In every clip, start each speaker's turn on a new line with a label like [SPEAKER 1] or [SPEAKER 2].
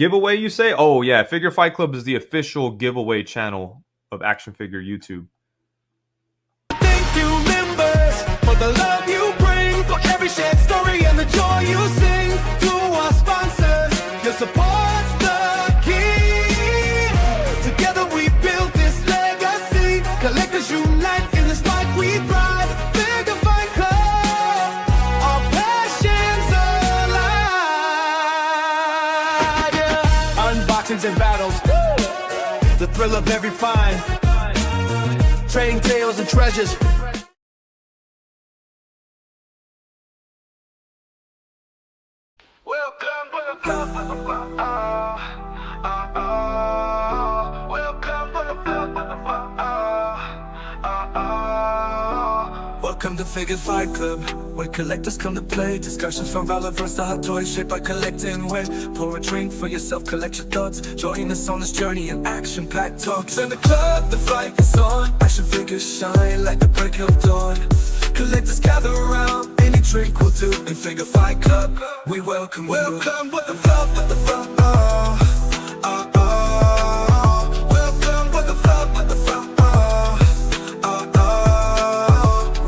[SPEAKER 1] giveaway, you say? Oh, yeah. Figure Fight Club is the official giveaway channel of Action Figure YouTube.
[SPEAKER 2] Thank you, members, for the love you bring, for every shared story and the joy you sing. To our sponsors, your support's the key. Together we build this legacy. Collectors unite in this fight we thrive. Figure Fight Club, our passions alive. Yeah. Unboxings and battles, the thrill of every find. Trading tales and treasures. Welcome to Figure Fight Club, where collectors come to play. Discussions from relevance to hot toys shaped by collecting. When pour a drink for yourself, collect your thoughts. Join us on this journey in action-packed talks. In the club, the fight is on. Action figures shine like the break of dawn. Collectors gather around, any trick will do. In Figure Fight Club, we welcome you. Welcome with the front, with the front. Welcome with the front, with the front.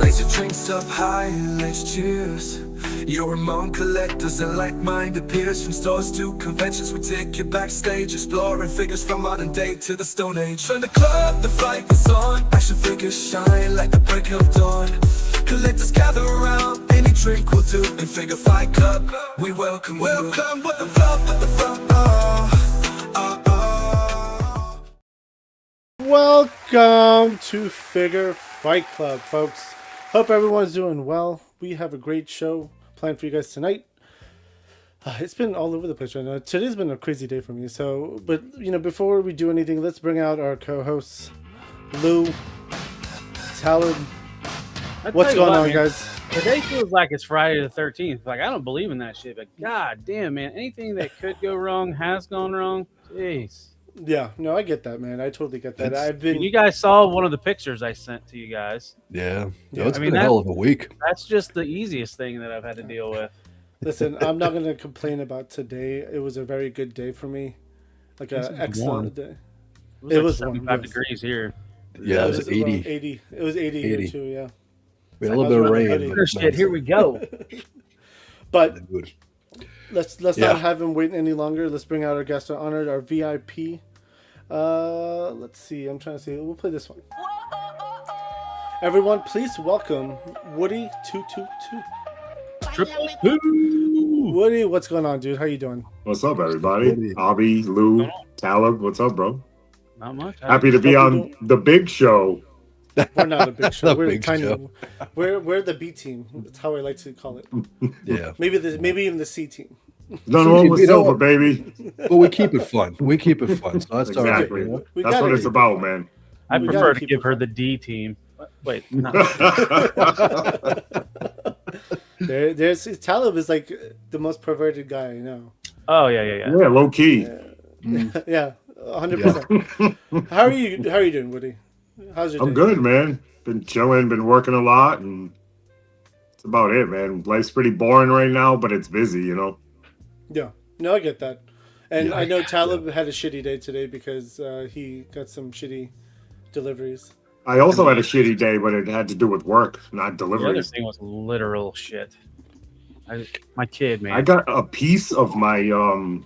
[SPEAKER 2] Raise your drinks up high and let's cheers. You're among collectors and like-minded peers. From stores to conventions, we take you backstage, exploring figures from modern day to the Stone Age. In the club, the fight is on. Action figures shine like the break of dawn. Collectors gather around, any trick will do. In Figure Fight Club, we welcome you. Welcome with the front, with the front.
[SPEAKER 3] Welcome to Figure Fight Club, folks. Hope everyone's doing well. We have a great show planned for you guys tonight. It's been all over the place right now. Today's been a crazy day for me. But before we do anything, let's bring out our co-hosts, Lou, Talib. What's going on, guys?
[SPEAKER 4] Today feels like it's Friday the 13th. Like, I don't believe in that shit, but god damn, man, anything that could go wrong has gone wrong. Jeez.
[SPEAKER 3] Yeah, no, I get that, man. I totally get that.
[SPEAKER 4] You guys saw one of the pictures I sent to you guys.
[SPEAKER 5] Yeah. It's been a hell of a week.
[SPEAKER 4] That's just the easiest thing that I've had to deal with.
[SPEAKER 3] Listen, I'm not going to complain about today. It was a very good day for me. Like an excellent day.
[SPEAKER 4] It was 75 degrees here.
[SPEAKER 5] Yeah, it was 80.
[SPEAKER 3] 80. It was 80 here too, yeah.
[SPEAKER 5] We had a little bit of rain.
[SPEAKER 4] Shit, here we go.
[SPEAKER 3] But let's not have him waiting any longer. Let's bring out our guest of honor, our VIP. Let's see. I'm trying to see. We'll play this one. Everyone, please welcome Woody222.
[SPEAKER 4] Triple two.
[SPEAKER 3] Woody, what's going on, dude? How you doing?
[SPEAKER 6] What's up, everybody? Hobby, Lou, Talib, what's up, bro?
[SPEAKER 4] Not much.
[SPEAKER 6] Happy to be on the big show.
[SPEAKER 3] We're not a big show. We're
[SPEAKER 5] big
[SPEAKER 3] tiny.
[SPEAKER 5] show.
[SPEAKER 3] We're the B team. That's how I like to call it.
[SPEAKER 5] Yeah.
[SPEAKER 3] Maybe even the C team.
[SPEAKER 6] None wrong with silver, baby.
[SPEAKER 5] But we keep it fun. So that's
[SPEAKER 6] Exactly.
[SPEAKER 5] all right.
[SPEAKER 6] That's what it's about, man.
[SPEAKER 4] I prefer to give her the D team. Wait, no.
[SPEAKER 3] There's Talib is like the most perverted guy I know.
[SPEAKER 4] Oh yeah.
[SPEAKER 6] Yeah, low key.
[SPEAKER 3] Yeah, 100%. How are you doing, Woody? How's your day?
[SPEAKER 6] I'm good, man. Been chilling, been working a lot, and that's about it, man. Life's pretty boring right now, but it's busy,
[SPEAKER 3] Yeah, no, I get that. And I know Talib had a shitty day today because he got some shitty deliveries.
[SPEAKER 6] I also had a shitty day, but it had to do with work, not
[SPEAKER 4] The other
[SPEAKER 6] deliveries.
[SPEAKER 4] thing was literal shit. My kid, man.
[SPEAKER 6] I got a piece of my
[SPEAKER 5] What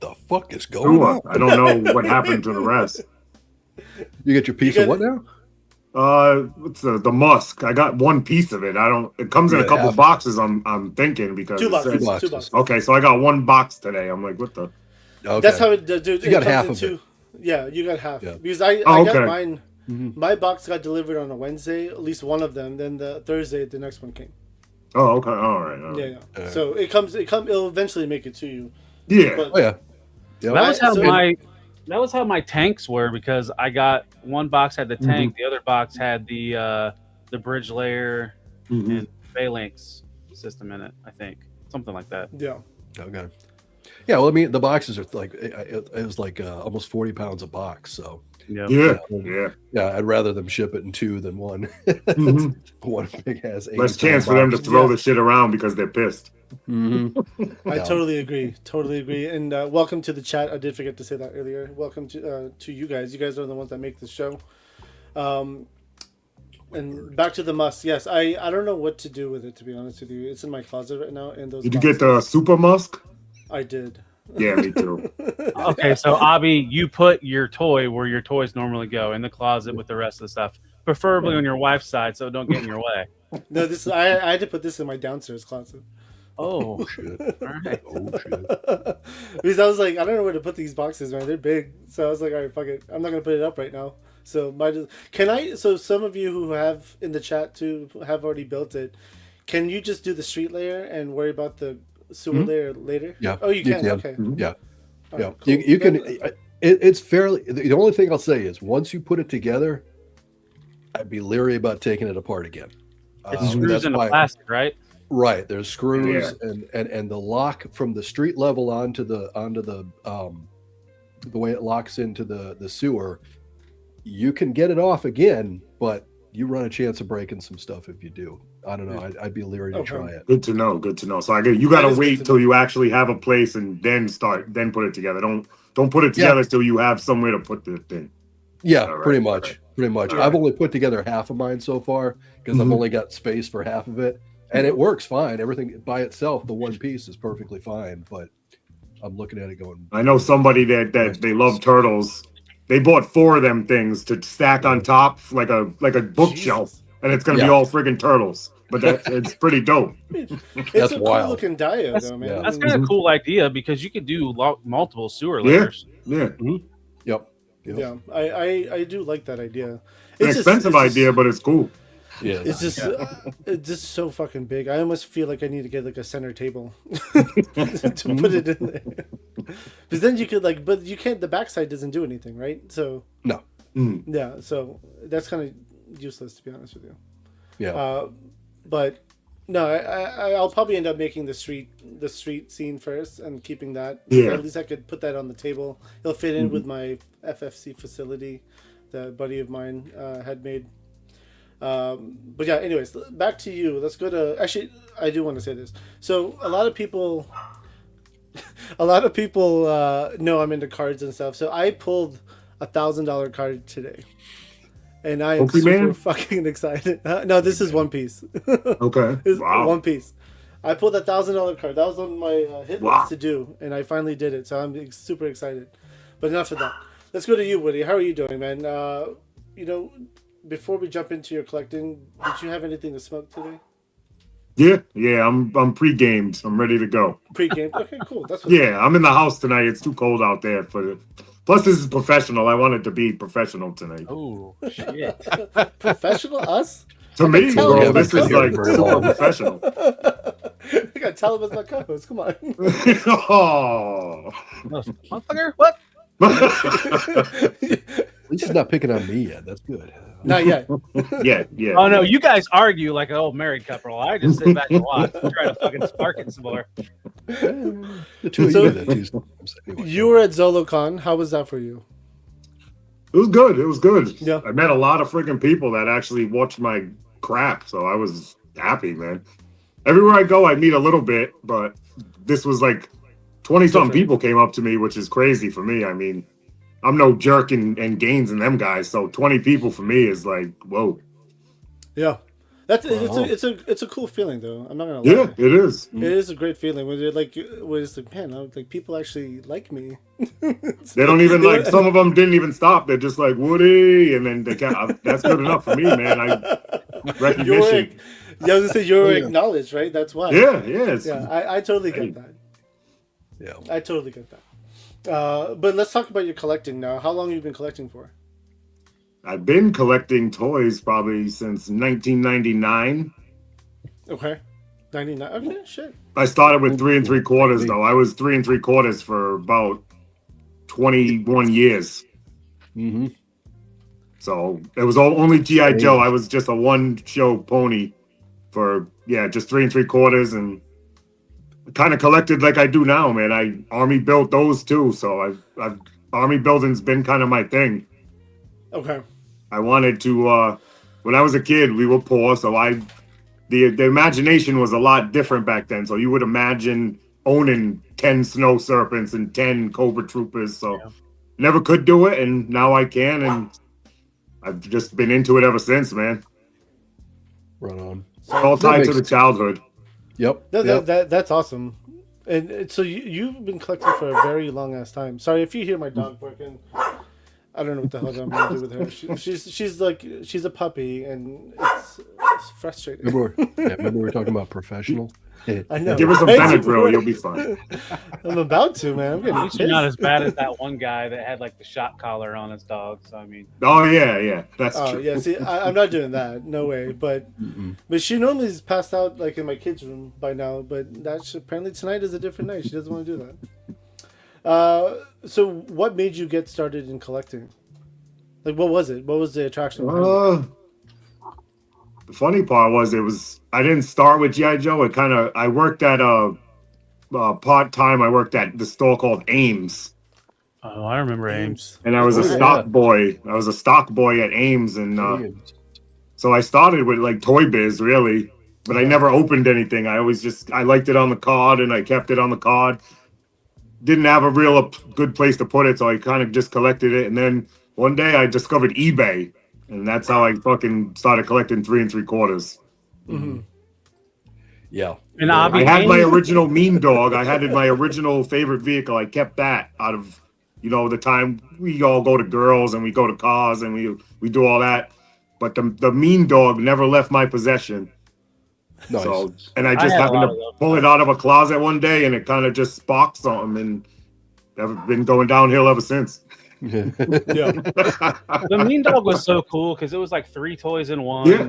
[SPEAKER 5] the fuck is going on?
[SPEAKER 6] I don't know what happened to the rest.
[SPEAKER 5] You get your piece of what now?
[SPEAKER 6] What's the musk? I got one piece of it. It comes in a couple boxes. I'm thinking because
[SPEAKER 3] Two
[SPEAKER 6] it
[SPEAKER 3] boxes.
[SPEAKER 6] says-
[SPEAKER 3] Two boxes.
[SPEAKER 6] Okay, so I got one box today. I'm like, what the?
[SPEAKER 5] Okay.
[SPEAKER 3] That's how it. Dude,
[SPEAKER 5] You got half of it.
[SPEAKER 3] Yeah, you got half.
[SPEAKER 5] Yeah.
[SPEAKER 3] Because I
[SPEAKER 6] Oh,
[SPEAKER 3] got
[SPEAKER 6] okay.
[SPEAKER 3] mine. My box got delivered on a Wednesday, at least one of them. Then the Thursday, the next one came.
[SPEAKER 6] Oh, okay, all right.
[SPEAKER 3] Yeah. So it'll eventually make it to you.
[SPEAKER 6] Yeah.
[SPEAKER 3] But,
[SPEAKER 5] Oh yeah.
[SPEAKER 4] That was how my tanks were, because I got one box had the tank, the other box had the bridge layer and phalanx system in it. I think something like that.
[SPEAKER 3] Yeah.
[SPEAKER 5] Okay. Yeah. Well, I mean, the boxes are like it was like almost 40 pounds a box. So
[SPEAKER 4] Yeah.
[SPEAKER 5] Yeah, I'd rather them ship it in 2 than 1.
[SPEAKER 6] Mhm.
[SPEAKER 5] One big ass.
[SPEAKER 6] Less chance for them to throw the shit around because they're pissed.
[SPEAKER 3] I totally agree. Totally agree. And welcome to the chat. I did forget to say that earlier. Welcome to you guys. You guys are the ones that make the show. And back to the must. Yes, I don't know what to do with it, to be honest with you. It's in my closet right now. And those.
[SPEAKER 6] Did you get the Super Musk?
[SPEAKER 3] I did.
[SPEAKER 6] Yeah, me too.
[SPEAKER 4] Okay, so Abby, you put your toy where your toys normally go, in the closet with the rest of the stuff, preferably on your wife's side, so it don't get in your way.
[SPEAKER 3] No, this I had to put this in my downstairs closet.
[SPEAKER 4] Oh
[SPEAKER 5] shit!
[SPEAKER 4] All right.
[SPEAKER 5] Oh shit!
[SPEAKER 3] Because I was like, I don't know where to put these boxes, man. They're big, so I was like, all right, fuck it. I'm not gonna put it up right now. So can I? So some of you who have in the chat too have already built it. Can you just do the street layer and worry about the sewer layer later?
[SPEAKER 5] Yeah.
[SPEAKER 3] Oh, you can. Okay.
[SPEAKER 5] Yeah.
[SPEAKER 3] All
[SPEAKER 5] Yeah.
[SPEAKER 3] right, cool.
[SPEAKER 5] You can. It's fairly. The only thing I'll say is once you put it together, I'd be leery about taking it apart again.
[SPEAKER 4] It screws into plastic, right?
[SPEAKER 5] Right. There's screws and the lock from the street level onto the way it locks into the sewer. You can get it off again, but you run a chance of breaking some stuff if you do. I don't know. I'd be leery to try it.
[SPEAKER 6] Good to know. Good to know. So you got to wait till you actually have a place and then put it together. Don't put it together till you have somewhere to put the thing.
[SPEAKER 5] Yeah, pretty much. Pretty much.
[SPEAKER 6] All
[SPEAKER 5] I've
[SPEAKER 6] right.
[SPEAKER 5] only put together half of mine so far because I've only got space for half of it, and it works fine. Everything by itself, the one piece is perfectly fine. But I'm looking at it going.
[SPEAKER 6] I know somebody that they love turtles. They bought 4 of them things to stack on top like a bookshelf, and it's gonna be all friggin' turtles. But it's pretty dope.
[SPEAKER 3] It's a cool looking diode, though, man.
[SPEAKER 4] That's kind of a cool idea because you could do multiple sewer layers.
[SPEAKER 6] Yeah.
[SPEAKER 5] Yep.
[SPEAKER 3] Yeah, I do like that idea.
[SPEAKER 6] It's an expensive idea, but it's cool.
[SPEAKER 5] Yeah,
[SPEAKER 3] it's just so fucking big. I almost feel like I need to get like a center table to put it in there. Because then you could but you can't. The backside doesn't do anything, right? So
[SPEAKER 5] no.
[SPEAKER 3] Yeah, so that's kind of useless, to be honest with you.
[SPEAKER 5] Yeah.
[SPEAKER 3] But no, I'll probably end up making the street scene first and keeping that.
[SPEAKER 6] Yeah.
[SPEAKER 3] At least I could put that on the table. It'll fit in with my FFC facility that a buddy of mine had made. But yeah, anyways, back to you. Let's go to. Actually, I do want to say this. So a lot of people know I'm into cards and stuff. So I pulled $1,000 card today. And I am super fucking excited. No, this is One Piece.
[SPEAKER 6] Okay.
[SPEAKER 3] Wow. One Piece. I pulled $1,000 card. That was on my hit list to do, and I finally did it. So I'm super excited. But enough of that. Let's go to you, Woody. How are you doing, man? Before we jump into your collecting, did you have anything to smoke today?
[SPEAKER 6] Yeah. I'm pre-gamed. I'm ready to go.
[SPEAKER 3] Pre-gamed. Okay, cool. That's
[SPEAKER 6] I'm in the house tonight. It's too cold out there for the. Plus, this is professional. I wanted to be professional tonight.
[SPEAKER 4] Oh, shit.
[SPEAKER 3] Professional? Us?
[SPEAKER 6] To me, bro, this is like super professional.
[SPEAKER 3] You gotta tell him it's my co-host. Come on.
[SPEAKER 6] Oh.
[SPEAKER 4] Motherfucker, what?
[SPEAKER 5] At least he's not picking on me yet. That's good.
[SPEAKER 3] Not yet.
[SPEAKER 6] Yeah.
[SPEAKER 4] Oh, no, you guys argue like an old married couple. I just sit back and watch. I'm trying to fucking spark it some more.
[SPEAKER 5] The two of you did that too sometimes. Anyway.
[SPEAKER 3] You were at ZoloCon. How was that for you?
[SPEAKER 6] It was good.
[SPEAKER 3] Yeah.
[SPEAKER 6] I met a lot of freaking people that actually watched my crap, so I was happy, man. Everywhere I go, I meet a little bit, but this was like 20-something people came up to me, which is crazy for me. I mean, I'm no jerk and Gaines and them guys, so 20 people for me is like, whoa.
[SPEAKER 3] Yeah. It's a cool feeling though. I'm not gonna lie.
[SPEAKER 6] Yeah, it is.
[SPEAKER 3] It is a great feeling when people actually like me.
[SPEAKER 6] They don't even like. Some of them didn't even stop. They're just like Woody, and then they can't. That's good enough for me, man. Recognition.
[SPEAKER 3] I was gonna say you're acknowledged, right? That's why.
[SPEAKER 6] Yeah.
[SPEAKER 3] I totally get that.
[SPEAKER 5] Yeah,
[SPEAKER 3] I totally get that. But let's talk about your collecting now. How long have you been collecting for?
[SPEAKER 6] I've been collecting toys probably since 1999.
[SPEAKER 3] Okay. 99. Okay, shit.
[SPEAKER 6] I started with 3 3/4 though. I was 3 3/4 for about 21 years.
[SPEAKER 5] Mm-hmm.
[SPEAKER 6] So it was only G.I. Joe. I was just a one-show pony for just 3 3/4, and kind of collected like I do now, man. I army built those too, so I've army building's been kind of my thing.
[SPEAKER 3] Okay.
[SPEAKER 6] I wanted to. When I was a kid, we were poor, so the imagination was a lot different back then. So you would imagine owning 10 snow serpents and 10 Cobra Troopers. So never could do it, and now I can, and I've just been into it ever since, man.
[SPEAKER 5] Right on.
[SPEAKER 6] It's all tied to the childhood.
[SPEAKER 5] Yep.
[SPEAKER 3] That's awesome. And so you've been collecting for a very long ass time. Sorry if you hear my dog barking. I don't know what the hell I'm gonna do with her. She's a puppy, and it's frustrating.
[SPEAKER 5] Remember we were talking about professional.
[SPEAKER 3] I know.
[SPEAKER 6] Give her some Benadryl, you'll be fine.
[SPEAKER 3] I'm about to, man. I'm getting
[SPEAKER 4] At least you're not as bad as that one guy that had like the shot collar on his dog. So I mean.
[SPEAKER 6] Oh yeah, that's true.
[SPEAKER 3] Yeah. See, I'm not doing that. No way. But she normally is passed out like in my kids' room by now. But apparently tonight is a different night. She doesn't want to do that. So what made you get started in collecting? Like, what was it? What was the attraction behind it?
[SPEAKER 6] The funny part was I didn't start with G.I. Joe. I worked at part-time. I worked at the store called Ames.
[SPEAKER 4] Oh, I remember Ames.
[SPEAKER 6] And I was a stock boy. I was a stock boy at Ames, and so I started with like Toy Biz, really, but I never opened anything. I liked it on the card, and I kept it on the card. Didn't have a real good place to put it, so I kind of just collected it. And then one day I discovered eBay, and that's how I fucking started collecting 3 3/4.
[SPEAKER 3] Mm-hmm.
[SPEAKER 5] Yeah.
[SPEAKER 4] And
[SPEAKER 6] I had my original Mean Dog. I had my original favorite vehicle. I kept that out of, the time we all go to girls and we go to cars and we do all that. But the Mean Dog never left my possession.
[SPEAKER 5] Nice.
[SPEAKER 6] So, and I just happened to pull it out of a closet one day, and it kind of just sparked something, and I've been going downhill ever since.
[SPEAKER 5] Yeah.
[SPEAKER 4] The Mean Dog was so cool because it was like 3 toys in one.
[SPEAKER 6] Yeah.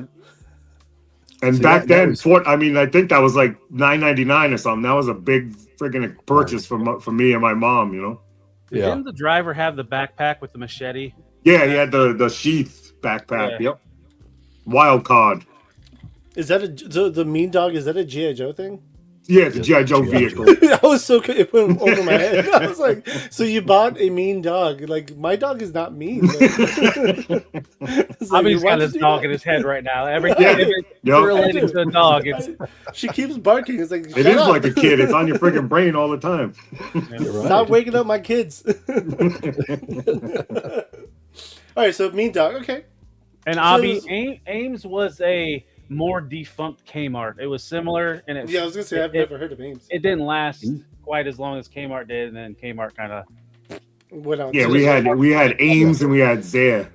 [SPEAKER 6] And back then, I think that was like $9.99 or something. That was a big freaking purchase for me and my mom.
[SPEAKER 5] Yeah.
[SPEAKER 4] Didn't the driver have the backpack with the machete?
[SPEAKER 6] Yeah, he had the sheath backpack. Yeah. Yep. Wild card.
[SPEAKER 3] Is that the Mean Dog? Is that a G.I. Joe thing?
[SPEAKER 6] Yeah, it's a G.I. Joe vehicle.
[SPEAKER 3] I was so it went over my head. I was like, so you bought a mean dog? Like, my dog is not mean.
[SPEAKER 4] Abby's got his dog in his head right now. Everything related to a dog.
[SPEAKER 3] She keeps barking. It's like,
[SPEAKER 6] it is like a kid. It's on your freaking brain all the time.
[SPEAKER 3] Stop waking up my kids. All right, so Mean Dog. Okay.
[SPEAKER 4] And Abby, Ames was a more defunct Kmart. It was similar, and
[SPEAKER 3] I was gonna say I've never heard of Ames.
[SPEAKER 4] It didn't last quite as long as Kmart did, and then Kmart kind of
[SPEAKER 3] went out.
[SPEAKER 6] Yeah, we had Ames and we had Zare.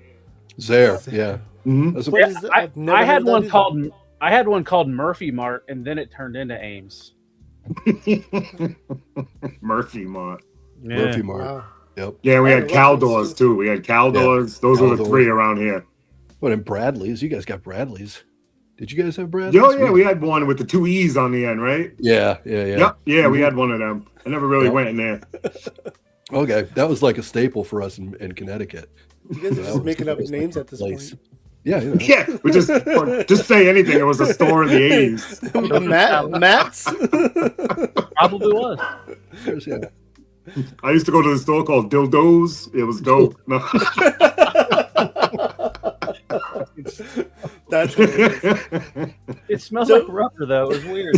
[SPEAKER 5] Yeah.
[SPEAKER 6] Mm-hmm.
[SPEAKER 4] I had one called Murphy Mart, and then it turned into Ames.
[SPEAKER 6] Murphy Mart.
[SPEAKER 4] Yeah.
[SPEAKER 5] Murphy Mart.
[SPEAKER 3] Wow.
[SPEAKER 5] Yep.
[SPEAKER 6] Yeah, we had Caldors too. We had Caldors.
[SPEAKER 5] Yeah.
[SPEAKER 6] Those were the 3 around here.
[SPEAKER 5] What, and Bradley's? You guys got Bradley's. Did you guys have Bradley's?
[SPEAKER 6] Yeah, we had one with the 2 E's on the end, right?
[SPEAKER 5] Yeah.
[SPEAKER 6] Yep. Yeah, we had one of them. I never really went in there.
[SPEAKER 5] Okay, that was like a staple for us in Connecticut.
[SPEAKER 3] You guys are just making up names at this point.
[SPEAKER 5] Yeah.
[SPEAKER 6] Yeah, we just say anything. It was a store in the 80s.
[SPEAKER 3] Matt's?
[SPEAKER 4] Probably was.
[SPEAKER 5] Yeah.
[SPEAKER 6] I used to go to the store called Dildos. It was dope. No.
[SPEAKER 3] That's hilarious.
[SPEAKER 4] It smells like rubber, though. It was weird.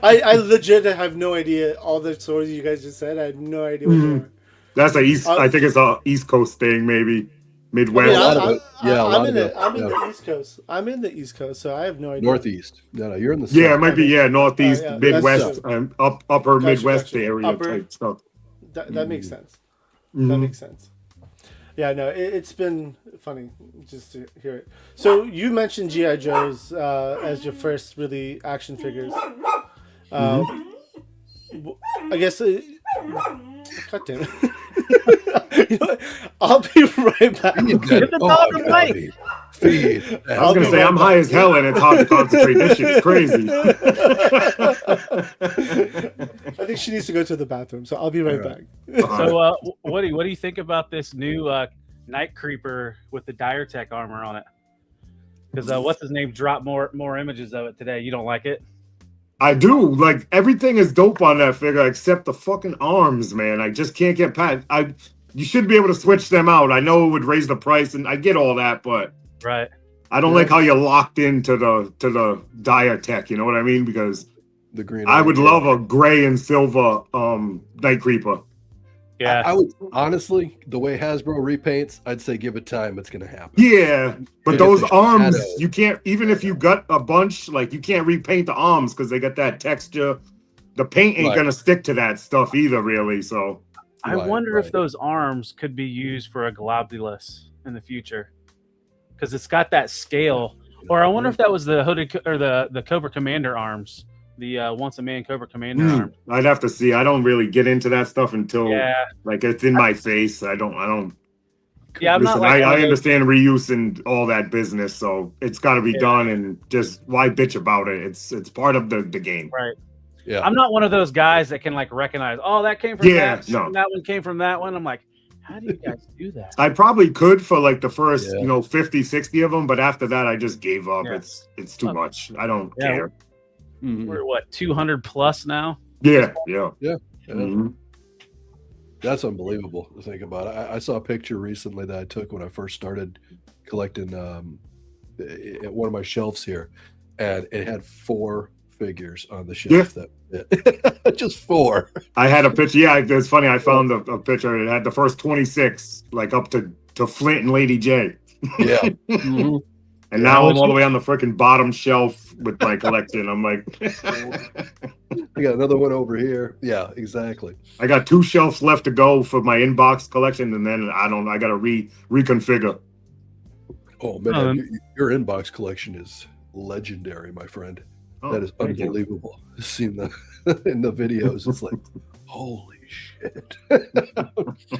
[SPEAKER 3] I legit have no idea all the stories you guys just said. I have no idea what they are.
[SPEAKER 6] That's I think it's a East Coast thing, maybe Midwest.
[SPEAKER 3] I'm in the East Coast. I'm in the East Coast, so I have no idea.
[SPEAKER 5] Northeast. No, you're in the south.
[SPEAKER 6] Yeah, it might be Northeast,
[SPEAKER 3] yeah,
[SPEAKER 6] Midwest, upper Midwest area type stuff.
[SPEAKER 3] That makes sense. That makes sense. Yeah, no, it's been funny just to hear it. So you mentioned G.I. Joes as your first really action figures. I guess. God damn it. You know what? I'll be right back.
[SPEAKER 4] Get the dog away.
[SPEAKER 5] Feed.
[SPEAKER 6] I was gonna say I'm high as hell and it's hard to concentrate. This shit is crazy.
[SPEAKER 3] I think she needs to go to the bathroom, so I'll be right back.
[SPEAKER 4] So, Woody, what do you think about this new Night Creeper with the Diatech armor on it? Because what's his name dropped more images of it today. You don't like it?
[SPEAKER 6] I do. Like, everything is dope on that figure except the fucking arms, man. I just can't get past. you should be able to switch them out. I know it would raise the price, and I get all that, but
[SPEAKER 4] Right.
[SPEAKER 6] I don't like how you're locked into the dire tech. You know what I mean? Because
[SPEAKER 5] The green.
[SPEAKER 6] I would love a gray and silver Night Creeper.
[SPEAKER 4] Yeah.
[SPEAKER 5] I would honestly, the way Hasbro repaints, I'd say give it time. It's gonna happen.
[SPEAKER 6] Yeah, but
[SPEAKER 5] Get
[SPEAKER 6] those
[SPEAKER 5] the
[SPEAKER 6] arms,
[SPEAKER 5] shadow.
[SPEAKER 6] you can't. Even if you got a bunch, like you can't repaint the arms because they got that texture. The paint ain't
[SPEAKER 5] Right.
[SPEAKER 6] gonna stick to that stuff either, really. So
[SPEAKER 4] I
[SPEAKER 5] Right,
[SPEAKER 4] wonder
[SPEAKER 5] right.
[SPEAKER 4] if those arms could be used for a globulus in the future, because it's got that scale. Or I wonder if that was the hooded or the Cobra Commander arms, the once a man Cobra Commander arm.
[SPEAKER 6] I'd have to see. I don't really get into that stuff until
[SPEAKER 4] Yeah,
[SPEAKER 6] like it's in my face. I don't.
[SPEAKER 4] yeah. I'm
[SPEAKER 6] Listen,
[SPEAKER 4] not like one
[SPEAKER 6] I
[SPEAKER 4] of those-
[SPEAKER 6] understand reuse and all that business, so it's got to be
[SPEAKER 4] Yeah.
[SPEAKER 6] done. And just why bitch about it? It's part of the game.
[SPEAKER 4] Right.
[SPEAKER 5] Yeah.
[SPEAKER 4] I'm not one of those guys that can like recognize. Oh, that came from
[SPEAKER 6] Yeah,
[SPEAKER 4] that.
[SPEAKER 6] no.
[SPEAKER 4] And that one came from that one. I'm like, how do you guys do that?
[SPEAKER 6] I probably could for like the first,
[SPEAKER 5] Yeah.
[SPEAKER 6] 50, 60 of them, but after that, I just gave up.
[SPEAKER 4] Yeah.
[SPEAKER 6] It's too much. I don't
[SPEAKER 4] Yeah.
[SPEAKER 6] care.
[SPEAKER 5] Mhm.
[SPEAKER 4] We're what 200 plus now.
[SPEAKER 6] Yeah.
[SPEAKER 5] Yeah.
[SPEAKER 6] Mhm.
[SPEAKER 5] That's unbelievable to think about. I saw a picture recently that I took when I first started collecting at one of my shelves here, and it had 4 figures on the shelf. That just 4.
[SPEAKER 6] I had a picture. Yeah, it's funny. I found a picture. It had the first 26, like up to Flint and Lady J.
[SPEAKER 5] Yeah. Mhm.
[SPEAKER 6] And
[SPEAKER 5] Yeah,
[SPEAKER 6] now
[SPEAKER 4] I
[SPEAKER 6] I'm
[SPEAKER 4] was-
[SPEAKER 6] all the way on the freaking bottom shelf with my collection. I'm like,
[SPEAKER 5] I got another one over here. Yeah, exactly.
[SPEAKER 6] I got 2 shelves left to go for my inbox collection, and then I got to reconfigure.
[SPEAKER 5] Oh man,
[SPEAKER 4] Um,
[SPEAKER 5] your inbox collection is legendary, my friend.
[SPEAKER 6] Oh,
[SPEAKER 5] That is
[SPEAKER 6] thank you.
[SPEAKER 5] unbelievable. Seeing the in the videos, it's like, holy shit.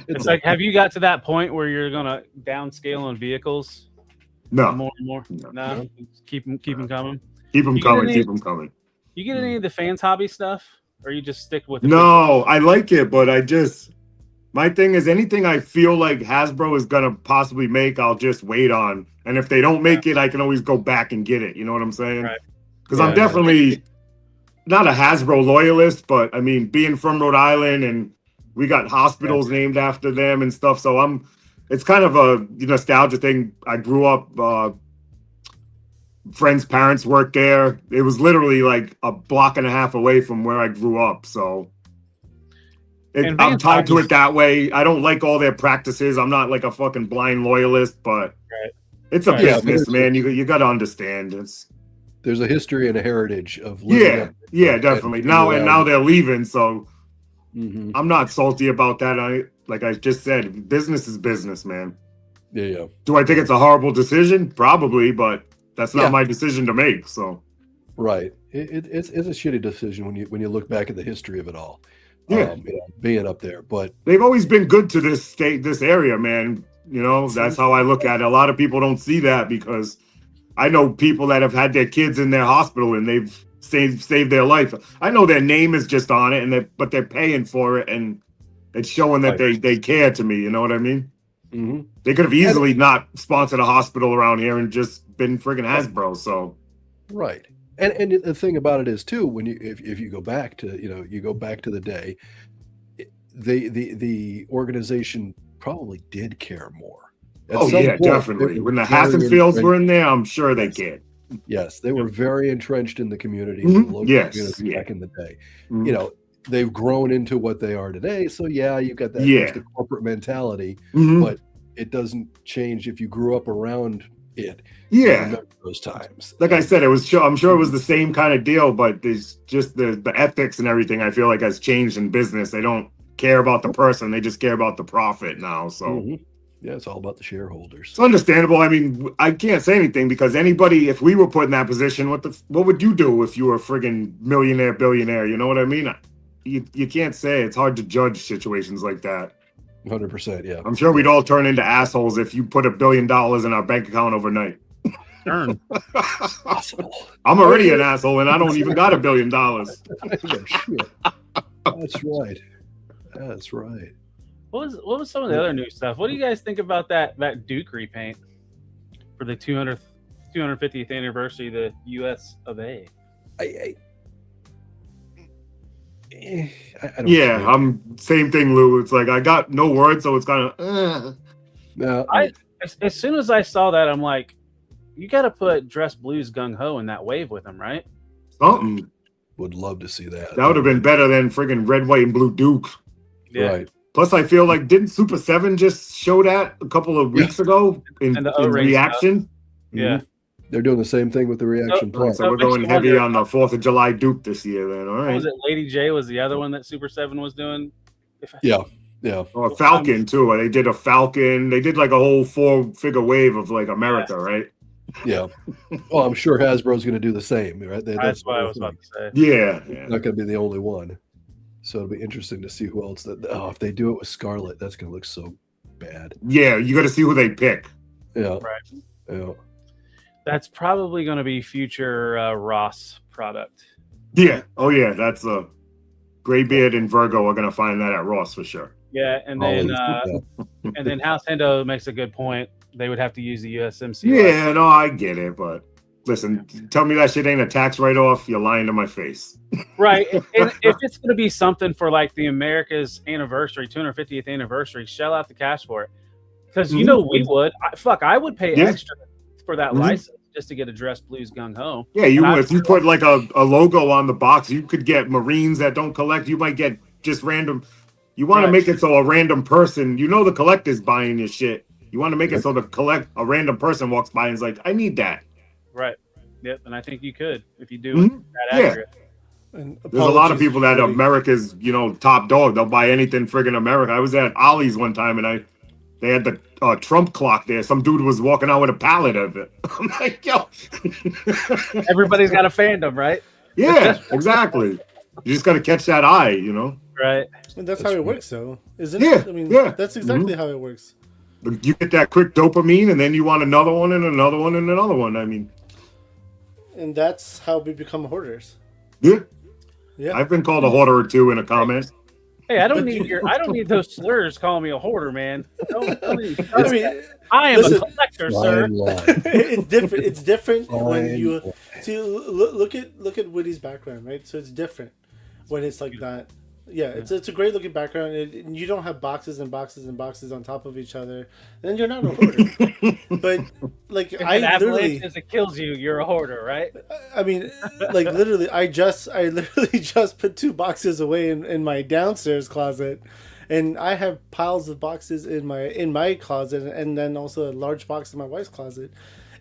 [SPEAKER 4] It's like, have you got to that point where you're gonna downscale on vehicles
[SPEAKER 6] No,
[SPEAKER 4] more and more?
[SPEAKER 6] No.
[SPEAKER 4] No, keep them coming.
[SPEAKER 6] keep them
[SPEAKER 4] You get
[SPEAKER 6] coming.
[SPEAKER 4] any-
[SPEAKER 6] Keep them coming.
[SPEAKER 4] You get any of the fans hobby stuff, or you just stick with the
[SPEAKER 6] No, I like it, but my thing is anything I feel like Hasbro is gonna possibly make, I'll just wait on. And if they don't make it, I can always go back and get it. You know what I'm saying?
[SPEAKER 4] Right.
[SPEAKER 6] Because
[SPEAKER 5] Yeah,
[SPEAKER 6] I'm definitely not a Hasbro loyalist, but I mean, being from Rhode Island and we got hospitals named after them and stuff, so it's kind of a nostalgia thing. I grew up. Friends' parents worked there. It was literally like a block and a half away from where I grew up, so.
[SPEAKER 4] And
[SPEAKER 6] I'm
[SPEAKER 4] Vance
[SPEAKER 6] tied to
[SPEAKER 4] Hobbies-
[SPEAKER 6] it that way. I don't like all their practices. I'm not like a fucking blind loyalist, but it's a
[SPEAKER 4] Right.
[SPEAKER 5] Yeah,
[SPEAKER 6] business,
[SPEAKER 5] but
[SPEAKER 6] man. You got to understand. It's
[SPEAKER 5] There's a history and a heritage of living
[SPEAKER 6] yeah,
[SPEAKER 5] up
[SPEAKER 6] yeah, definitely. Now they're leaving, so
[SPEAKER 5] Mhm.
[SPEAKER 6] I'm not salty about that. Like I just said, business is business, man.
[SPEAKER 5] Yeah.
[SPEAKER 6] Do I think it's a horrible decision? Probably, but that's not
[SPEAKER 5] Yeah.
[SPEAKER 6] my decision to make. So
[SPEAKER 5] Right. It's a shitty decision when you look back at the history of it all.
[SPEAKER 6] Yeah.
[SPEAKER 5] Being up there, but
[SPEAKER 6] they've always been good to this state, this area, man. That's how I look at it. A lot of people don't see that because I know people that have had their kids in their hospital and they've saved their life. I know their name is just on it, but they're paying for it, and it's showing that they care to me. You know what I mean?
[SPEAKER 5] mm-hmm.
[SPEAKER 6] They could have easily not sponsored a hospital around here and just been friggin' Hasbro. So
[SPEAKER 5] Right. And the thing about it is too, when if you go back to the day, the organization probably did care more. At some point,
[SPEAKER 6] definitely.
[SPEAKER 5] they were
[SPEAKER 6] When the
[SPEAKER 5] very
[SPEAKER 6] Hassenfields
[SPEAKER 5] entrenched-
[SPEAKER 6] were in there, I'm sure they cared.
[SPEAKER 5] Yes, they were very entrenched in the community,
[SPEAKER 6] Mhm.
[SPEAKER 5] the local
[SPEAKER 6] Yes,
[SPEAKER 5] community
[SPEAKER 6] yeah.
[SPEAKER 5] back in the day.
[SPEAKER 6] Mhm.
[SPEAKER 5] They've grown into what they are today. So yeah, you've got that
[SPEAKER 6] Yeah.
[SPEAKER 5] extra corporate mentality,
[SPEAKER 6] Mhm.
[SPEAKER 5] but it doesn't change if you grew up around it. You
[SPEAKER 6] Yeah.
[SPEAKER 5] remember those times.
[SPEAKER 6] Like I said, I'm sure it was the same kind of deal, but there's just the ethics and everything I feel like has changed in business. They don't care about the person, they just care about the profit now. So
[SPEAKER 5] Mhm. Yeah, it's all about the shareholders.
[SPEAKER 6] it's understandable. I mean, I can't say anything because anybody, if we were put in that position, what would you do if you were a friggin' millionaire, billionaire? You know what I mean? You can't say. It's hard to judge situations like that.
[SPEAKER 5] 100%. Yeah.
[SPEAKER 6] I'm sure we'd all turn into assholes if you put $1 billion in our bank account overnight.
[SPEAKER 4] Turn.
[SPEAKER 5] Possible.
[SPEAKER 6] I'm already an asshole and I don't even got $1 billion.
[SPEAKER 5] Shit. That's right. That's right.
[SPEAKER 4] What was some of the other new stuff? What do you guys think about that Duke repaint for the 250th anniversary of the U.S. of A?
[SPEAKER 5] I don't
[SPEAKER 6] Yeah,
[SPEAKER 5] care.
[SPEAKER 6] I'm same thing, Lou. It's like I got no words, so it's kind of.
[SPEAKER 5] No,
[SPEAKER 4] As soon as I saw that, I'm like, you got to put Dress Blues Gung Ho in that wave with him, right?
[SPEAKER 6] Something.
[SPEAKER 5] would love to see that.
[SPEAKER 6] That would have been better than friggin' Red, White, and Blue Duke.
[SPEAKER 4] Yeah.
[SPEAKER 5] Right.
[SPEAKER 6] Plus, I feel like didn't Super 7 just show that a couple of weeks ago in
[SPEAKER 4] And the O-ring
[SPEAKER 6] reaction?
[SPEAKER 4] Yeah.
[SPEAKER 5] They're doing the same thing with the reaction
[SPEAKER 6] All right,
[SPEAKER 5] plus.
[SPEAKER 6] so we're
[SPEAKER 4] makes
[SPEAKER 6] going
[SPEAKER 4] you
[SPEAKER 6] heavy
[SPEAKER 4] wonder-
[SPEAKER 6] on the 4th of July Duke this year, then. All
[SPEAKER 4] What
[SPEAKER 6] right.
[SPEAKER 4] was it? Lady J was the other one that Super 7 was doing.
[SPEAKER 5] Yeah.
[SPEAKER 6] Or Falcon, too. They did a Falcon. They did like a whole 4-figure wave of like America, right?
[SPEAKER 5] Yeah. Well, I'm sure Hasbro's going to do the same, right?
[SPEAKER 4] That's what I was about to say.
[SPEAKER 6] Yeah.
[SPEAKER 5] Not going to be the only one. So it'll be interesting to see who else that. Oh, if they do it with Scarlet, that's going to look so bad.
[SPEAKER 6] Yeah, you got to see who they pick.
[SPEAKER 5] Yeah.
[SPEAKER 4] Right.
[SPEAKER 5] Yeah.
[SPEAKER 4] That's probably going to be future Ross product.
[SPEAKER 6] Yeah. Oh, yeah. That's a Graybeard and Virgo are going to find that at Ross for sure.
[SPEAKER 4] Yeah, and then House Hendo makes a good point. They would have to use the USMC.
[SPEAKER 6] Yeah, no, I get it. But listen, tell me that shit ain't a tax write-off. You're lying to my face.
[SPEAKER 4] Right. And if it's going to be something for like the America's anniversary, 250th anniversary, shell out the cash for it. Because you know we would. I would pay extra for that license just to get a Dress Blues Gung Ho.
[SPEAKER 6] Yeah, if you put like a logo on the box, you could get Marines that don't collect. You might get just random. You want to make it so a random person, the collector's buying your shit. You want to make it so a random person walks by and is like, I need that.
[SPEAKER 4] Right. Yep. And I think you could if you do it that accurate.
[SPEAKER 3] And
[SPEAKER 6] There's a lot of
[SPEAKER 3] apologies
[SPEAKER 6] people that
[SPEAKER 3] for
[SPEAKER 6] America's, top dog. They'll buy anything friggin' America. I was at Ollie's one time and they had the Trump clock there. Some dude was walking out with a pallet of it. I'm like, yo.
[SPEAKER 4] Everybody's got a fandom, right?
[SPEAKER 6] Yeah, exactly. You just got to catch that eye,
[SPEAKER 4] Right.
[SPEAKER 3] And that's how it works, though, isn't
[SPEAKER 6] Yeah,
[SPEAKER 3] it? I mean,
[SPEAKER 6] yeah.
[SPEAKER 3] that's exactly how it works.
[SPEAKER 6] You get that quick dopamine and then you want another one and another one and another one. I mean,
[SPEAKER 3] And that's how we become hoarders.
[SPEAKER 6] yeah.
[SPEAKER 3] Yeah.
[SPEAKER 6] I've been called a hoarder or two in a comment.
[SPEAKER 4] Hey, I don't
[SPEAKER 3] But
[SPEAKER 4] need those slurs calling me a hoarder, man. Don't need-
[SPEAKER 3] I mean,
[SPEAKER 4] I am
[SPEAKER 3] listen,
[SPEAKER 4] a collector, sir.
[SPEAKER 5] Fine line.
[SPEAKER 3] it's different. It's different when
[SPEAKER 5] Fine
[SPEAKER 3] you
[SPEAKER 5] line.
[SPEAKER 3] see. Look at Woody's background, right? So it's different when it's like that. Yeah, it's a great looking background, and you don't have boxes and boxes and boxes on top of each other. Then you're not a hoarder. But like
[SPEAKER 4] If
[SPEAKER 3] I
[SPEAKER 4] an
[SPEAKER 3] literally,
[SPEAKER 4] avalanche it kills you, you're a hoarder, right?
[SPEAKER 3] I mean, like literally, I literally just put 2 boxes away in my downstairs closet, and I have piles of boxes in my closet, and then also a large box in my wife's closet.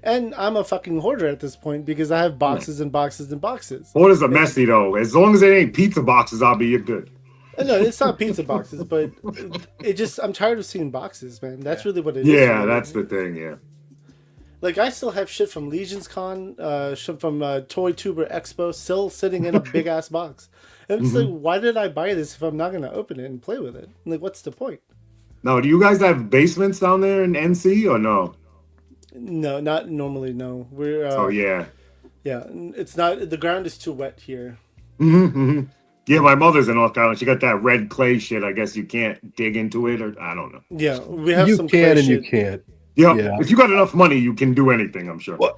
[SPEAKER 3] And I'm a fucking hoarder at this point because I have boxes and boxes and boxes.
[SPEAKER 6] Hoarders are messy though. As long as it ain't pizza boxes, you're good.
[SPEAKER 3] No, it's not pizza boxes, but I'm tired of seeing boxes, man. That's really what it is.
[SPEAKER 6] Yeah,
[SPEAKER 3] for me.
[SPEAKER 6] that's the thing. Yeah.
[SPEAKER 3] Like I still have shit from Legion's Con, shit from Toy Tuber Expo, still sitting in a big ass box. And it's like, why did I buy this if I'm not gonna open it and play with it? Like, what's the point?
[SPEAKER 6] Now, do you guys have basements down there in NC or no?
[SPEAKER 3] No, not normally. No, we're.
[SPEAKER 6] Oh yeah.
[SPEAKER 3] Yeah, it's not. The ground is too wet here.
[SPEAKER 6] Yeah, my mother's in North Carolina. She got that red clay shit. I guess you can't dig into it, or I don't know.
[SPEAKER 3] Yeah, we have
[SPEAKER 5] You
[SPEAKER 3] some.
[SPEAKER 5] can
[SPEAKER 3] clay
[SPEAKER 5] and
[SPEAKER 3] shit.
[SPEAKER 5] you can't.
[SPEAKER 6] Yeah,
[SPEAKER 5] Yeah.
[SPEAKER 6] if you got enough money, you can do anything. I'm sure.
[SPEAKER 5] Well,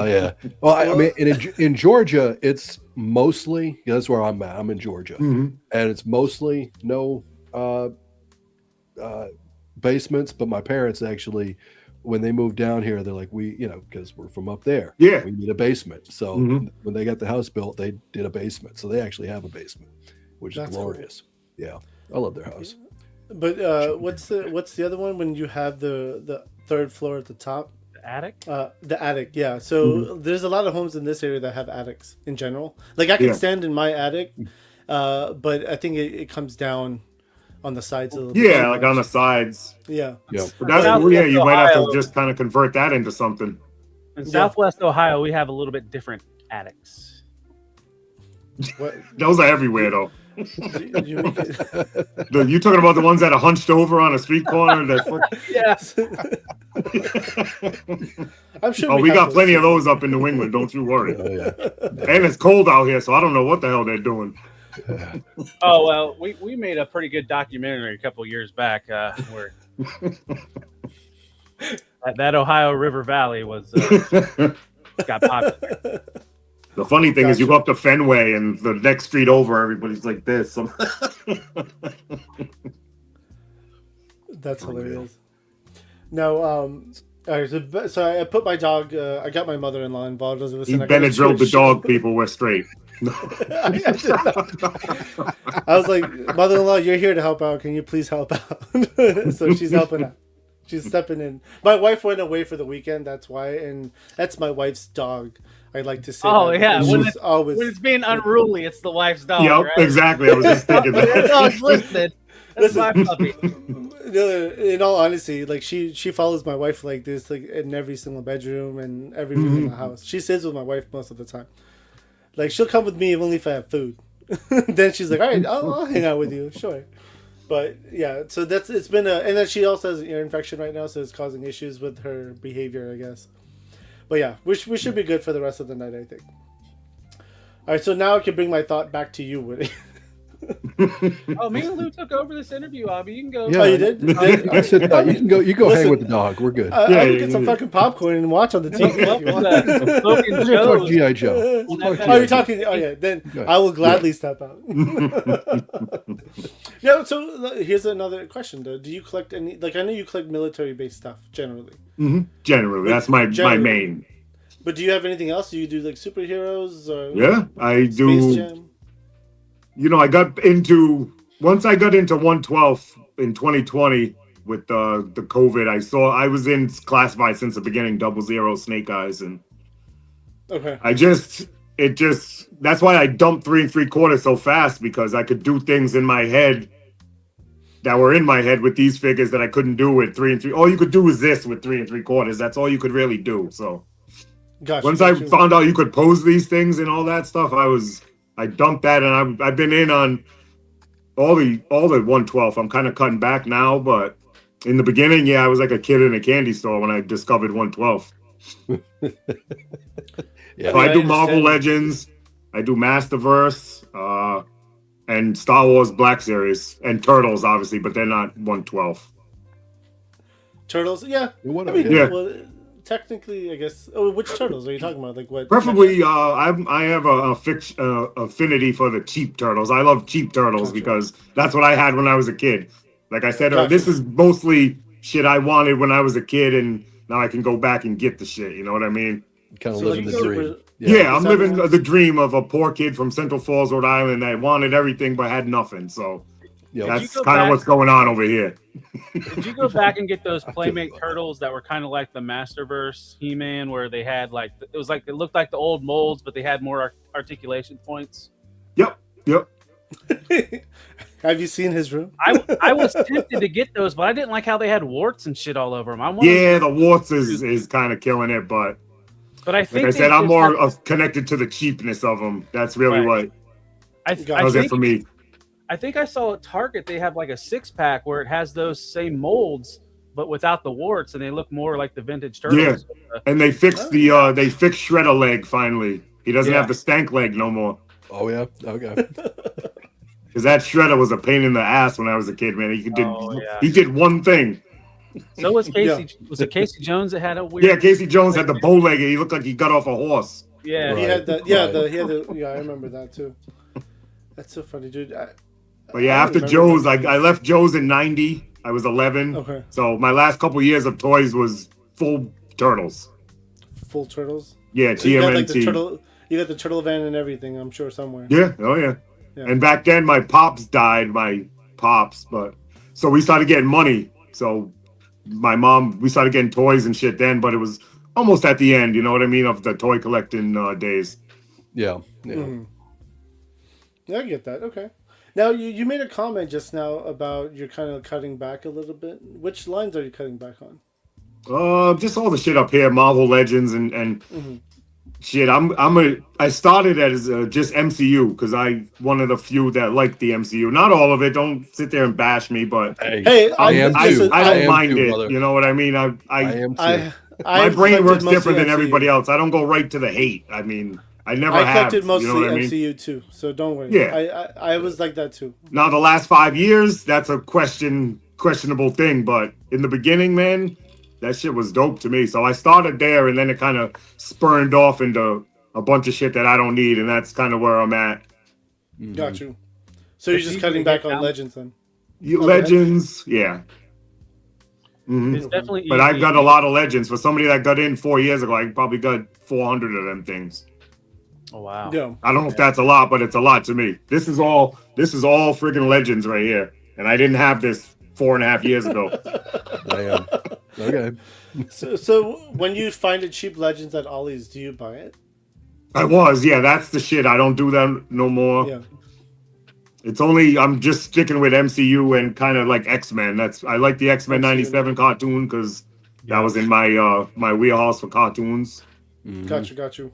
[SPEAKER 5] yeah. Well, I mean, in Georgia, it's mostly that's where I'm at. I'm in Georgia, and it's mostly no basements. But my parents actually, when they moved down here, they're like, because we're from up there.
[SPEAKER 6] Yeah.
[SPEAKER 5] We need a basement. So when they got the house built, they did a basement. So they actually have a basement, which
[SPEAKER 3] That's
[SPEAKER 5] is glorious. Cool. Yeah, I love their house.
[SPEAKER 3] But what's the other one when you have the 3rd floor at the top?
[SPEAKER 4] The attic?
[SPEAKER 3] The attic, yeah. So there's a lot of homes in this area that have attics in general. Like I can stand in my attic, but I think it comes down on the sides a little bit.
[SPEAKER 6] Yeah, like on the sides.
[SPEAKER 3] Yeah.
[SPEAKER 5] Yeah.
[SPEAKER 6] But that's
[SPEAKER 4] Southwest
[SPEAKER 6] you might have to
[SPEAKER 4] Ohio.
[SPEAKER 6] just kind of convert that into something.
[SPEAKER 4] In Southwest Ohio, we have a little bit different attics.
[SPEAKER 3] What?
[SPEAKER 6] Those are everywhere though.
[SPEAKER 3] Did you make it?
[SPEAKER 6] You talking about the ones that are hunched over on a street corner?
[SPEAKER 4] Yes.
[SPEAKER 3] I'm sure.
[SPEAKER 6] Oh, we
[SPEAKER 3] have
[SPEAKER 6] got
[SPEAKER 3] those
[SPEAKER 6] plenty
[SPEAKER 3] too.
[SPEAKER 6] of those up in New England. Don't you worry.
[SPEAKER 5] Oh, yeah.
[SPEAKER 6] And it's cold out here, so I don't know what the hell they're doing.
[SPEAKER 4] Oh well, we made a pretty good documentary a couple years back where that Ohio River Valley was got popular.
[SPEAKER 6] The funny thing is, you
[SPEAKER 3] Gotcha.
[SPEAKER 6] go up to Fenway and the next street over, everybody's like this.
[SPEAKER 3] That's hilarious. No, all right, so I put my dog. I got my mother-in-law involved. As
[SPEAKER 6] He Benadrylled the dog. People were straight.
[SPEAKER 3] I was like, mother-in-law, you're here to help out. Can you please help out? So she's helping out. She's stepping in. My wife went away for the weekend. That's why, and that's my wife's dog. I like to say.
[SPEAKER 4] Oh
[SPEAKER 3] that
[SPEAKER 4] yeah,
[SPEAKER 3] because
[SPEAKER 4] when
[SPEAKER 3] she's always.
[SPEAKER 4] it's being unruly, it's the wife's dog.
[SPEAKER 6] Yep,
[SPEAKER 4] right?
[SPEAKER 6] exactly. I was just thinking
[SPEAKER 4] That
[SPEAKER 6] that.
[SPEAKER 4] dog's listed. That's my puppy.
[SPEAKER 3] In all honesty, like she follows my wife like this, like in every single bedroom and every room in the house. She stays with my wife most of the time. Like she'll come with me only if I have food. Then she's like, "All right, I'll hang out with you, sure." But yeah, so it's been and then she also has an ear infection right now, so it's causing issues with her behavior, I guess. But yeah, we should be good for the rest of the night, I think. All right, so now I can bring my thought back to you, Woody.
[SPEAKER 4] Oh, me and Lou took over this interview, Abby. You can go.
[SPEAKER 5] Yeah.
[SPEAKER 3] Oh, you did?
[SPEAKER 5] I said no. You can go. You go
[SPEAKER 3] Listen,
[SPEAKER 5] hang with the dog. We're good.
[SPEAKER 3] I
[SPEAKER 6] Yeah,
[SPEAKER 3] would
[SPEAKER 6] yeah,
[SPEAKER 3] get some
[SPEAKER 6] yeah.
[SPEAKER 3] fucking popcorn and watch on the TV. if you want.
[SPEAKER 4] Logan
[SPEAKER 5] We're gonna talk
[SPEAKER 4] Joe's.
[SPEAKER 5] GI Joe. We'll talk
[SPEAKER 3] Oh,
[SPEAKER 5] G.I.
[SPEAKER 3] you're
[SPEAKER 5] Joe.
[SPEAKER 3] talking. Oh, yeah. Then
[SPEAKER 5] Go ahead.
[SPEAKER 3] I will gladly step out. Yeah. So here's another question, though. Do you collect any? Like, I know you collect military-based stuff generally,
[SPEAKER 6] Generally, that's my main.
[SPEAKER 3] but do you have anything else? Do you do like superheroes or
[SPEAKER 6] Yeah, I
[SPEAKER 3] Space
[SPEAKER 6] do.
[SPEAKER 3] Jam?
[SPEAKER 6] You know, once I got into 112 in 2020 with the COVID. I was in classified since the beginning, 00 Snake Eyes, and
[SPEAKER 3] Okay.
[SPEAKER 6] that's why I dumped 3 3/4 so fast, because I could do things in my head that were in my head with these figures that I couldn't do with 3 3. All you could do is this with 3 3/4. That's all you could really do. So
[SPEAKER 3] Gotcha.
[SPEAKER 6] once I found out you could pose these things and all that stuff, I dumped that, and I've been in on all the 112. I'm kind of cutting back now, but in the beginning, yeah, I was like a kid in a candy store when I discovered 112.
[SPEAKER 5] Yeah.
[SPEAKER 6] So I do
[SPEAKER 3] understand.
[SPEAKER 6] Marvel Legends, I do Masterverse, and Star Wars Black Series, and Turtles, obviously, but they're not 112.
[SPEAKER 3] Turtles. Yeah.
[SPEAKER 5] What
[SPEAKER 3] I mean,
[SPEAKER 6] Yeah.
[SPEAKER 3] well, technically, I guess. Oh, which turtles are you talking about? Like what?
[SPEAKER 6] Preferably, I have a affinity for the cheap Turtles. I love cheap Turtles
[SPEAKER 3] Gotcha.
[SPEAKER 6] because that's what I had when I was a kid. Like I said,
[SPEAKER 3] Gotcha.
[SPEAKER 6] this is mostly shit I wanted when I was a kid, and now I can go back and get the shit. You know what I mean?
[SPEAKER 5] Kind of
[SPEAKER 3] So,
[SPEAKER 5] living
[SPEAKER 3] like,
[SPEAKER 5] the
[SPEAKER 3] super-
[SPEAKER 5] dream.
[SPEAKER 6] Yeah, I'm
[SPEAKER 3] Is that
[SPEAKER 6] living
[SPEAKER 3] what-
[SPEAKER 6] the dream of a poor kid from Central Falls, Rhode Island that wanted everything but had nothing. So
[SPEAKER 5] Yeah.
[SPEAKER 6] that's
[SPEAKER 4] you go
[SPEAKER 6] kind of
[SPEAKER 4] back-
[SPEAKER 6] what's going on over here.
[SPEAKER 4] Did you go back and get those Playmate Turtles that were kind of like the Masterverse He-Man, where they had like it looked like the old molds, but they had more articulation points?
[SPEAKER 6] Yep.
[SPEAKER 3] Have you seen his room?
[SPEAKER 4] I was tempted to get those, but I didn't like how they had warts and shit all over them.
[SPEAKER 6] Yeah, the warts is kind of killing it, but
[SPEAKER 4] but I think
[SPEAKER 6] like I said, I'm more connected to the cheapness of them. That's really
[SPEAKER 4] Right.
[SPEAKER 6] what
[SPEAKER 4] I
[SPEAKER 6] does it
[SPEAKER 4] think
[SPEAKER 6] for me.
[SPEAKER 4] I think I saw at Target they have like a 6-pack where it has those same molds, but without the warts, and they look more like the vintage turtles.
[SPEAKER 6] And they fixed they fixed Shredder leg finally. He doesn't
[SPEAKER 4] Yeah.
[SPEAKER 6] have the stank leg no more.
[SPEAKER 5] Oh yeah. Okay.
[SPEAKER 6] Because that Shredder was a pain in the ass when I was a kid, man.
[SPEAKER 4] Oh, yeah.
[SPEAKER 6] He did one thing.
[SPEAKER 4] So was Casey.
[SPEAKER 3] Yeah.
[SPEAKER 4] Was it Casey Jones that had a weird?
[SPEAKER 6] Yeah, Casey Jones had the bow leg, and he looked like he got off a horse.
[SPEAKER 4] Yeah.
[SPEAKER 5] Right.
[SPEAKER 3] He had that. Yeah,
[SPEAKER 5] Right.
[SPEAKER 3] he had the. Yeah, I remember that too. That's so funny, dude.
[SPEAKER 6] But yeah,
[SPEAKER 3] I
[SPEAKER 6] after
[SPEAKER 3] remember
[SPEAKER 6] Joe's,
[SPEAKER 3] that.
[SPEAKER 6] I left Joe's in '90. I was 11.
[SPEAKER 3] Okay.
[SPEAKER 6] So my last couple years of toys was full turtles.
[SPEAKER 3] Full turtles.
[SPEAKER 6] Yeah,
[SPEAKER 3] So you got like the
[SPEAKER 6] TMNT.
[SPEAKER 3] turtle. You got the turtle van and everything. I'm sure somewhere.
[SPEAKER 6] Yeah, oh yeah.
[SPEAKER 3] Yeah.
[SPEAKER 6] And back then my pops died, but so we started getting money. So we started getting toys and shit then, but it was almost at the end, you know what I mean, of the toy collecting days.
[SPEAKER 5] Yeah. Yeah.
[SPEAKER 3] Mhm. Yeah, I get that. Okay. Now you made a comment just now about you're kind of cutting back a little bit. Which lines are you cutting back on?
[SPEAKER 6] Just all the shit up here, Marvel Legends and
[SPEAKER 3] Mhm.
[SPEAKER 6] shit. I started as just MCU because I one of the few that like the MCU. Not all of it. Don't sit there and bash me, but
[SPEAKER 3] Hey,
[SPEAKER 5] I am
[SPEAKER 6] I
[SPEAKER 5] too.
[SPEAKER 6] don't
[SPEAKER 5] am
[SPEAKER 6] mind
[SPEAKER 5] too,
[SPEAKER 6] it.
[SPEAKER 5] brother.
[SPEAKER 6] You know what I mean?
[SPEAKER 5] I am too.
[SPEAKER 3] I
[SPEAKER 6] My brain
[SPEAKER 3] collected
[SPEAKER 6] works
[SPEAKER 3] mostly
[SPEAKER 6] different than
[SPEAKER 3] MCU.
[SPEAKER 6] everybody else. I don't go right to the hate. I mean, I never
[SPEAKER 3] I
[SPEAKER 6] have.
[SPEAKER 3] collected mostly
[SPEAKER 6] You know what I mean?
[SPEAKER 3] MCU too, so don't worry.
[SPEAKER 6] Yeah.
[SPEAKER 3] I was like that too.
[SPEAKER 6] Now the last 5 years, that's a questionable thing. But in the beginning, man, that shit was dope to me. So I started there, and then it kind of spurned off into a bunch of shit that I don't need, and that's kind of where I'm at.
[SPEAKER 3] Got you. So you're just cutting back on Legends then?
[SPEAKER 6] Legends, yeah.
[SPEAKER 4] It's definitely
[SPEAKER 6] But
[SPEAKER 4] easy.
[SPEAKER 6] I've got a lot of Legends. For somebody that got in 4 years ago, I probably got 400 of them things.
[SPEAKER 4] Oh wow.
[SPEAKER 3] Yeah.
[SPEAKER 6] I don't know if that's a lot, but it's a lot to me. This is all friggin' Legends right here, and I didn't have this 4.5 years ago.
[SPEAKER 5] Damn. Okay.
[SPEAKER 3] So when you find a cheap Legends at Ollie's, do you buy it?
[SPEAKER 6] I was, yeah. That's the shit. I don't do them no more.
[SPEAKER 3] Yeah.
[SPEAKER 6] It's only I'm just sticking with MCU and kind of like X-Men. I like the X-Men '97 cartoon because that was in my my wheelhouse for cartoons.
[SPEAKER 3] Got you.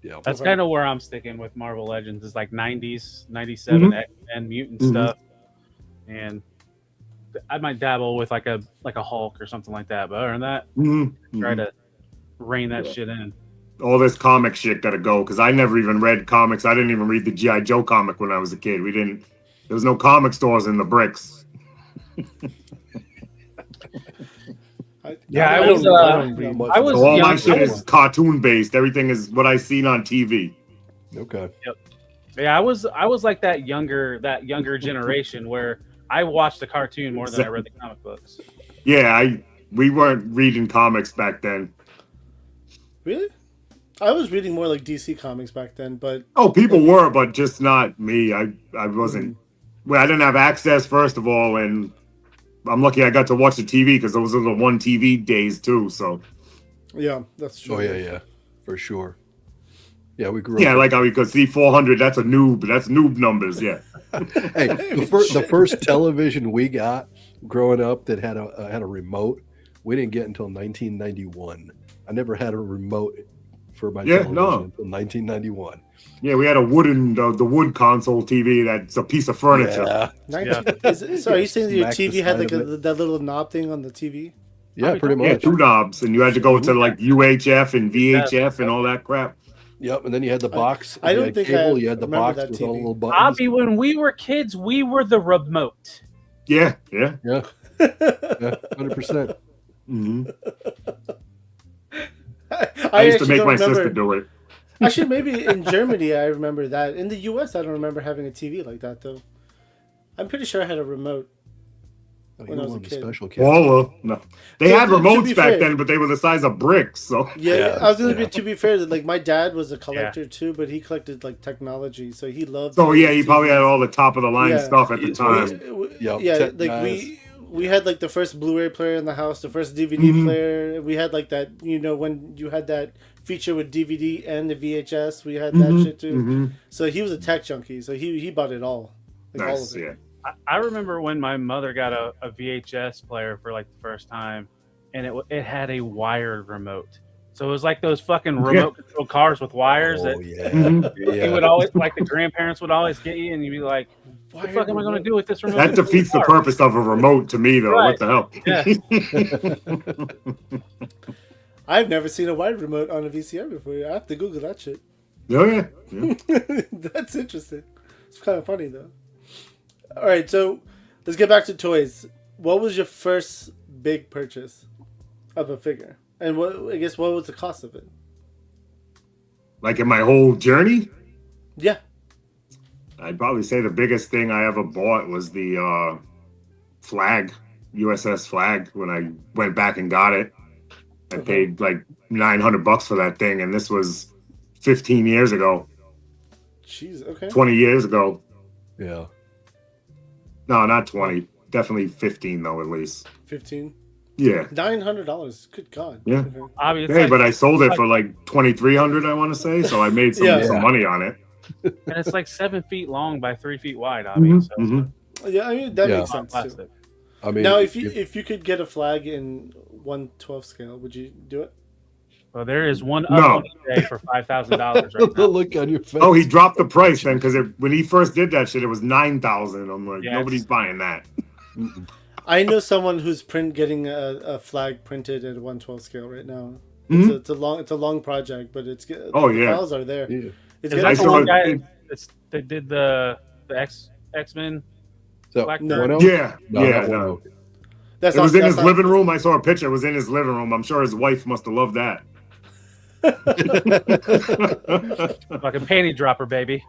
[SPEAKER 5] Yeah.
[SPEAKER 4] That's kind of where I'm sticking with Marvel Legends. Is like 90s, 97 X-Men mutant stuff, and I might dabble with like a Hulk or something like that. But other than that, try to rein that shit in.
[SPEAKER 6] All this comic shit gotta go because I never even read comics. I didn't even read the G.I. Joe comic when I was a kid. There was no comic stores in the bricks.
[SPEAKER 4] I was
[SPEAKER 6] So all
[SPEAKER 4] young.
[SPEAKER 6] my shit is cartoon based. Everything is what I seen on TV.
[SPEAKER 5] Okay.
[SPEAKER 4] Yep. Yeah, I was like that younger generation where I watched the cartoon more than I read the comic books.
[SPEAKER 6] Yeah, we weren't reading comics back then.
[SPEAKER 3] Really? I was reading more like DC comics back then, but
[SPEAKER 6] people were, but just not me. I wasn't. Well, I didn't have access first of all, and I'm lucky I got to watch the TV because those are the one TV days too. So
[SPEAKER 3] yeah, that's true.
[SPEAKER 5] Oh yeah, for sure. Yeah, we grew up.
[SPEAKER 6] yeah, like how we could see 400. That's a noob. That's noob numbers. Yeah.
[SPEAKER 5] Hey, the first television we got growing up that had a remote, we didn't get until 1991. I never had a remote for my television until 1991.
[SPEAKER 6] Yeah, we had a wooden the wood console TV that's a piece of furniture.
[SPEAKER 5] Yeah.
[SPEAKER 3] So are you saying that your
[SPEAKER 5] Smack the
[SPEAKER 3] TV had like
[SPEAKER 5] side of
[SPEAKER 3] that little knob thing on the TV?
[SPEAKER 5] Yeah, pretty
[SPEAKER 6] Yeah,
[SPEAKER 5] much.
[SPEAKER 6] 2 knobs, and you had to go to like UHF and VHF and all that crap.
[SPEAKER 5] Yep, and then you had the box.
[SPEAKER 3] I don't
[SPEAKER 5] you had
[SPEAKER 3] think
[SPEAKER 5] cable.
[SPEAKER 3] I
[SPEAKER 5] You had the
[SPEAKER 3] remember
[SPEAKER 5] box
[SPEAKER 3] that
[SPEAKER 5] with all the
[SPEAKER 3] TV.
[SPEAKER 5] little buttons.
[SPEAKER 4] Bobby, when we were kids, we were the remote.
[SPEAKER 6] Yeah.
[SPEAKER 5] Yeah, 100%.
[SPEAKER 6] I used to
[SPEAKER 3] actually
[SPEAKER 6] make
[SPEAKER 3] don't
[SPEAKER 6] my
[SPEAKER 3] remember-
[SPEAKER 6] sister do it.
[SPEAKER 3] Actually, maybe in Germany I remember that. In the US, I don't remember having a TV like that though. I'm pretty sure I had a remote.
[SPEAKER 5] Oh,
[SPEAKER 3] When
[SPEAKER 5] you
[SPEAKER 3] I was
[SPEAKER 5] were
[SPEAKER 3] a
[SPEAKER 5] one of the
[SPEAKER 3] kid.
[SPEAKER 5] special kids.
[SPEAKER 6] No. They
[SPEAKER 3] So,
[SPEAKER 6] had
[SPEAKER 3] to
[SPEAKER 6] remotes
[SPEAKER 3] be
[SPEAKER 6] back
[SPEAKER 3] fair-
[SPEAKER 6] then, but they were the size of bricks. So
[SPEAKER 3] Yeah, I was gonna
[SPEAKER 5] Yeah.
[SPEAKER 3] be to be fair. Like my dad was a collector too, but he collected like technology, so he loved.
[SPEAKER 6] So yeah, he
[SPEAKER 3] TVs.
[SPEAKER 6] probably had all the top of the line
[SPEAKER 3] Yeah.
[SPEAKER 6] stuff at the time.
[SPEAKER 5] Yep,
[SPEAKER 3] Yeah,
[SPEAKER 5] tech
[SPEAKER 3] like
[SPEAKER 5] guys.
[SPEAKER 3] we had like the first Blu-ray player in the house, the first DVD player. We had like that, when you had that feature with DVD and the VHS, we had that shit too. So he was a tech junkie, so he bought it all, like all
[SPEAKER 6] Nice,
[SPEAKER 3] of it.
[SPEAKER 6] yeah.
[SPEAKER 4] I remember when my mother got a VHS player for like the first time, and it had a wired remote. So it was like those fucking remote control cars with wires that
[SPEAKER 5] Oh yeah,
[SPEAKER 4] you would always like the grandparents would always get you, and you'd be like, "What the fuck am I going to do with this remote?"
[SPEAKER 6] That defeats the purpose of a remote to me, though.
[SPEAKER 4] Right.
[SPEAKER 6] What the hell?
[SPEAKER 4] Yeah.
[SPEAKER 3] I've never seen a wired remote on a VCR before. I have to Google that shit.
[SPEAKER 6] Oh yeah.
[SPEAKER 3] That's interesting. It's kind of funny though. All right, so let's get back to toys. What was your first big purchase of a figure, and what was the cost of it?
[SPEAKER 6] Like in my whole journey,
[SPEAKER 3] Yeah.
[SPEAKER 6] I'd probably say the biggest thing I ever bought was the flag, USS flag. When I went back and got it, I paid like $900 for that thing, and this was 15 years ago,
[SPEAKER 3] Jeez. Okay.
[SPEAKER 6] 20 years ago.
[SPEAKER 5] yeah.
[SPEAKER 6] No, not 20. Definitely 15 though, at least.
[SPEAKER 3] 15.
[SPEAKER 6] Yeah.
[SPEAKER 3] $900. Good God.
[SPEAKER 6] Yeah.
[SPEAKER 3] Okay.
[SPEAKER 4] Obviously,
[SPEAKER 6] Hey, but I sold it for like 2,300, I want to say, so I made some money on it.
[SPEAKER 4] and it's like 7 feet long by 3 feet wide. Obviously,
[SPEAKER 3] Yeah, I mean that
[SPEAKER 5] Yeah.
[SPEAKER 3] makes sense too.
[SPEAKER 4] plastic.
[SPEAKER 5] I mean,
[SPEAKER 3] Now, if you could get a flag in 1/12 scale, would you do it?
[SPEAKER 4] Well, there is one
[SPEAKER 6] No.
[SPEAKER 4] up on eBay for $5,000 right
[SPEAKER 5] the
[SPEAKER 4] now.
[SPEAKER 5] look on your face.
[SPEAKER 6] Oh, he dropped the price then because when he first did that shit, it was 9,000. I'm like,
[SPEAKER 4] Yeah,
[SPEAKER 6] nobody's buying that.
[SPEAKER 3] I know someone who's getting a flag printed at 1/12 scale right now.
[SPEAKER 6] Mhm.
[SPEAKER 3] It's a long project, but it's
[SPEAKER 6] Oh,
[SPEAKER 3] the
[SPEAKER 6] yeah.
[SPEAKER 3] files are there.
[SPEAKER 5] Yeah.
[SPEAKER 3] It's
[SPEAKER 4] Is
[SPEAKER 3] getting
[SPEAKER 4] that the
[SPEAKER 6] saw
[SPEAKER 4] one
[SPEAKER 6] it-
[SPEAKER 4] guy that did the X-Men?
[SPEAKER 5] So,
[SPEAKER 4] Black
[SPEAKER 3] No.
[SPEAKER 5] Bueno?
[SPEAKER 6] Yeah,
[SPEAKER 5] No,
[SPEAKER 6] yeah.
[SPEAKER 5] not
[SPEAKER 6] No.
[SPEAKER 5] Bueno.
[SPEAKER 3] That's
[SPEAKER 6] It was in his
[SPEAKER 3] not-
[SPEAKER 6] living room. I saw a picture. It was in his living room. I'm sure his wife must have loved that.
[SPEAKER 4] Fucking panty dropper, baby.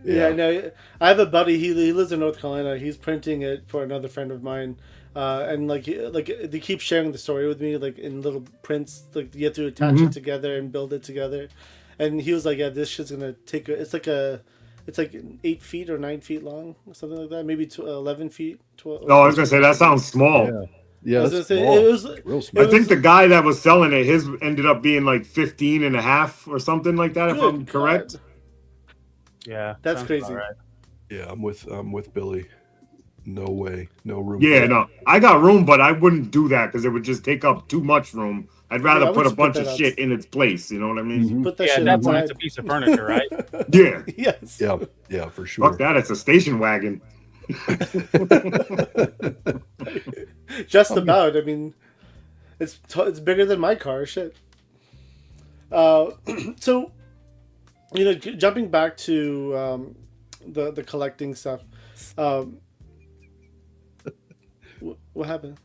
[SPEAKER 3] Yeah, no, I have a buddy. He lives in North Carolina. He's printing it for another friend of mine, and like they keep sharing the story with me, like in little prints. Like you have to attach it together and build it together. And he was like, "Yeah, this shit's gonna take. It's like 8 feet or 9 feet long, or something like that. Maybe 11 feet. 12.
[SPEAKER 6] No, I was gonna say that sounds small.
[SPEAKER 5] Yeah,
[SPEAKER 3] I was
[SPEAKER 5] that's
[SPEAKER 3] gonna say,
[SPEAKER 5] small.
[SPEAKER 3] it was.
[SPEAKER 5] Real small.
[SPEAKER 6] I think the guy that was selling it, his ended up being like 15 and a half or something like that, if
[SPEAKER 3] Good
[SPEAKER 6] I'm correct.
[SPEAKER 3] God.
[SPEAKER 4] Yeah,
[SPEAKER 3] That's
[SPEAKER 4] sounds
[SPEAKER 3] crazy.
[SPEAKER 4] about right.
[SPEAKER 5] Yeah, I'm with Billy. No way, no room.
[SPEAKER 6] Yeah,
[SPEAKER 5] for that.
[SPEAKER 6] no, I got room, but I wouldn't do that because it would just take up too much room. I'd rather
[SPEAKER 3] I would
[SPEAKER 6] put a
[SPEAKER 3] just
[SPEAKER 6] bunch
[SPEAKER 3] put
[SPEAKER 6] of
[SPEAKER 3] that
[SPEAKER 6] shit in its place. You know what I mean?
[SPEAKER 5] Mhm.
[SPEAKER 3] Put that
[SPEAKER 4] Yeah,
[SPEAKER 3] shit
[SPEAKER 4] at that point, it's
[SPEAKER 3] outside.
[SPEAKER 4] a piece of furniture, right?
[SPEAKER 6] Yeah.
[SPEAKER 3] Yes.
[SPEAKER 5] Yeah, for sure.
[SPEAKER 6] Fuck that. It's a station wagon.
[SPEAKER 3] Just about. I mean, it's bigger than my car. Shit. So, jumping back to the collecting stuff. What happened?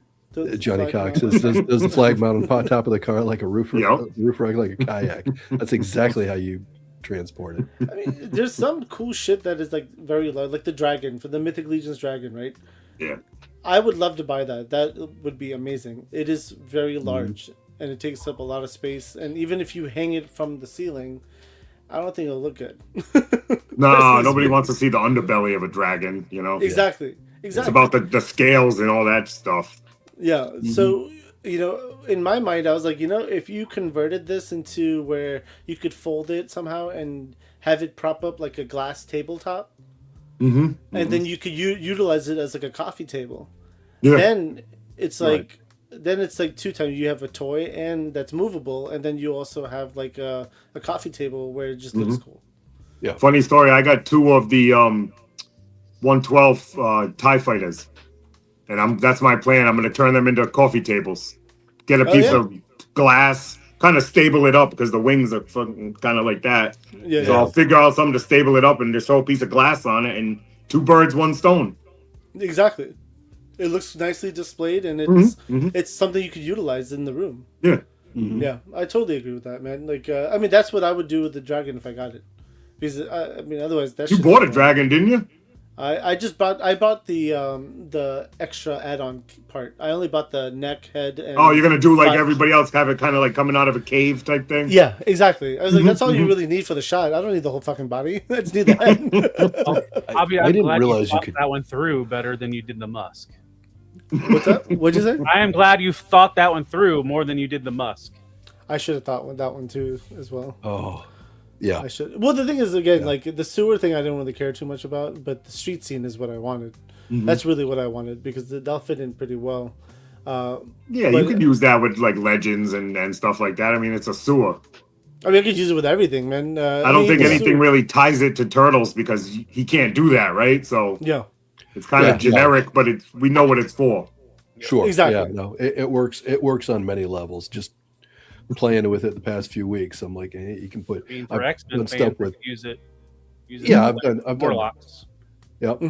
[SPEAKER 5] Johnny Cox says, does the flag mount on top of the car like a roof
[SPEAKER 6] Yep.
[SPEAKER 5] rack, like a kayak. That's exactly how you transport it.
[SPEAKER 3] I mean, there's some cool shit that is like very low, like the dragon for the Mythic Legion's dragon, right?
[SPEAKER 6] Yeah.
[SPEAKER 3] I would love to buy that. That would be amazing. It is very large and it takes up a lot of space. And even if you hang it from the ceiling, I don't think it'll look good.
[SPEAKER 6] No, nobody wants to see the underbelly of a dragon, you know?
[SPEAKER 3] Exactly.
[SPEAKER 6] It's about the scales and all that stuff.
[SPEAKER 3] Yeah. So, in my mind, I was like, if you converted this into where you could fold it somehow and have it prop up like a glass tabletop, and then you could utilize it as like a coffee table, then it's like, two times. You have a toy and that's movable, and then you also have like a coffee table where it just looks cool.
[SPEAKER 5] Yeah.
[SPEAKER 6] Funny story. I got 2 of the 112 TIE fighters. And that's my plan. I'm going to turn them into coffee tables. Get a piece of glass, kind of stable it up because the wings are kind of like that.
[SPEAKER 3] Yeah.
[SPEAKER 6] So I'll figure out something to stable it up and just throw a piece of glass on it, and 2 birds, 1 stone.
[SPEAKER 3] Exactly. It looks nicely displayed, and it's something you could utilize in the room.
[SPEAKER 6] Yeah.
[SPEAKER 3] Yeah, I totally agree with that, man. Like, I mean, that's what I would do with the dragon if I got it. Because I mean, otherwise, that
[SPEAKER 6] You bought a dragon, didn't you?
[SPEAKER 3] I bought the extra add-on part. I only bought the neck, head, and
[SPEAKER 6] Oh, you're gonna do like
[SPEAKER 3] 5.
[SPEAKER 6] everybody else, have it kind of like coming out of a cave type thing.
[SPEAKER 3] Yeah, exactly. I was like, that's all you really need for the shot. I don't need the whole fucking body. I just need the head.
[SPEAKER 4] I'm
[SPEAKER 5] didn't
[SPEAKER 4] glad
[SPEAKER 5] realize
[SPEAKER 4] you
[SPEAKER 5] you
[SPEAKER 4] thought
[SPEAKER 5] could-
[SPEAKER 4] that one through better than you did the Musk.
[SPEAKER 3] What's up? What'd you say?
[SPEAKER 4] I am glad you thought that one through more than you did the Musk.
[SPEAKER 3] I should have thought that one too as well.
[SPEAKER 5] Oh, yeah.
[SPEAKER 3] I should. Well, the thing is, again, like the sewer thing, I didn't really care too much about, but the street scene is what I wanted. That's really what I wanted because they'll fit in pretty well.
[SPEAKER 6] Yeah, you could use that with like legends and stuff like that. I mean, it's a sewer.
[SPEAKER 3] I mean, I could use it with everything, man.
[SPEAKER 6] I don't think anything really ties it to turtles because he can't do that, right? So
[SPEAKER 3] Yeah,
[SPEAKER 6] it's kind of generic, but we know what it's for.
[SPEAKER 5] Sure.
[SPEAKER 3] Exactly.
[SPEAKER 5] Yeah, no, it works. It works on many levels. Just playing with it the past few weeks, I'm like, hey, you can put.
[SPEAKER 4] I mean, for
[SPEAKER 5] I've
[SPEAKER 4] X-Men
[SPEAKER 5] done
[SPEAKER 4] fans,
[SPEAKER 5] stuff
[SPEAKER 4] we
[SPEAKER 5] with.
[SPEAKER 4] could use it.
[SPEAKER 5] Yeah, I've done.
[SPEAKER 4] Warlocks.
[SPEAKER 5] Yep.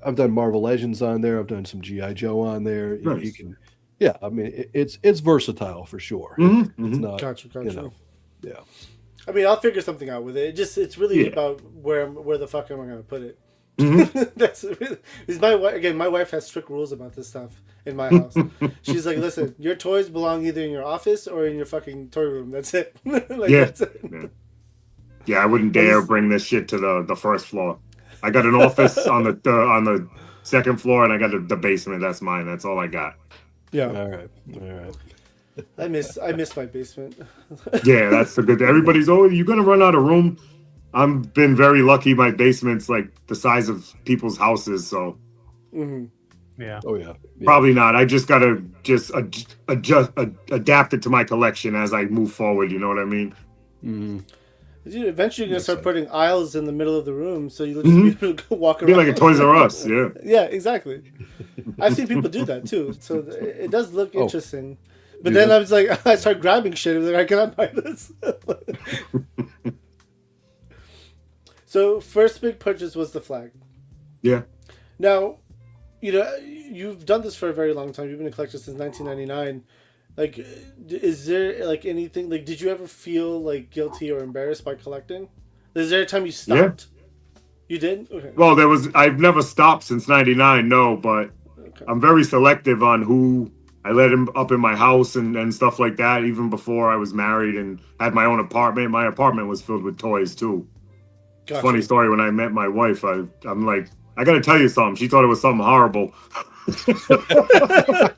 [SPEAKER 5] I've done Marvel Legends on there. I've done some GI Joe on there.
[SPEAKER 6] Nice.
[SPEAKER 5] You can. Yeah, I mean, it's versatile for sure. It's not.
[SPEAKER 3] gotcha.
[SPEAKER 5] You know, yeah.
[SPEAKER 3] I mean, I'll figure something out with it. It's really about where the fuck am I going to put it. That's really, because my wife has strict rules about this stuff in my house. She's like, listen, your toys belong either in your office or in your fucking toy room. That's it. That's it.
[SPEAKER 6] Yeah, I wouldn't dare bring this shit to the first floor. I got an office on the second floor, and I got the basement. That's mine. That's all I got.
[SPEAKER 3] Yeah.
[SPEAKER 5] All right.
[SPEAKER 3] I miss my basement.
[SPEAKER 6] Yeah, that's the good. Everybody's you're gonna run out of room. I've been very lucky. My basement's like the size of people's houses, so
[SPEAKER 4] Yeah.
[SPEAKER 5] Oh yeah.
[SPEAKER 6] probably not. I just gotta adapt it to my collection as I move forward. You know what I mean?
[SPEAKER 3] Dude, eventually you're gonna start putting aisles in the middle of the room, so you'll just be able to go walk around.
[SPEAKER 6] Be like a Toys R Us. Yeah.
[SPEAKER 3] Yeah, exactly. I've seen people do that too, so it does look interesting. But then I was like, I start grabbing shit. I was like, I cannot buy this. So first big purchase was the flag.
[SPEAKER 6] Yeah.
[SPEAKER 3] Now, you've done this for a very long time. You've been a collector since 1999. Like, is there like anything like? Did you ever feel like guilty or embarrassed by collecting? Is there a time you stopped? You did. Okay.
[SPEAKER 6] Well, I've never stopped since '99. No, but
[SPEAKER 3] Okay.
[SPEAKER 6] I'm very selective on who I let him up in my house and stuff like that. Even before I was married and had my own apartment, my apartment was filled with toys too.
[SPEAKER 3] Gotcha.
[SPEAKER 6] Funny story. When I met my wife, I'm like, I got to tell you something. She thought it was something horrible.
[SPEAKER 4] I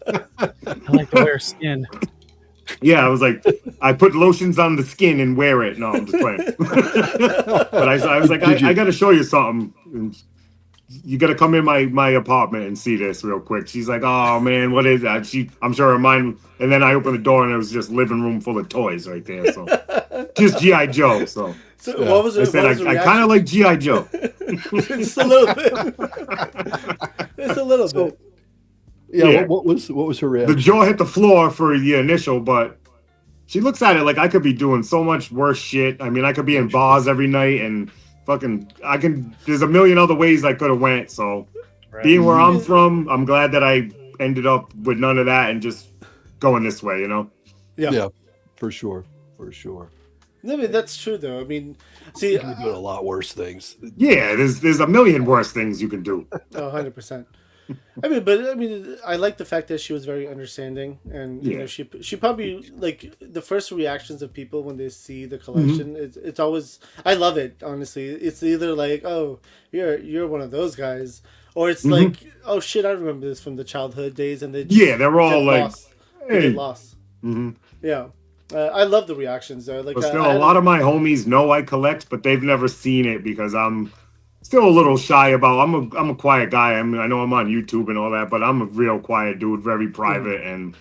[SPEAKER 4] like to wear skin.
[SPEAKER 6] Yeah, I was like, I put lotions on the skin and wear it. No, I'm just playing. But I was like, I got to show you something. And you got to come in my apartment and see this real quick. She's like, oh man, what is that? I'm sure her mind. And then I opened the door and it was just living room full of toys right there. So just GI Joe. So
[SPEAKER 3] what was it?
[SPEAKER 6] I said I kind of like GI Joe.
[SPEAKER 3] Just a little bit. Just a little bit.
[SPEAKER 5] Yeah. What was her reaction?
[SPEAKER 6] The jaw hit the floor for the initial, but she looks at it like I could be doing so much worse shit. I mean, I could be in bars every night and fucking there's a million other ways I could have went. So being where I'm from, I'm glad that I ended up with none of that and just going this way, you know?
[SPEAKER 5] Yeah, for sure.
[SPEAKER 3] I mean, that's true though. I mean, see,
[SPEAKER 5] You're doing a lot worse things.
[SPEAKER 6] Yeah, there's a million worse things you can do.
[SPEAKER 3] 100%. I mean, I like the fact that she was very understanding, and you know, she probably like the first reactions of people when they see the collection. It's always, I love it, honestly. It's either like, oh, you're one of those guys, or it's like, oh shit, I remember this from the childhood days, and
[SPEAKER 6] they're all like,
[SPEAKER 3] lost.
[SPEAKER 6] hey.
[SPEAKER 3] They lost. Yeah. I love the reactions though. Like,
[SPEAKER 6] but still, a lot of my homies know I collect, but they've never seen it because I'm still a little shy about. I'm a quiet guy. I mean, I know I'm on YouTube and all that, but I'm a real quiet dude, very private. And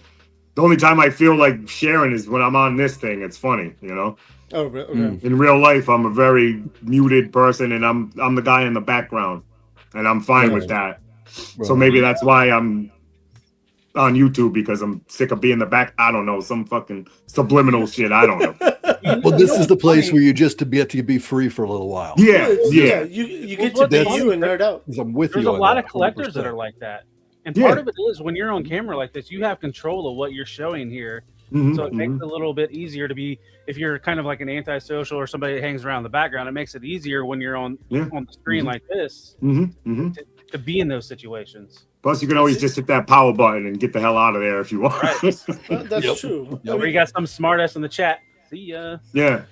[SPEAKER 6] the only time I feel like sharing is when I'm on this thing. It's funny, you know.
[SPEAKER 3] Oh, okay.
[SPEAKER 6] In real life, I'm a very muted person, and I'm the guy in the background, and I'm fine with that. So maybe that's why I'm on YouTube, because I'm sick of being the back. I don't know, some fucking subliminal shit. I don't know.
[SPEAKER 5] Well, this is the place where you just get to be free for a little while.
[SPEAKER 6] Yeah.
[SPEAKER 3] You get to be you and nerd out.
[SPEAKER 5] I'm with
[SPEAKER 4] There's
[SPEAKER 5] you.
[SPEAKER 4] a lot of
[SPEAKER 5] 100%.
[SPEAKER 4] collectors that are like that. And part of it is when you're on camera like this, you have control of what you're showing here. So it makes it a little bit easier to be, if you're kind of like an antisocial or somebody that hangs around the background, it makes it easier when you're on the screen like this to be in those situations.
[SPEAKER 6] Plus, you can always just hit that power button and get the hell out of there if you want.
[SPEAKER 3] Right. That's true.
[SPEAKER 4] Or you got some smartass in the chat. See ya.
[SPEAKER 6] Yeah.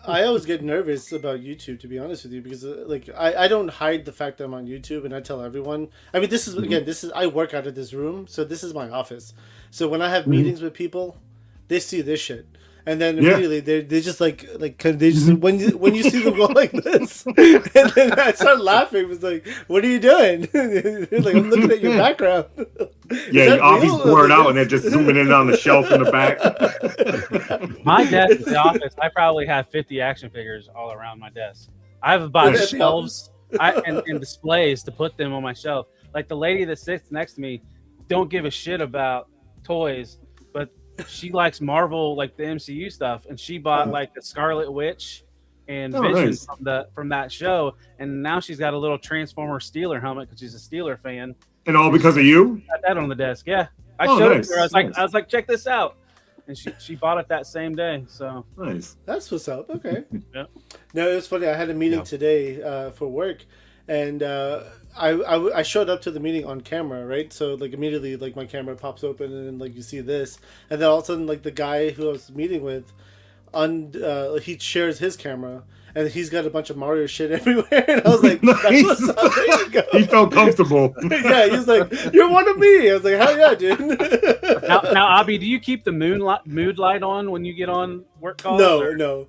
[SPEAKER 3] I always get nervous about YouTube, to be honest with you, because like I don't hide the fact that I'm on YouTube, and I tell everyone. I mean, this is I work out of this room, so this is my office. So when I have meetings with people, they see this shit, and then immediately they just like they just when you see them go like this, and then I start laughing. It's like, what are you doing? They're like, I'm looking at your background.
[SPEAKER 6] Yeah, your obby's blurred out, and they're just zooming in on the shelf in the back.
[SPEAKER 4] My desk is the office. I probably have 50 action figures all around my desk. I have about shelves and displays to put them on my shelf. Like the lady that sits next to me, don't give a shit about toys, but she likes Marvel, like the MCU stuff, and she bought like the Scarlet Witch and Vision from that show, and now she's got a little Transformer Steeler helmet because she's a Steeler fan.
[SPEAKER 6] And all because of you?
[SPEAKER 4] Got that on the desk, yeah. I showed it to her. I was like, check this out, and she bought it that same day. So
[SPEAKER 6] nice.
[SPEAKER 3] That's what's up. Okay.
[SPEAKER 4] Yeah.
[SPEAKER 3] No, it was funny. I had a meeting today for work, and I showed up to the meeting on camera, right? So like immediately, like my camera pops open, and like you see this, and then all of a sudden, like the guy who I was meeting with, he shares his camera, and he's got a bunch of Mario shit everywhere, and I was like,
[SPEAKER 6] nice.
[SPEAKER 3] That's what's up. There you go.
[SPEAKER 6] He felt comfortable.
[SPEAKER 3] Yeah, he was like, you're one of me. I was like, hell yeah, dude.
[SPEAKER 4] Now, Abby, do you keep the mood light on when you get on work calls?
[SPEAKER 3] No.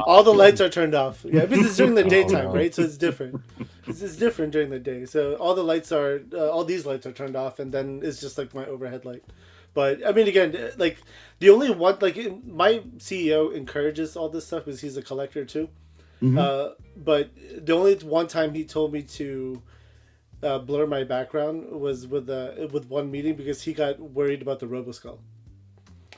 [SPEAKER 3] All the lights are turned off. Yeah, because it's during the daytime, right? So it's different. It's different during the day. So all the lights are, all these lights are turned off, and then it's just like my overhead light. But I mean, again, like the only one, like my CEO encourages all this stuff because he's a collector too. But the only one time he told me to blur my background was with one meeting because he got worried about the Roboskull.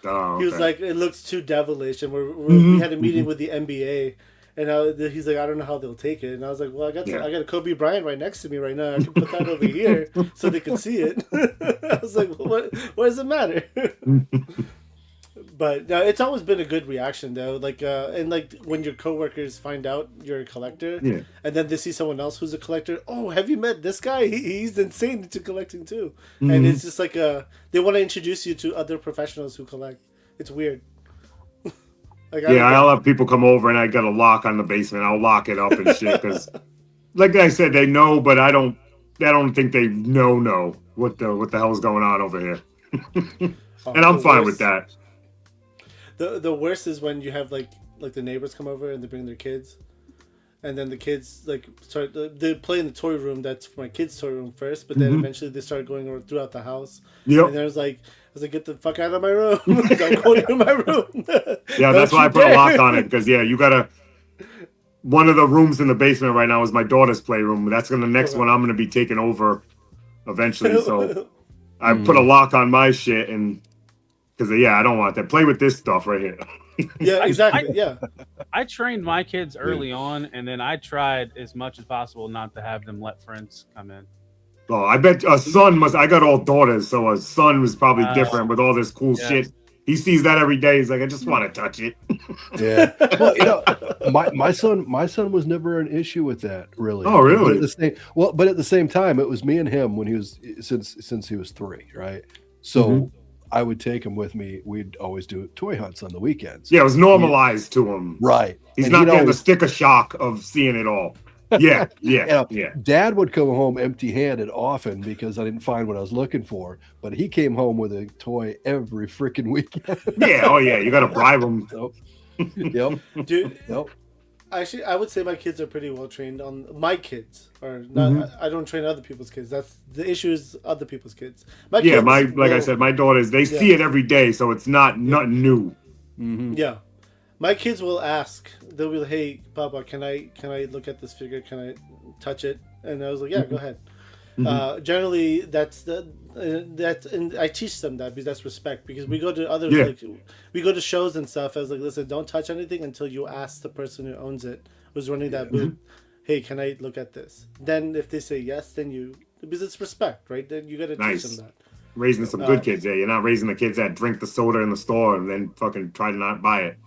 [SPEAKER 6] Oh, okay.
[SPEAKER 3] He was like, it looks too devilish, and we had a meeting with the NBA, And he's like, I don't know how they'll take it. And I was like, well, I got a Kobe Bryant right next to me right now. I can put that over here so they can see it. I was like, well, what does it matter? But it's always been a good reaction though. Like, and like when your coworkers find out you're a collector, and then they see someone else who's a collector. Oh, have you met this guy? He's insane into collecting too. Mm-hmm. And it's just like they want to introduce you to other professionals who collect. It's weird. Like,
[SPEAKER 6] I'll have people come over and I got a lock on the basement. I'll lock it up and shit because, like I said, they know, but I don't think they know what the hell's going on over here. And I'm fine with that.
[SPEAKER 3] The worst is when you have like the neighbors come over and they bring their kids, and then the kids they play in the toy room. That's my kids' toy room first, but then eventually they start going throughout the house. Yep. And I was like, get the fuck out of my room! Don't go into my room.
[SPEAKER 6] Yeah, that's why I put a lock on it because you gotta. One of the rooms in the basement right now is my daughter's playroom. That's the next one I'm gonna be taking over eventually. So I put a lock on my shit and. Because, I don't want that. Play with this stuff right here.
[SPEAKER 3] Yeah, exactly.
[SPEAKER 4] I trained my kids early on, and then I tried as much as possible not to have them let friends come in.
[SPEAKER 6] Oh, I bet a son I got all daughters, so a son was probably different with all this cool shit. He sees that every day. He's like, I just want to touch it.
[SPEAKER 5] Yeah. Well, my son was never an issue with that, really.
[SPEAKER 6] Oh, really?
[SPEAKER 5] But at the same time, it was me and him when he was since he was 3, right? So I would take him with me. We'd always do toy hunts on the weekends.
[SPEAKER 6] Yeah, it was normalized to him.
[SPEAKER 5] Right.
[SPEAKER 6] He's not getting the sticker shock of seeing it all. Yeah.
[SPEAKER 5] Dad would come home empty-handed often because I didn't find what I was looking for. But he came home with a toy every freaking weekend.
[SPEAKER 6] Yeah. Oh, yeah. You got to bribe him.
[SPEAKER 5] Yep.
[SPEAKER 3] Dude. Yep. Actually, I would say my kids are pretty well trained on my kids. Or not, I don't train other people's kids. That's the issue is other people's kids.
[SPEAKER 6] Like I said, my daughters see it every day, so it's nothing new.
[SPEAKER 5] Mm-hmm.
[SPEAKER 3] Yeah, my kids will ask. They'll be like, "Hey, Papa, can I look at this figure? Can I touch it?" And I was like, "Yeah, go ahead." Generally, and I teach them that because that's respect. Because we go to other we go to shows and stuff. I was like, listen, don't touch anything until you ask the person who owns it, who's running that booth, hey, can I look at this? Then if they say yes, then because it's respect, right? Then you got to teach them that.
[SPEAKER 6] Raising some good kids there. You're not raising the kids that drink the soda in the store and then fucking try to not buy it.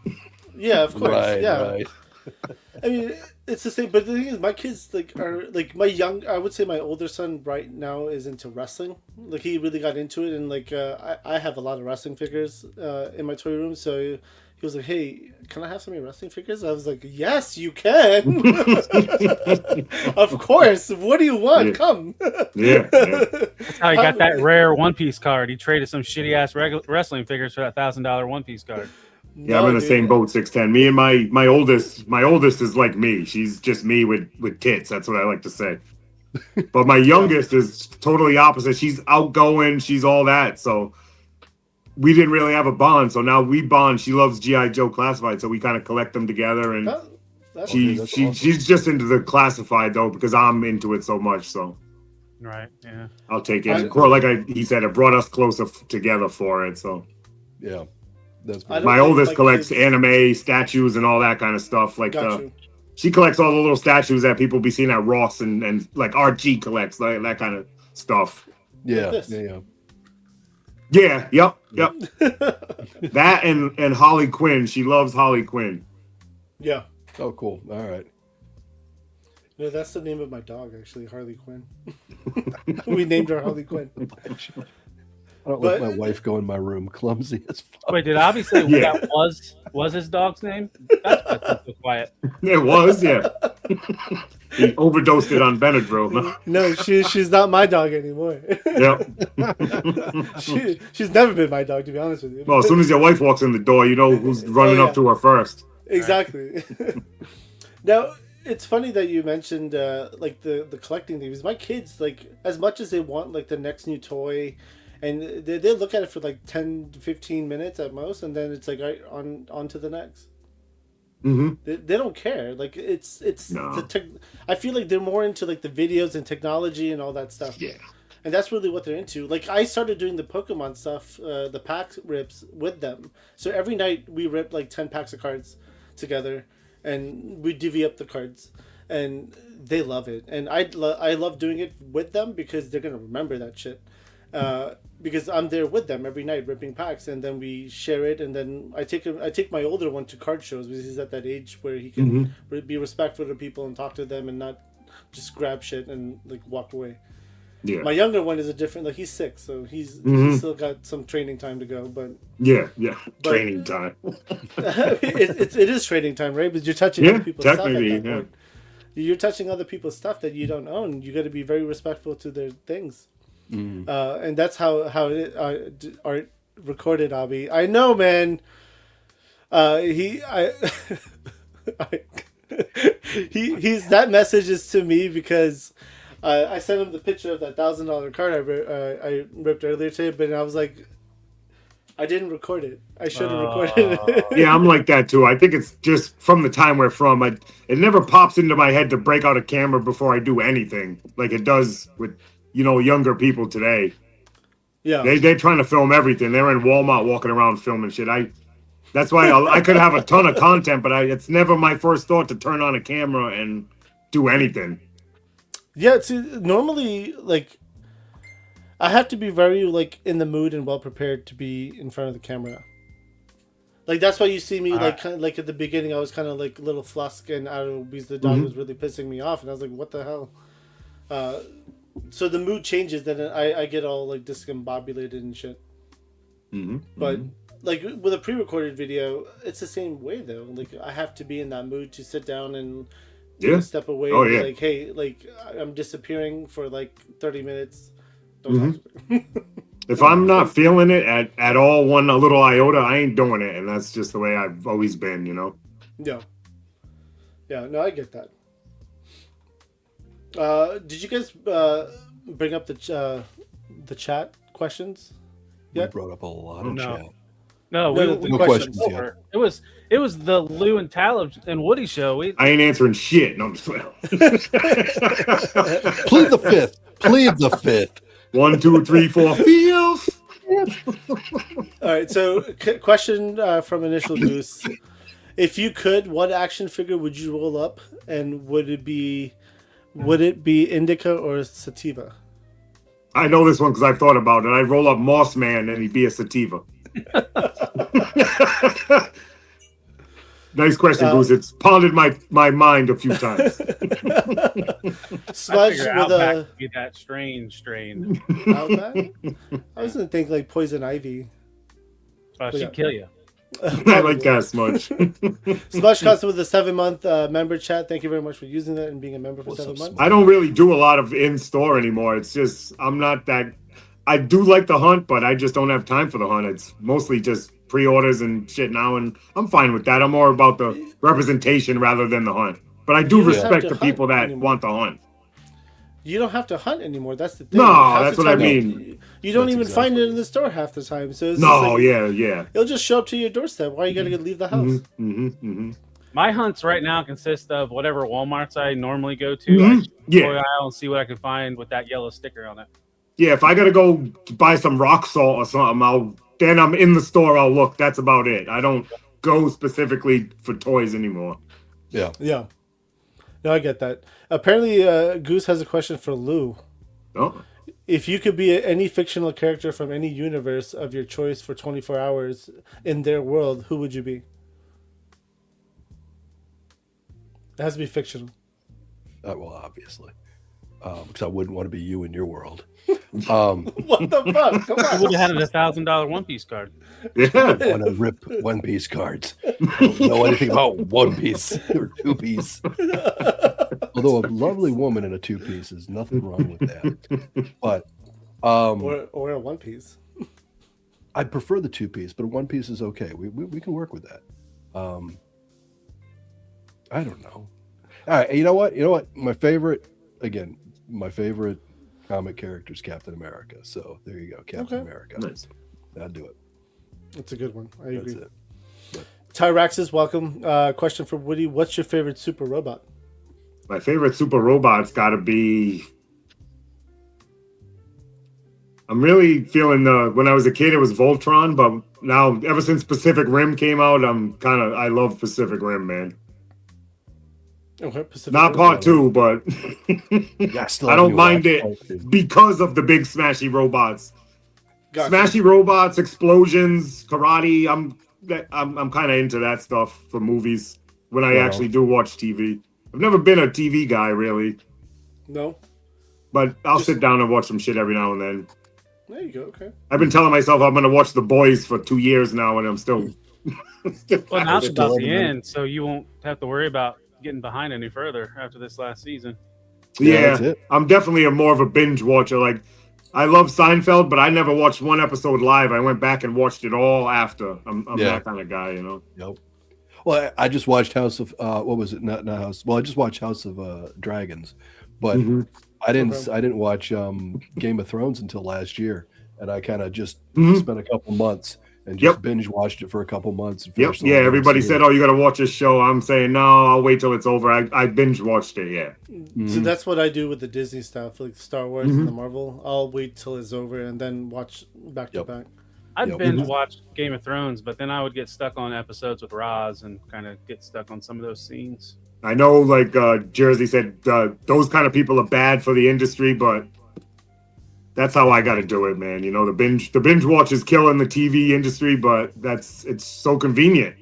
[SPEAKER 3] Yeah, of course.
[SPEAKER 5] Right.
[SPEAKER 3] I mean, it's the same. But the thing is, my kids are I would say my older son right now is into wrestling. Like he really got into it, and I have a lot of wrestling figures in my toy room. So he was like, "Hey, can I have some of your wrestling figures?" I was like, "Yes, you can." Of course. What do you want?
[SPEAKER 6] Yeah.
[SPEAKER 3] Come.
[SPEAKER 6] Yeah.
[SPEAKER 4] That's how he got that rare One Piece card. He traded some shitty ass wrestling figures for that $1,000 One Piece card.
[SPEAKER 6] Yeah, I'm in the same boat, 6'10". Me and my oldest is like me. She's just me with tits. That's what I like to say. But my youngest is totally opposite. She's outgoing. She's all that. So we didn't really have a bond. So now we bond. She loves G.I. Joe Classified. So we kind of collect them together. And she's just into the Classified, though, because I'm into it so much. So
[SPEAKER 4] right, yeah.
[SPEAKER 6] I'll take it. He said, it brought us closer together for it. So
[SPEAKER 5] yeah.
[SPEAKER 6] My oldest collects anime statues and all that kind of stuff. She collects all the little statues that people be seeing at Ross and like Archie collects that kind of stuff.
[SPEAKER 5] Yeah.
[SPEAKER 6] Yep. That and Harley Quinn. She loves Harley Quinn.
[SPEAKER 3] Yeah.
[SPEAKER 5] Oh, cool. All right.
[SPEAKER 3] No, that's the name of my dog, actually, Harley Quinn. We named her Harley Quinn.
[SPEAKER 5] I don't let my wife go in my room clumsy as fuck.
[SPEAKER 4] Wait, did Abby say that was his dog's name? That's so quiet.
[SPEAKER 6] It was, yeah. He overdosed it on Benadryl.
[SPEAKER 3] No, she's not my dog anymore.
[SPEAKER 6] Yep.
[SPEAKER 3] She's never been my dog, to be honest with you.
[SPEAKER 6] Well, as soon as your wife walks in the door, you know who's running up to her first.
[SPEAKER 3] Exactly. Now, it's funny that you mentioned the collecting things. My kids, as much as they want the next new toy, and they look at it for 10 to 15 minutes at most, and then it's right, on to the next.
[SPEAKER 6] Mm-hmm.
[SPEAKER 3] They don't care.
[SPEAKER 6] No.
[SPEAKER 3] I feel like they're more into the videos and technology and all that stuff.
[SPEAKER 6] Yeah.
[SPEAKER 3] And that's really what they're into. I started doing the Pokemon stuff, the pack rips with them. So every night we rip 10 packs of cards together. and we divvy up the cards, and they love it, and I love doing it with them because they're gonna remember that shit. Because I'm there with them every night ripping packs, and then we share it, and then I take my older one to card shows because he's at that age where he can be respectful to people and talk to them and not just grab shit and like walk away.
[SPEAKER 6] Yeah.
[SPEAKER 3] My younger one is a different, like he's 6, so he's still got some training time to go, but
[SPEAKER 6] training time.
[SPEAKER 3] it is training time, right? Because you're touching other people's stuff at that point. You're touching other people's stuff that you don't own. You got to be very respectful to their things. And that's how it art recorded, Abby. I know, man. He's that message is to me because I sent him the picture of that $1,000 card I ripped earlier today, but I was like, I didn't record it. I should have recorded it.
[SPEAKER 6] Yeah, I'm like that too. I think it's just from the time we're from. It never pops into my head to break out a camera before I do anything, like it does with younger people today.
[SPEAKER 3] Yeah,
[SPEAKER 6] they're trying to film everything. They're in Walmart walking around filming shit. That's why I could have a ton of content, but it's never my first thought to turn on a camera and do anything.
[SPEAKER 3] Yeah, normally like I have to be very like in the mood and well prepared to be in front of the camera. Like that's why you see me like kind of, like at the beginning I was kind of like a little flusk and I don't know because the dog was really pissing me off and I was like, what the hell? So the mood changes, then I get all like discombobulated and shit. But like with a pre-recorded video, it's the same way though. Like I have to be in that mood to sit down and step away and be like, hey, like I'm disappearing for like 30 minutes. Don't
[SPEAKER 6] If I'm not feeling it at all, a little iota, I ain't doing it, and that's just the way I've always been,
[SPEAKER 3] Yeah. No, I get that. Did you guys bring up the chat questions?
[SPEAKER 5] We brought up a lot of chat.
[SPEAKER 4] No,
[SPEAKER 5] no questions yet.
[SPEAKER 4] It was the Lou and Talib and Woody show.
[SPEAKER 6] I ain't answering shit. No, I'm just
[SPEAKER 5] Plead the fifth. Plead the fifth.
[SPEAKER 6] 1, 2, 3, 4. Feels.
[SPEAKER 3] All right. So, question from Initial Goose: if you could, what action figure would you roll up, and would it be Indica or Sativa?
[SPEAKER 6] I know this one because I've thought about it. I'd roll up Moss Man and he'd be a Sativa. Nice question, Goose. It's pondered my mind a few times.
[SPEAKER 3] Smudge with
[SPEAKER 4] Outback be that strange strain.
[SPEAKER 3] Outback? I was gonna think like Poison Ivy.
[SPEAKER 4] She'd kill you.
[SPEAKER 6] I like that, Smudge.
[SPEAKER 3] Smudge comes with a 7-month member chat. Thank you very much for using that and being a member for 7 months.
[SPEAKER 6] I don't really do a lot of in-store anymore. It's just, I'm not that... I do like the hunt, but I just don't have time for the hunt. It's mostly just pre-orders and shit now, and I'm fine with that. I'm more about the representation rather than the hunt. But I do respect the people that want the hunt.
[SPEAKER 3] You don't have to hunt anymore. That's the thing.
[SPEAKER 6] No, that's what I mean.
[SPEAKER 3] You don't even find it in the store half the time. So it's
[SPEAKER 6] yeah.
[SPEAKER 3] It'll just show up to your doorstep. Why you gotta leave the house?
[SPEAKER 4] My hunts right now consist of whatever Walmarts I normally go to. I toy aisle and see what I can find with that yellow sticker on it.
[SPEAKER 6] Yeah, if I gotta go buy some rock salt or something, then I'm in the store. I'll look. That's about it. I don't go specifically for toys anymore.
[SPEAKER 5] Yeah.
[SPEAKER 3] No, I get that. Apparently, Goose has a question for Lou.
[SPEAKER 6] Oh.
[SPEAKER 3] If you could be any fictional character from any universe of your choice for 24 hours in their world, who would you be? It has to be fictional.
[SPEAKER 5] Well, obviously. Because I wouldn't want to be you in your world.
[SPEAKER 3] What the fuck? Come on.
[SPEAKER 4] You would have had a $1,000 One Piece card.
[SPEAKER 6] Yeah.
[SPEAKER 5] I want to rip One Piece cards. I don't know anything about One Piece or Two Piece. Although a lovely woman in a 2-piece is nothing wrong with that. But
[SPEAKER 3] or a 1-piece.
[SPEAKER 5] I'd prefer the 2-piece, but a 1-piece is okay. We can work with that. I don't know. All right, you know what? My favorite comic character is Captain America. So there you go, Captain America.
[SPEAKER 6] Nice.
[SPEAKER 5] I'll do it.
[SPEAKER 3] That's a good one. I agree.
[SPEAKER 5] That's it.
[SPEAKER 3] Tyraxis, welcome. Question for Woody: what's your favorite super robot?
[SPEAKER 6] My favorite super robot's got to be. I'm really feeling when I was a kid, it was Voltron, but now ever since Pacific Rim came out, I love Pacific Rim, man.
[SPEAKER 3] Okay, Pacific
[SPEAKER 6] Not
[SPEAKER 3] Rim.
[SPEAKER 6] part 2, but
[SPEAKER 5] Yeah,
[SPEAKER 6] I don't mind it because of the big smashy robots.
[SPEAKER 3] Gotcha.
[SPEAKER 6] Smashy robots, explosions, karate. I'm kind of into that stuff for movies when I actually do watch TV. I've never been a TV guy really,
[SPEAKER 3] No.
[SPEAKER 6] but I'll
[SPEAKER 3] Just-
[SPEAKER 6] sit down and watch some shit every now and then.
[SPEAKER 3] There you go. Okay.
[SPEAKER 6] I've been telling myself I'm going to watch The Boys for 2 years now, and I'm still.
[SPEAKER 4] Well, now it's
[SPEAKER 5] Still
[SPEAKER 4] about the
[SPEAKER 5] haven't done it.
[SPEAKER 4] end, so you won't have to worry about getting behind any further after this last season.
[SPEAKER 6] Yeah,
[SPEAKER 5] that's it.
[SPEAKER 6] I'm definitely more of a binge watcher. Like, I love Seinfeld, but I never watched one episode live. I went back and watched it all after. I'm that kind of guy, you know.
[SPEAKER 5] Yep. Well, I just watched House of what was it? Not House. Well, I just watched House of Dragons, but
[SPEAKER 6] Mhm.
[SPEAKER 5] I didn't watch Game of Thrones until last year, and I kind of just
[SPEAKER 6] Mhm.
[SPEAKER 5] spent a couple months and just
[SPEAKER 6] Yep.
[SPEAKER 5] binge watched it for a couple months. And
[SPEAKER 6] Yep.
[SPEAKER 5] finished the
[SPEAKER 6] Yeah,
[SPEAKER 5] whole
[SPEAKER 6] everybody
[SPEAKER 5] series.
[SPEAKER 6] said, "Oh, you got to watch this show." I'm saying, no, I'll wait till it's over. I binge watched it. Yeah.
[SPEAKER 3] So that's what I do with the Disney stuff, like Star Wars
[SPEAKER 6] Mhm.
[SPEAKER 3] and the Marvel. I'll wait till it's over and then watch back to
[SPEAKER 5] Yep.
[SPEAKER 3] back.
[SPEAKER 4] I'd
[SPEAKER 5] Yep.
[SPEAKER 4] binge watch Game of Thrones, but then I would get stuck on episodes with Roz and kind of get stuck on some of those scenes.
[SPEAKER 6] I know, like Jersey said, those kind of people are bad for the industry, but that's how I got to do it, man. You know, the binge watch is killing the TV industry, but it's so convenient.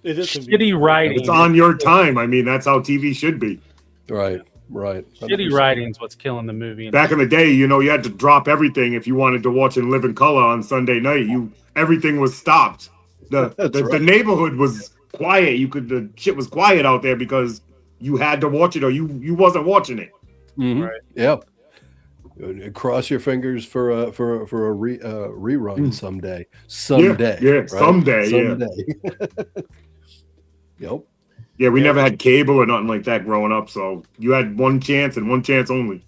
[SPEAKER 3] It is convenient.
[SPEAKER 4] Shitty writing.
[SPEAKER 6] It's on your time. I mean, that's how TV should be.
[SPEAKER 5] Right.
[SPEAKER 4] Shitty writing's what's killing the movie.
[SPEAKER 6] Back in the day, you know, you had to drop everything if you wanted to watch in living color on Sunday night. Everything was stopped. The
[SPEAKER 5] right.
[SPEAKER 6] neighborhood was quiet. The shit was quiet out there because you had to watch it or you wasn't watching it.
[SPEAKER 5] Right. Yep. Cross your fingers for a rerun someday. Someday.
[SPEAKER 6] Yeah,
[SPEAKER 5] right?
[SPEAKER 6] someday.
[SPEAKER 5] Yep.
[SPEAKER 6] Yeah, we never had cable or nothing like that growing up, so you had one chance and one chance only.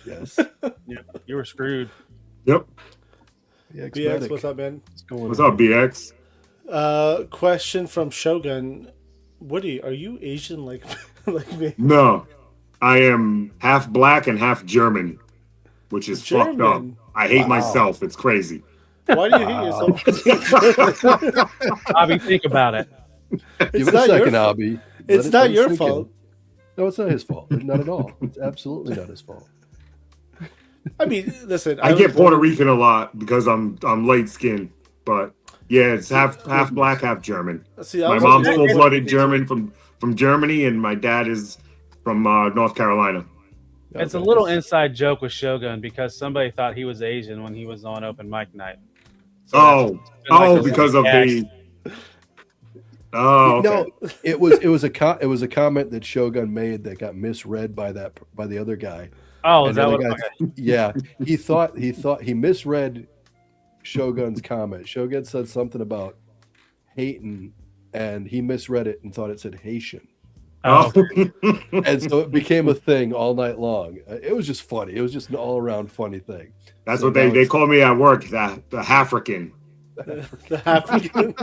[SPEAKER 5] Yes.
[SPEAKER 4] Yeah, you were screwed.
[SPEAKER 6] Yep.
[SPEAKER 5] Yeah,
[SPEAKER 3] BX, what's up, man?
[SPEAKER 6] What's up, BX?
[SPEAKER 3] Question from Shogun. Woody, are you Asian like like me?
[SPEAKER 6] No, I am half black and half German, which is fucked up.
[SPEAKER 3] German?
[SPEAKER 6] I hate
[SPEAKER 5] Wow.
[SPEAKER 6] myself. It's crazy.
[SPEAKER 3] Why do you hate yourself?
[SPEAKER 4] Bobby, think about it.
[SPEAKER 5] Give it a
[SPEAKER 3] not your
[SPEAKER 5] second,
[SPEAKER 3] fault.
[SPEAKER 5] Abby.
[SPEAKER 3] It's
[SPEAKER 5] Let
[SPEAKER 3] not
[SPEAKER 5] it
[SPEAKER 3] your
[SPEAKER 5] sink in.
[SPEAKER 3] fault.
[SPEAKER 5] No, it's not his fault. Not at all. It's absolutely not his fault.
[SPEAKER 3] I mean, listen.
[SPEAKER 6] I get
[SPEAKER 3] was
[SPEAKER 6] Puerto
[SPEAKER 3] born-
[SPEAKER 6] Rican a lot because I'm light skinned, but yeah, it's half black, half German.
[SPEAKER 3] See, I
[SPEAKER 6] My
[SPEAKER 3] was
[SPEAKER 6] mom's
[SPEAKER 3] born-
[SPEAKER 6] full-blooded German from Germany, and my dad is from North Carolina.
[SPEAKER 4] It's a little inside joke with Shogun because somebody thought he was Asian when he was on open mic night. So
[SPEAKER 6] Oh,
[SPEAKER 4] that's been like a
[SPEAKER 6] because of
[SPEAKER 4] running
[SPEAKER 6] the. Oh, okay.
[SPEAKER 5] No, it was a comment that Shogun made that got misread by the other guy.
[SPEAKER 4] Oh, is
[SPEAKER 5] And
[SPEAKER 4] that
[SPEAKER 5] the
[SPEAKER 4] what?
[SPEAKER 5] other guy- yeah, he misread Shogun's comment. Shogun said something about hating, and he misread it and thought it said Haitian.
[SPEAKER 6] Oh.
[SPEAKER 5] And so it became a thing all night long. It was just funny. It was just an all around funny thing.
[SPEAKER 6] That's
[SPEAKER 5] So
[SPEAKER 6] what
[SPEAKER 5] now
[SPEAKER 6] they
[SPEAKER 5] it's-
[SPEAKER 6] call me at work, the African.
[SPEAKER 3] the African.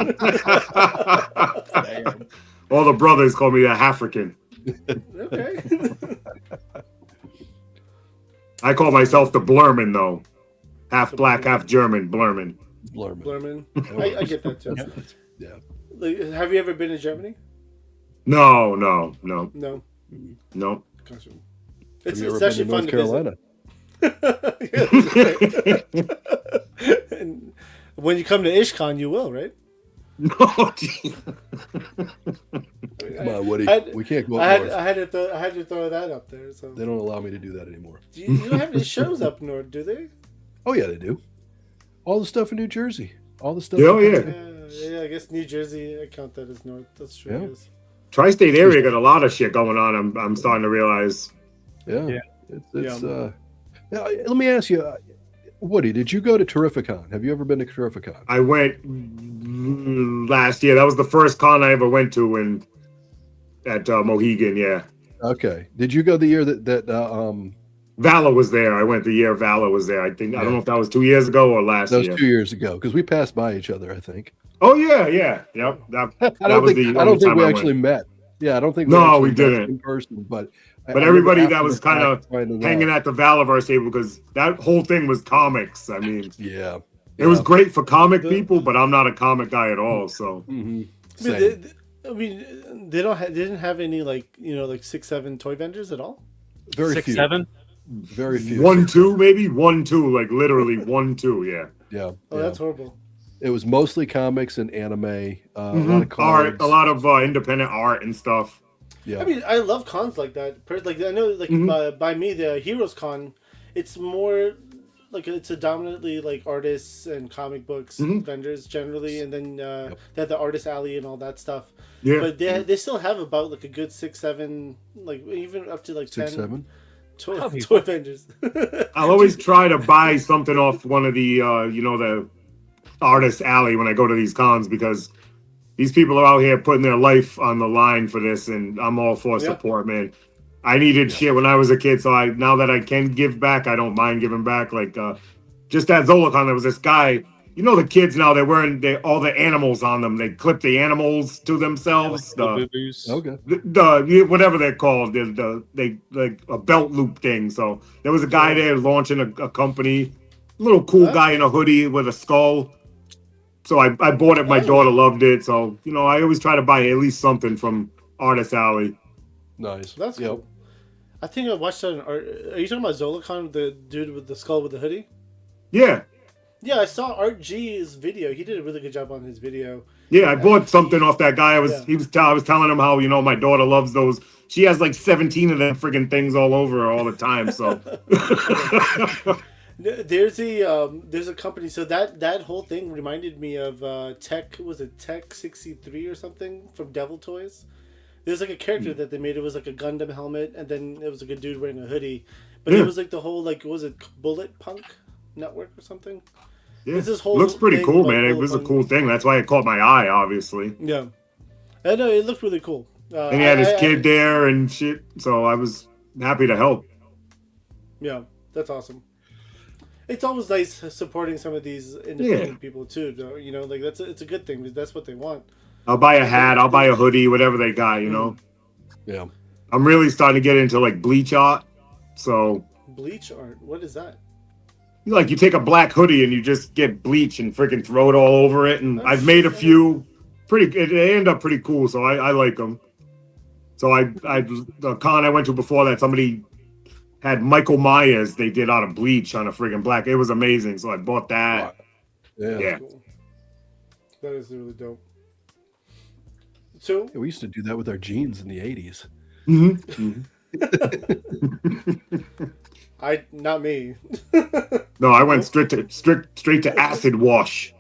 [SPEAKER 5] Damn.
[SPEAKER 6] All the brothers call me the African.
[SPEAKER 3] Okay.
[SPEAKER 6] I call myself the Blurman, though. Half black, half German, Blurman.
[SPEAKER 5] Blurman.
[SPEAKER 3] Blurman. I get that too.
[SPEAKER 5] Yeah.
[SPEAKER 3] Like, have you ever been in Germany?
[SPEAKER 6] No.
[SPEAKER 3] No.
[SPEAKER 6] No.
[SPEAKER 3] Gotcha.
[SPEAKER 5] Have
[SPEAKER 3] It's,
[SPEAKER 5] you ever
[SPEAKER 3] it's
[SPEAKER 5] been
[SPEAKER 3] actually
[SPEAKER 5] to North
[SPEAKER 3] fun to
[SPEAKER 5] Carolina?
[SPEAKER 3] visit. And when you come to IshCon, you will, right?
[SPEAKER 6] No, gee.
[SPEAKER 5] Come on, Woody. We can't go
[SPEAKER 3] I
[SPEAKER 5] up
[SPEAKER 3] had,
[SPEAKER 5] north.
[SPEAKER 3] I had to throw that up there. So
[SPEAKER 5] They don't allow me to do that anymore.
[SPEAKER 3] you don't have any shows up north, do they?
[SPEAKER 5] Oh yeah, they do. All the stuff in New Jersey. All the stuff.
[SPEAKER 6] Oh,
[SPEAKER 5] in
[SPEAKER 6] yeah.
[SPEAKER 3] Yeah, I guess New Jersey. I count that as north. That's true. I
[SPEAKER 5] Yeah.
[SPEAKER 3] guess.
[SPEAKER 6] Tri-state area got a lot of shit going on. I'm starting to realize.
[SPEAKER 5] Yeah.
[SPEAKER 4] Yeah.
[SPEAKER 5] It's now, let me ask you, Woody, did you go to Terrificon? Have you ever been to Terrificon?
[SPEAKER 6] I went last year. That was the first con I ever went to at Mohegan. Yeah,
[SPEAKER 5] Okay. Did you go the year that
[SPEAKER 6] Valor was there. I went the year Valor was there. I think I don't know if that was 2 years ago or last
[SPEAKER 5] that was
[SPEAKER 6] year.
[SPEAKER 5] 2 years ago? Because we passed by each other, I think.
[SPEAKER 6] Oh yeah, yep. That
[SPEAKER 5] I don't
[SPEAKER 6] was
[SPEAKER 5] think
[SPEAKER 6] the
[SPEAKER 5] I
[SPEAKER 6] only
[SPEAKER 5] don't think
[SPEAKER 6] time
[SPEAKER 5] we
[SPEAKER 6] I
[SPEAKER 5] actually
[SPEAKER 6] went.
[SPEAKER 5] met. Yeah, I don't think
[SPEAKER 6] No,
[SPEAKER 5] actually
[SPEAKER 6] we
[SPEAKER 5] met
[SPEAKER 6] didn't.
[SPEAKER 5] in person, but
[SPEAKER 6] But everybody that
[SPEAKER 5] after
[SPEAKER 6] was
[SPEAKER 5] the
[SPEAKER 6] kind of
[SPEAKER 5] fact finding
[SPEAKER 6] hanging
[SPEAKER 5] out.
[SPEAKER 6] at the Valorverse table because that whole thing was comics. I mean,
[SPEAKER 5] Yeah.
[SPEAKER 6] it was great for comic people, but I'm not a comic guy at all. So
[SPEAKER 5] Mm-hmm.
[SPEAKER 3] I mean, I mean, they didn't have any like like 6-7 toy vendors at all.
[SPEAKER 5] Very
[SPEAKER 4] 6,
[SPEAKER 5] few.
[SPEAKER 4] 7.
[SPEAKER 5] Very few.
[SPEAKER 6] 1, 2, maybe 1, 2, like literally 1, 2. Yeah.
[SPEAKER 5] Yeah.
[SPEAKER 3] Oh, that's horrible.
[SPEAKER 5] It was mostly comics and anime. A lot of
[SPEAKER 6] Art,
[SPEAKER 5] cards.
[SPEAKER 6] a lot of independent art and stuff.
[SPEAKER 5] Yeah.
[SPEAKER 3] I mean, I love cons like that. Like I know, like by me, the Heroes Con, it's more like it's a dominantly like artists and comic books vendors generally, and then they have the artist alley and all that stuff.
[SPEAKER 6] Yeah.
[SPEAKER 3] But they still have about like a good 6-7, like even up to like
[SPEAKER 5] 6,
[SPEAKER 3] 10
[SPEAKER 5] 7.
[SPEAKER 3] toy vendors.
[SPEAKER 6] I'll always try to buy something off one of the the artist alley when I go to these cons, because these people are out here putting their life on the line for this, and I'm all for support, man. I needed shit when I was a kid, so now that I can give back, I don't mind giving back. Like just at Zolacon, there was this guy. The kids now, they're wearing all the animals on them. They clip the animals to themselves.
[SPEAKER 5] Okay.
[SPEAKER 6] The whatever they're called, they like a belt loop thing. So there was a guy there launching a company, little cool guy in a hoodie with a skull. So I bought it. My daughter loved it. So I always try to buy at least something from Artist Alley.
[SPEAKER 5] Nice.
[SPEAKER 3] That's cool. I think I watched that. Are you talking about Zolacon, the dude with the skull with the hoodie?
[SPEAKER 6] Yeah.
[SPEAKER 3] Yeah, I saw Art G's video. He did a really good job on his video.
[SPEAKER 6] Yeah, I bought something off that guy. I was telling him how my daughter loves those. She has like 17 of them friggin' things all over her all the time. So
[SPEAKER 3] there's a company. So that whole thing reminded me of Tech 63 or something from Devil Toys. There's like a character that they made. It was like a Gundam helmet, and then it was like a dude wearing a hoodie. But it was like the whole what was it, Bullet Punk Network or something?
[SPEAKER 6] yeah,
[SPEAKER 3] this whole
[SPEAKER 6] looks pretty
[SPEAKER 3] thing
[SPEAKER 6] cool,
[SPEAKER 3] about
[SPEAKER 6] man. It
[SPEAKER 3] Bullet
[SPEAKER 6] was a
[SPEAKER 3] Punk.
[SPEAKER 6] cool thing. That's why it caught my eye, obviously.
[SPEAKER 3] Yeah, I know it looked really cool.
[SPEAKER 6] And he had his kid there and shit. So I was happy to help.
[SPEAKER 3] Yeah, that's awesome. It's always nice supporting some of these independent people too. Though. Like it's a good thing because that's what they want.
[SPEAKER 6] I'll buy a hat. I'll buy a hoodie, whatever they got.
[SPEAKER 5] Yeah.
[SPEAKER 6] I'm really starting to get into like bleach art. So
[SPEAKER 3] Bleach art. What is that?
[SPEAKER 6] like you take a black hoodie and you just get bleach and freaking throw it all over it. And I've made a few. They end up pretty cool. So I like them. So the con I went to before that, somebody had Michael Myers they did out of bleach on a friggin' black. It was amazing. So I bought that. Yeah.
[SPEAKER 3] Cool. That is really dope. So
[SPEAKER 5] We used to do that with our jeans in the 80s.
[SPEAKER 3] not me.
[SPEAKER 6] No, I went straight to acid wash.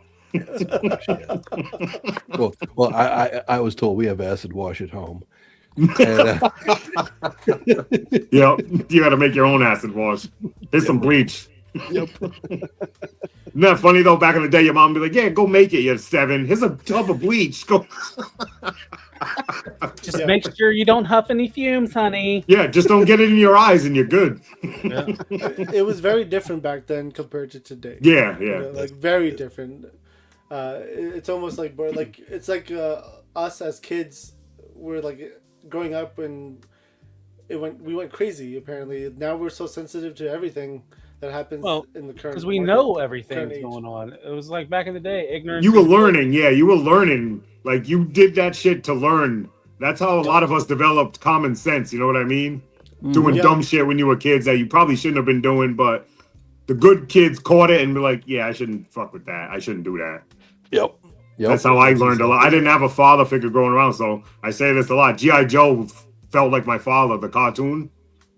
[SPEAKER 5] Well, I was told we have acid wash at home. And,
[SPEAKER 6] Yeah, you got to make your own acid wash. There's some bleach.
[SPEAKER 5] Yep.
[SPEAKER 6] Isn't that funny though? Back in the day, your mom would be like, "Yeah, go make it. You're 7. Here's a tub of bleach. Go."
[SPEAKER 4] Just make sure you don't huff any fumes, honey.
[SPEAKER 6] Yeah, just don't get it in your eyes, and you're good.
[SPEAKER 4] Yeah.
[SPEAKER 3] It was very different back then compared to today.
[SPEAKER 6] Yeah.
[SPEAKER 3] Like very different. It's almost like it's like us as kids were like growing up and we went crazy. Apparently, now we're so sensitive to everything that happens in the current.
[SPEAKER 4] Because we know everything's going on. It was like back in the day, ignorance.
[SPEAKER 6] You were learning. Yeah, you were learning. Like you did that shit to learn. That's how a lot of us developed common sense. You know what I mean? Doing dumb shit when you were kids that you probably shouldn't have been doing, but the good kids caught it and were like, "Yeah, I shouldn't fuck with that. I shouldn't do that."
[SPEAKER 5] Yep.
[SPEAKER 6] That's how I learned a lot. I didn't have a father figure growing around, so I say this a lot. G.I. Joe felt like my father, the cartoon.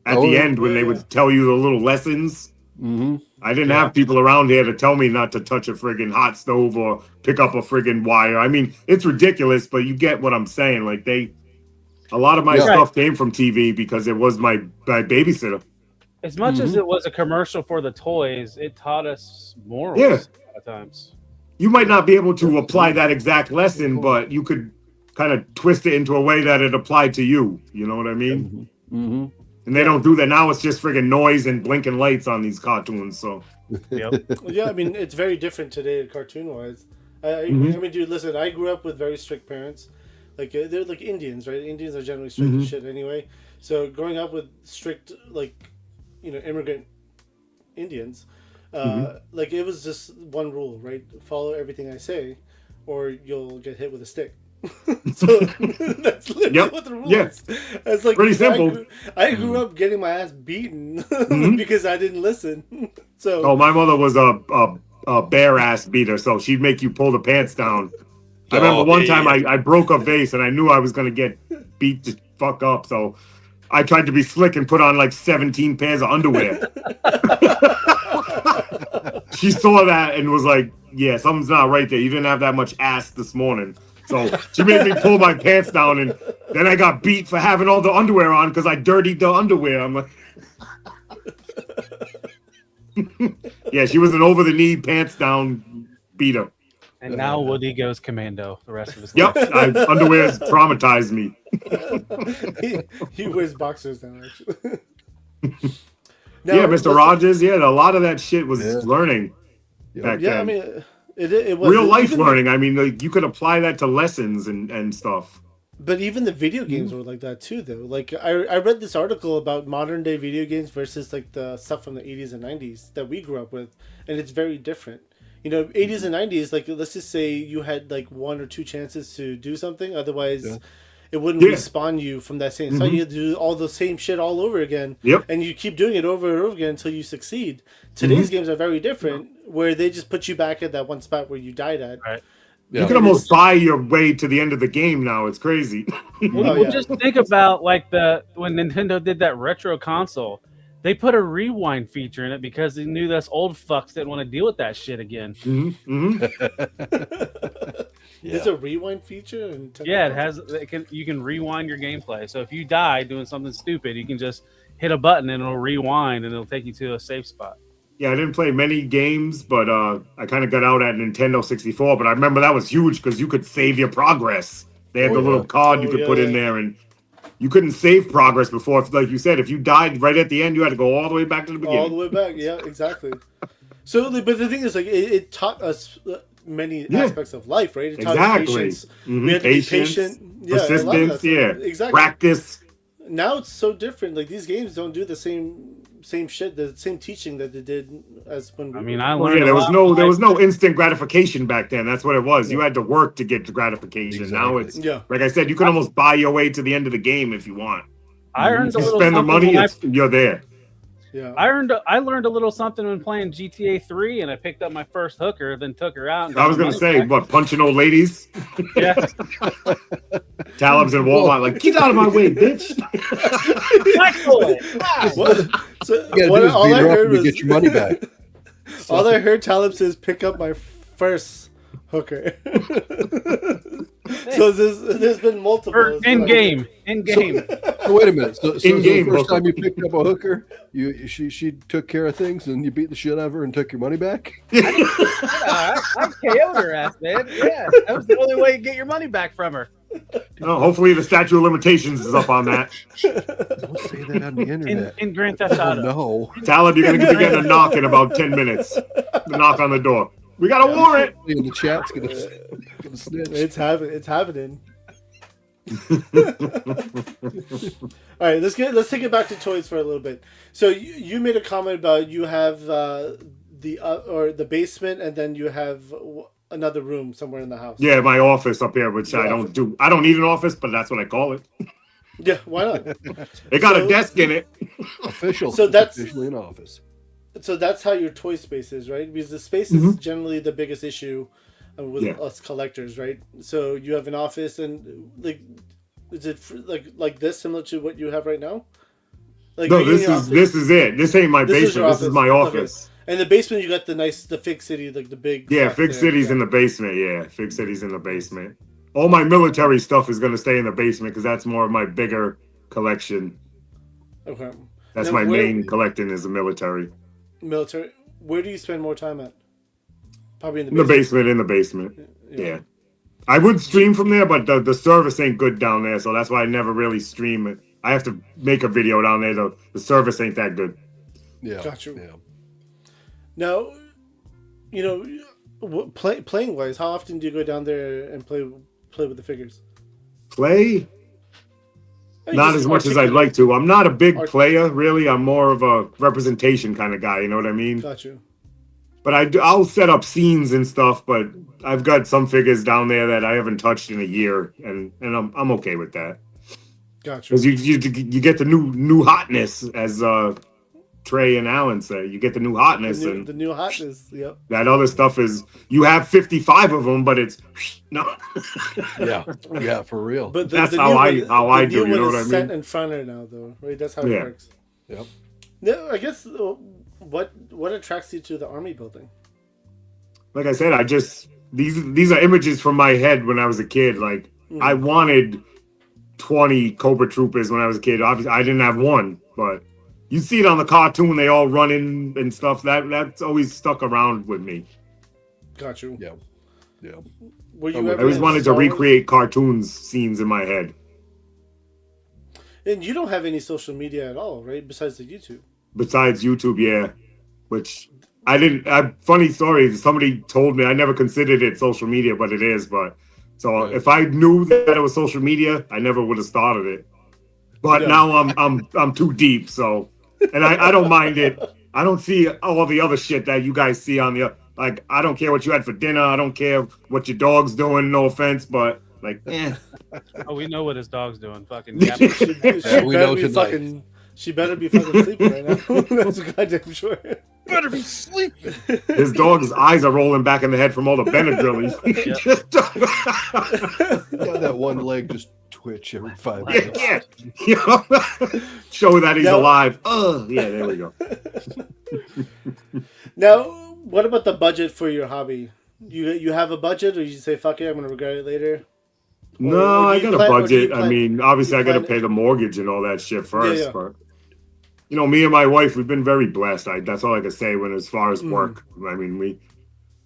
[SPEAKER 6] At the end, when they would tell you the little lessons, I didn't have people around here to tell me not to touch a friggin' hot stove or pick up a friggin' wire. I mean, it's ridiculous, but you get what I'm saying. Like a lot of my stuff came from TV because it was my babysitter.
[SPEAKER 4] As much as it was a commercial for the toys, it taught us morals a lot of times.
[SPEAKER 6] You might not be able to apply that exact lesson, but you could kind of twist it into a way that it applied to you. You know what I mean? And they don't do that now. It's just friggin' noise and blinking lights on these cartoons. So,
[SPEAKER 3] Yeah, I mean, it's very different today, cartoon-wise. I mean, dude, listen, I grew up with very strict parents. Like, they're like Indians, right? Indians are generally strict as shit anyway. So, growing up with strict, immigrant Indians, like, it was just one rule, right? Follow everything I say, or you'll get hit with a stick. So that's literally
[SPEAKER 6] Yep.
[SPEAKER 3] what the rule
[SPEAKER 6] Yeah.
[SPEAKER 3] is. It's like
[SPEAKER 6] Pretty simple.
[SPEAKER 3] I grew up getting my ass beaten
[SPEAKER 6] Mhm.
[SPEAKER 3] because I didn't listen. So
[SPEAKER 6] Oh, my mother was a bare ass beater, so she'd make you pull the pants down. I remember one time I broke a vase and I knew I was gonna get beat the fuck up, so I tried to be slick and put on like 17 pairs of underwear. She saw that and was like, "Yeah, something's not right there. You didn't have that much ass this morning." So she made me pull my pants down, and then I got beat for having all the underwear on because I dirtied the underwear. I'm like, yeah, she was an over the knee, pants down beater.
[SPEAKER 4] And now Woody goes commando the rest of his
[SPEAKER 6] Yep,
[SPEAKER 4] life.
[SPEAKER 6] underwear's traumatized me.
[SPEAKER 3] he wears boxers now, actually.
[SPEAKER 6] Yeah, Mr. Rogers. Yeah, a lot of that shit was learning back
[SPEAKER 3] Yeah,
[SPEAKER 6] then.
[SPEAKER 3] I mean, it was
[SPEAKER 6] Real life
[SPEAKER 3] even
[SPEAKER 6] learning. I mean, like, you could apply that to lessons and stuff.
[SPEAKER 3] But even the video games were like that too, though. Like I read this article about modern day video games versus like the stuff from the 80s and 90s that we grew up with, and it's very different. You know, 80s and 90s, like let's just say you had like 1 or 2 chances to do something, otherwise it wouldn't respawn you from that same site. You had to do all the same shit all over again.
[SPEAKER 6] Yep.
[SPEAKER 3] And you keep doing it over and over again until you succeed. Today's games are very different, where they just put you back at that one spot where you died at.
[SPEAKER 4] Right.
[SPEAKER 5] Yeah.
[SPEAKER 6] You can almost buy your way to the end of the game now. It's crazy.
[SPEAKER 4] Well, just think about like when Nintendo did that retro console, they put a rewind feature in it because they knew us old fucks didn't want to deal with that shit again.
[SPEAKER 3] There's a rewind feature, and
[SPEAKER 4] Yeah, you can rewind your gameplay. So if you die doing something stupid, you can just hit a button and it'll rewind and it'll take you to a safe spot.
[SPEAKER 6] Yeah, I didn't play many games, but I kind of got out at Nintendo 64. But I remember that was huge because you could save your progress. They had the little card you could put in there, and you couldn't save progress before. Like you said, if you died right at the end, you had to go all the way back to the beginning.
[SPEAKER 3] All the way back, yeah, exactly. So, but the thing is, like, it taught us many aspects of life, right? It taught us patience. We had to be patient. Yeah,
[SPEAKER 6] persistence,
[SPEAKER 3] exactly.
[SPEAKER 6] Practice.
[SPEAKER 3] Now it's so different. Like, these games don't do the same shit, the same teaching that they did as when we
[SPEAKER 4] I learned
[SPEAKER 6] there was no instant gratification back then. That's what it was. You had to work to get the gratification.
[SPEAKER 5] Exactly.
[SPEAKER 6] Now it's like I said, you can almost buy your way to the end of the game if you want.
[SPEAKER 4] I earned a
[SPEAKER 6] You
[SPEAKER 4] little
[SPEAKER 6] spend the
[SPEAKER 4] something
[SPEAKER 6] money,
[SPEAKER 4] when
[SPEAKER 6] you're there.
[SPEAKER 3] Yeah.
[SPEAKER 4] I learned a little something when playing GTA 3, and I picked up my first hooker, then took her out. And
[SPEAKER 6] I was gonna say, what, punching old ladies?
[SPEAKER 4] Yeah.
[SPEAKER 6] Talib's in Walmart, like, get out of my way, bitch.
[SPEAKER 3] So
[SPEAKER 5] You
[SPEAKER 3] what,
[SPEAKER 5] gotta
[SPEAKER 3] all
[SPEAKER 5] do
[SPEAKER 3] I
[SPEAKER 5] is beat her up
[SPEAKER 3] heard
[SPEAKER 5] and you
[SPEAKER 3] was
[SPEAKER 5] get your money back.
[SPEAKER 3] all I heard Talib says, pick up my first hooker. So there's been multiple.
[SPEAKER 4] In game.
[SPEAKER 5] So wait a minute. So
[SPEAKER 6] In-game
[SPEAKER 5] the first
[SPEAKER 6] hooker.
[SPEAKER 5] time you picked up a hooker, she took care of things and you beat the shit out of her and took your money back?
[SPEAKER 4] I KO'd her ass, man. Yeah, that was the only way to get your money back from her.
[SPEAKER 6] No, hopefully the statute of limitations is up on that.
[SPEAKER 5] Don't say that on the internet.
[SPEAKER 4] In Grand Theft Auto.
[SPEAKER 5] No.
[SPEAKER 6] Talib, you're gonna be getting a knock in about 10 minutes. The knock on the door. We got a warrant.
[SPEAKER 5] In the chat's gonna snitch.
[SPEAKER 3] It's happening. All right, let's take it back to toys for a little bit. So you made a comment about you have the basement, and then you have another room somewhere in the house.
[SPEAKER 6] Yeah, my office up here, which I don't do. I don't need an office, but that's what I call it.
[SPEAKER 3] Yeah, why not?
[SPEAKER 6] It got a desk in it.
[SPEAKER 5] Official.
[SPEAKER 3] So that's
[SPEAKER 5] officially an office.
[SPEAKER 3] So that's how your toy space is, right? Because the space is generally the biggest issue with us collectors, right? So you have an office, and like, is it like this, similar to what you have right now? Like,
[SPEAKER 6] No, this is it. This ain't my basement. This is my office.
[SPEAKER 3] Okay. And the basement, you got the Fig City, like the big.
[SPEAKER 6] Yeah, Fig City's in the basement. Yeah, Fig City's in the basement. All my military stuff is gonna stay in the basement because that's more of my bigger collection.
[SPEAKER 3] Okay.
[SPEAKER 6] That's my main collecting is the military.
[SPEAKER 3] Military. Where do you spend more time at? Probably in the
[SPEAKER 6] basement. In the basement. Yeah. I would stream from there, but the service ain't good down there, so that's why I never really stream it. I have to make a video down there. The service ain't that good.
[SPEAKER 5] Yeah.
[SPEAKER 3] Got you.
[SPEAKER 5] Yeah.
[SPEAKER 3] Now, playing wise, how often do you go down there and play with the figures?
[SPEAKER 6] Play? Not as much as I'd like to. I'm not a big player, really. I'm more of a representation kind of guy. You know what I mean?
[SPEAKER 3] Got you.
[SPEAKER 6] But I'll set up scenes and stuff. But I've got some figures down there that I haven't touched in a year, and I'm okay with that.
[SPEAKER 3] Gotcha.
[SPEAKER 6] Because you get the new hotness, as Trey and Alan say. You get the new hotness,
[SPEAKER 3] The new hotness. Yep.
[SPEAKER 6] that other stuff is you have 55 of them, but it's no.
[SPEAKER 5] Yeah, for real.
[SPEAKER 3] But
[SPEAKER 6] That's
[SPEAKER 3] the
[SPEAKER 6] how
[SPEAKER 3] new
[SPEAKER 6] I
[SPEAKER 3] one-
[SPEAKER 6] how I
[SPEAKER 3] the
[SPEAKER 6] do.
[SPEAKER 3] new
[SPEAKER 6] You know
[SPEAKER 3] one
[SPEAKER 6] what I
[SPEAKER 3] is set
[SPEAKER 6] mean?
[SPEAKER 3] in front of now, though, right? That's how it
[SPEAKER 6] Yeah.
[SPEAKER 3] works.
[SPEAKER 5] Yep.
[SPEAKER 3] No, I guess what attracts you to the army building?
[SPEAKER 6] Like I said, I just these are images from my head when I was a kid. Like I wanted 20 Cobra Troopers when I was a kid. Obviously, I didn't have one, but you see it on the cartoon. They all running and stuff. That's always stuck around with me.
[SPEAKER 3] Got you.
[SPEAKER 5] Yeah. Yeah.
[SPEAKER 3] Were you
[SPEAKER 5] I
[SPEAKER 3] ever
[SPEAKER 6] I always
[SPEAKER 3] in
[SPEAKER 6] wanted to
[SPEAKER 3] Star Wars?
[SPEAKER 6] recreate cartoons scenes in my head.
[SPEAKER 3] And you don't have any social media at all, right? Besides the YouTube.
[SPEAKER 6] Besides YouTube, yeah. Which I didn't. Funny story. Somebody told me I never considered it social media, but it is. But so
[SPEAKER 5] Right.
[SPEAKER 6] if I knew that it was social media, I never would have started it. But
[SPEAKER 3] Yeah.
[SPEAKER 6] now I'm too deep. So, and I don't mind it. I don't see all the other shit that you guys see on the like. I don't care what you had for dinner. I don't care what your dog's doing. No offense, but like,
[SPEAKER 4] Oh, we know what his dog's doing. Fucking
[SPEAKER 6] Yeah.
[SPEAKER 4] yapping.
[SPEAKER 3] She
[SPEAKER 5] we
[SPEAKER 3] better
[SPEAKER 5] know
[SPEAKER 3] be
[SPEAKER 5] tonight.
[SPEAKER 3] fucking. She better be fucking sleeping right now. That's goddamn sure.
[SPEAKER 5] Better be sleeping.
[SPEAKER 6] his dog's eyes are rolling back in the head from all the Benadryl.
[SPEAKER 5] Yeah, that one leg just twitch every 5 minutes.
[SPEAKER 6] yeah. Show that he's
[SPEAKER 3] Now-
[SPEAKER 6] alive. Oh, yeah, there we go.
[SPEAKER 3] Now, what about the budget for your hobby? You have a budget, or you say fuck it, I'm gonna regret it later?
[SPEAKER 6] No,
[SPEAKER 3] or
[SPEAKER 6] I
[SPEAKER 3] do you
[SPEAKER 6] got a
[SPEAKER 3] plan- or do you
[SPEAKER 6] budget. I
[SPEAKER 3] plan-
[SPEAKER 6] mean, obviously,
[SPEAKER 3] you
[SPEAKER 6] I got to
[SPEAKER 3] plan-
[SPEAKER 6] pay the mortgage and all that shit first.
[SPEAKER 3] Yeah.
[SPEAKER 6] But you know, me and my wife, we've been very blessed. That's all I can say. When as far as work, I mean,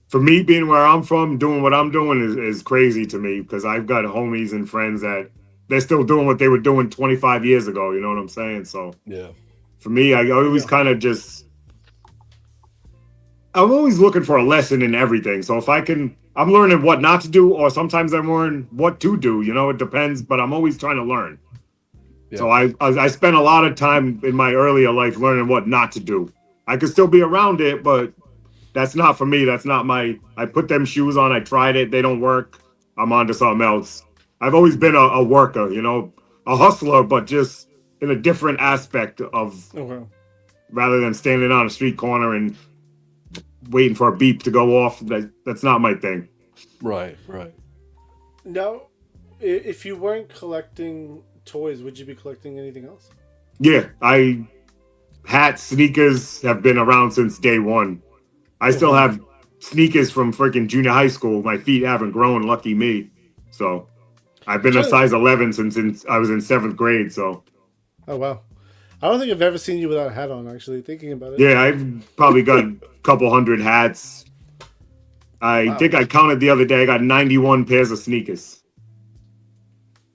[SPEAKER 6] for me being where I'm from, doing what I'm doing is crazy to me because I've got homies and friends that they're still doing what they were doing 25 years ago. You know what I'm saying? So
[SPEAKER 5] Yeah.
[SPEAKER 6] for me, I always kind of just. I'm always looking for a lesson in everything. So if I can, I'm learning what not to do, or sometimes I'm learning what to do. You know, it depends, but I'm always trying to learn.
[SPEAKER 5] Yeah.
[SPEAKER 6] So I spent a lot of time in my earlier life learning what not to do. I could still be around it, but that's not for me. That's not my. I put them shoes on. I tried it. They don't work. I'm on to something else. I've always been a worker, you know, a hustler, but just in a different aspect of
[SPEAKER 3] Okay.
[SPEAKER 6] rather than standing on a street corner and waiting for a beep to go off. That's not my thing.
[SPEAKER 5] Right. Right.
[SPEAKER 3] Now, if you weren't collecting toys, would you be collecting anything else?
[SPEAKER 6] Yeah, hats, sneakers have been around since day one. I still have sneakers from freaking junior high school. My feet haven't grown, lucky me. So I've been a size 11 since I was in 7th grade. So
[SPEAKER 3] Oh wow, I don't think I've ever seen you without a hat on. Actually, thinking about it.
[SPEAKER 6] yeah, I've probably got a couple hundred hats. I think I counted the other day. I got 91 pairs of sneakers.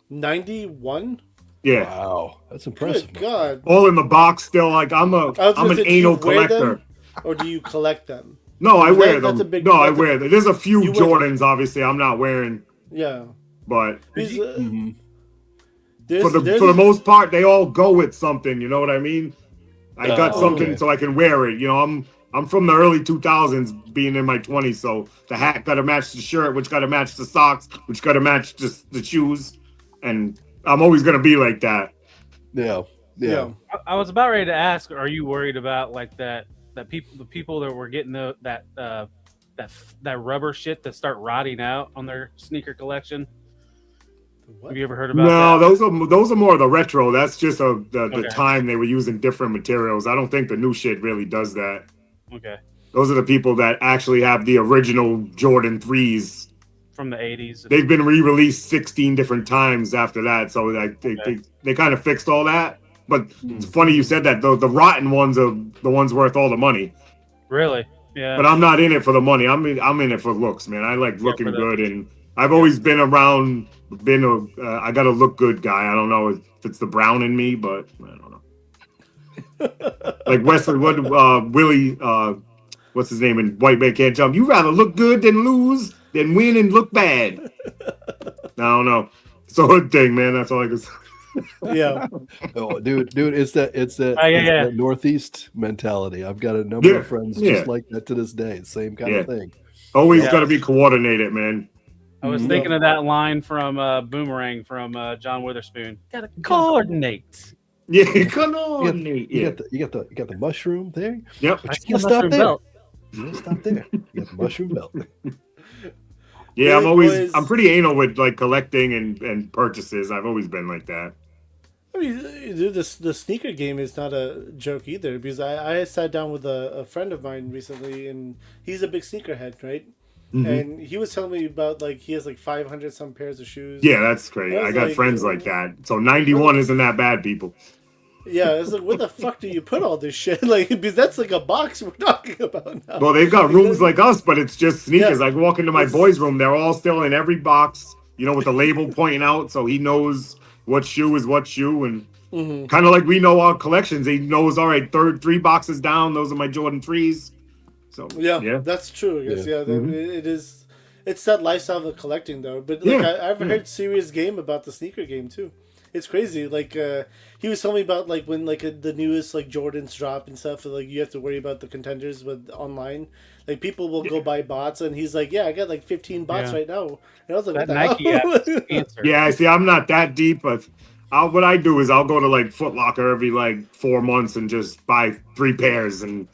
[SPEAKER 3] 91.
[SPEAKER 6] Yeah,
[SPEAKER 5] Wow, that's impressive.
[SPEAKER 3] Good God.
[SPEAKER 6] all in the box still. Like I'm
[SPEAKER 3] I was
[SPEAKER 6] an
[SPEAKER 3] gonna say, do you
[SPEAKER 6] anal
[SPEAKER 3] wear them,
[SPEAKER 6] collector.
[SPEAKER 3] or do you collect them?
[SPEAKER 6] No, I
[SPEAKER 3] That-
[SPEAKER 6] wear
[SPEAKER 3] that's
[SPEAKER 6] them.
[SPEAKER 3] a big-
[SPEAKER 6] No, I
[SPEAKER 3] that's a-
[SPEAKER 6] wear them. There's a few
[SPEAKER 3] You wear them.
[SPEAKER 6] Jordans, obviously, I'm not wearing,
[SPEAKER 3] Yeah.
[SPEAKER 6] but
[SPEAKER 3] These,
[SPEAKER 5] Mhm.
[SPEAKER 6] for the most part, they all go with something. You know what I mean? I got
[SPEAKER 5] Oh,
[SPEAKER 6] something
[SPEAKER 5] okay.
[SPEAKER 6] so I can wear it. You know, I'm from the early 2000s, being in my 20s, so the hat got to match the shirt, which got to match the socks, which got to match just the shoes, and I'm always gonna be like that.
[SPEAKER 5] Yeah.
[SPEAKER 3] yeah.
[SPEAKER 5] Yeah.
[SPEAKER 4] I was about ready to ask, are you worried about like the people that were getting that rubber shit that start rotting out on their sneaker collection?
[SPEAKER 3] What?
[SPEAKER 4] Have you ever heard about
[SPEAKER 6] No,
[SPEAKER 4] that?
[SPEAKER 6] those are more of the retro. That's just the
[SPEAKER 4] Okay.
[SPEAKER 6] time they were using different materials. I don't think the new shit really does that.
[SPEAKER 4] Okay,
[SPEAKER 6] Those are the people that actually have the original Jordan 3s.
[SPEAKER 4] from the 80s.
[SPEAKER 6] They've been re-released 16 different times after that, so like they kind of fixed all that. But it's funny you said that. The rotten ones are the ones worth all the money.
[SPEAKER 4] Really? Yeah.
[SPEAKER 6] But I'm not in it for the money. I'm in it for looks, man. I like looking
[SPEAKER 4] for the-
[SPEAKER 6] good, and I've always been around. I got a look good guy. I don't know if it's the brown in me, but I don't know. Like Wesley, Willie, what's his name in White Man Can't Jump? You rather look good than lose than win and look bad. I don't know. It's a hood thing, man. That's all I can say.
[SPEAKER 3] Yeah.
[SPEAKER 5] Oh, dude, it's that
[SPEAKER 4] yeah.
[SPEAKER 5] that Northeast mentality. I've got a number of friends
[SPEAKER 6] Yeah.
[SPEAKER 5] just like that to this day. Same kind of thing.
[SPEAKER 6] Always
[SPEAKER 4] Yeah.
[SPEAKER 6] got to be coordinated, man.
[SPEAKER 4] I was
[SPEAKER 3] Mhm.
[SPEAKER 4] thinking of that line from Boomerang from John Witherspoon. Gotta coordinate.
[SPEAKER 6] Yeah, come on.
[SPEAKER 5] You got the mushroom there.
[SPEAKER 6] Yep.
[SPEAKER 5] But
[SPEAKER 4] I
[SPEAKER 5] you
[SPEAKER 4] see
[SPEAKER 5] can't
[SPEAKER 4] a
[SPEAKER 5] stop
[SPEAKER 4] mushroom
[SPEAKER 5] there.
[SPEAKER 4] belt.
[SPEAKER 5] You don't stop there. You got the mushroom belt.
[SPEAKER 6] Yeah,
[SPEAKER 3] Boys.
[SPEAKER 6] I'm pretty anal with like collecting and purchases. I've always been like that.
[SPEAKER 3] I mean, dude, the sneaker game is not a joke either, because I sat down with a friend of mine recently, and he's a big sneakerhead, right?
[SPEAKER 6] Mhm.
[SPEAKER 3] And he was telling me about, like, he has like 500 some pairs of shoes.
[SPEAKER 6] Yeah, that's great.
[SPEAKER 3] I was
[SPEAKER 6] I got
[SPEAKER 3] like,
[SPEAKER 6] friends like that. So 91 isn't that bad, people.
[SPEAKER 3] Yeah, it's like, where the fuck do you put all this shit? Like, because that's like a box we're talking about now.
[SPEAKER 6] Well, they've got rooms like us, but it's just sneakers.
[SPEAKER 3] Yeah.
[SPEAKER 6] I walk into my
[SPEAKER 3] It's-
[SPEAKER 6] boys' room, they're all still in every box, you know, with the label pointing out, so he knows what shoe is what shoe, and
[SPEAKER 3] Mhm.
[SPEAKER 6] kind of like we know our collections. He knows, all right, three boxes down, those are my Jordan 3s. So
[SPEAKER 3] Yeah, that's true. I guess. Yeah,
[SPEAKER 5] Mhm.
[SPEAKER 3] it is. It's that lifestyle of collecting, though. But like,
[SPEAKER 6] Yeah,
[SPEAKER 3] I've heard serious game about the sneaker game too. It's crazy. Like, he was telling me about, like, when like the newest like Jordans drop and stuff. Like, you have to worry about the contenders with online. Like, people will go buy bots, and he's like, "Yeah, I got like 15 bots
[SPEAKER 4] Yeah.
[SPEAKER 3] right now." And I was like,
[SPEAKER 4] That
[SPEAKER 3] "What the
[SPEAKER 4] Nike
[SPEAKER 3] hell?"
[SPEAKER 4] app is answer.
[SPEAKER 6] Yeah, see, I'm not that deep, but what I do is I'll go to like Foot Locker every like 4 months and just buy 3 pairs, and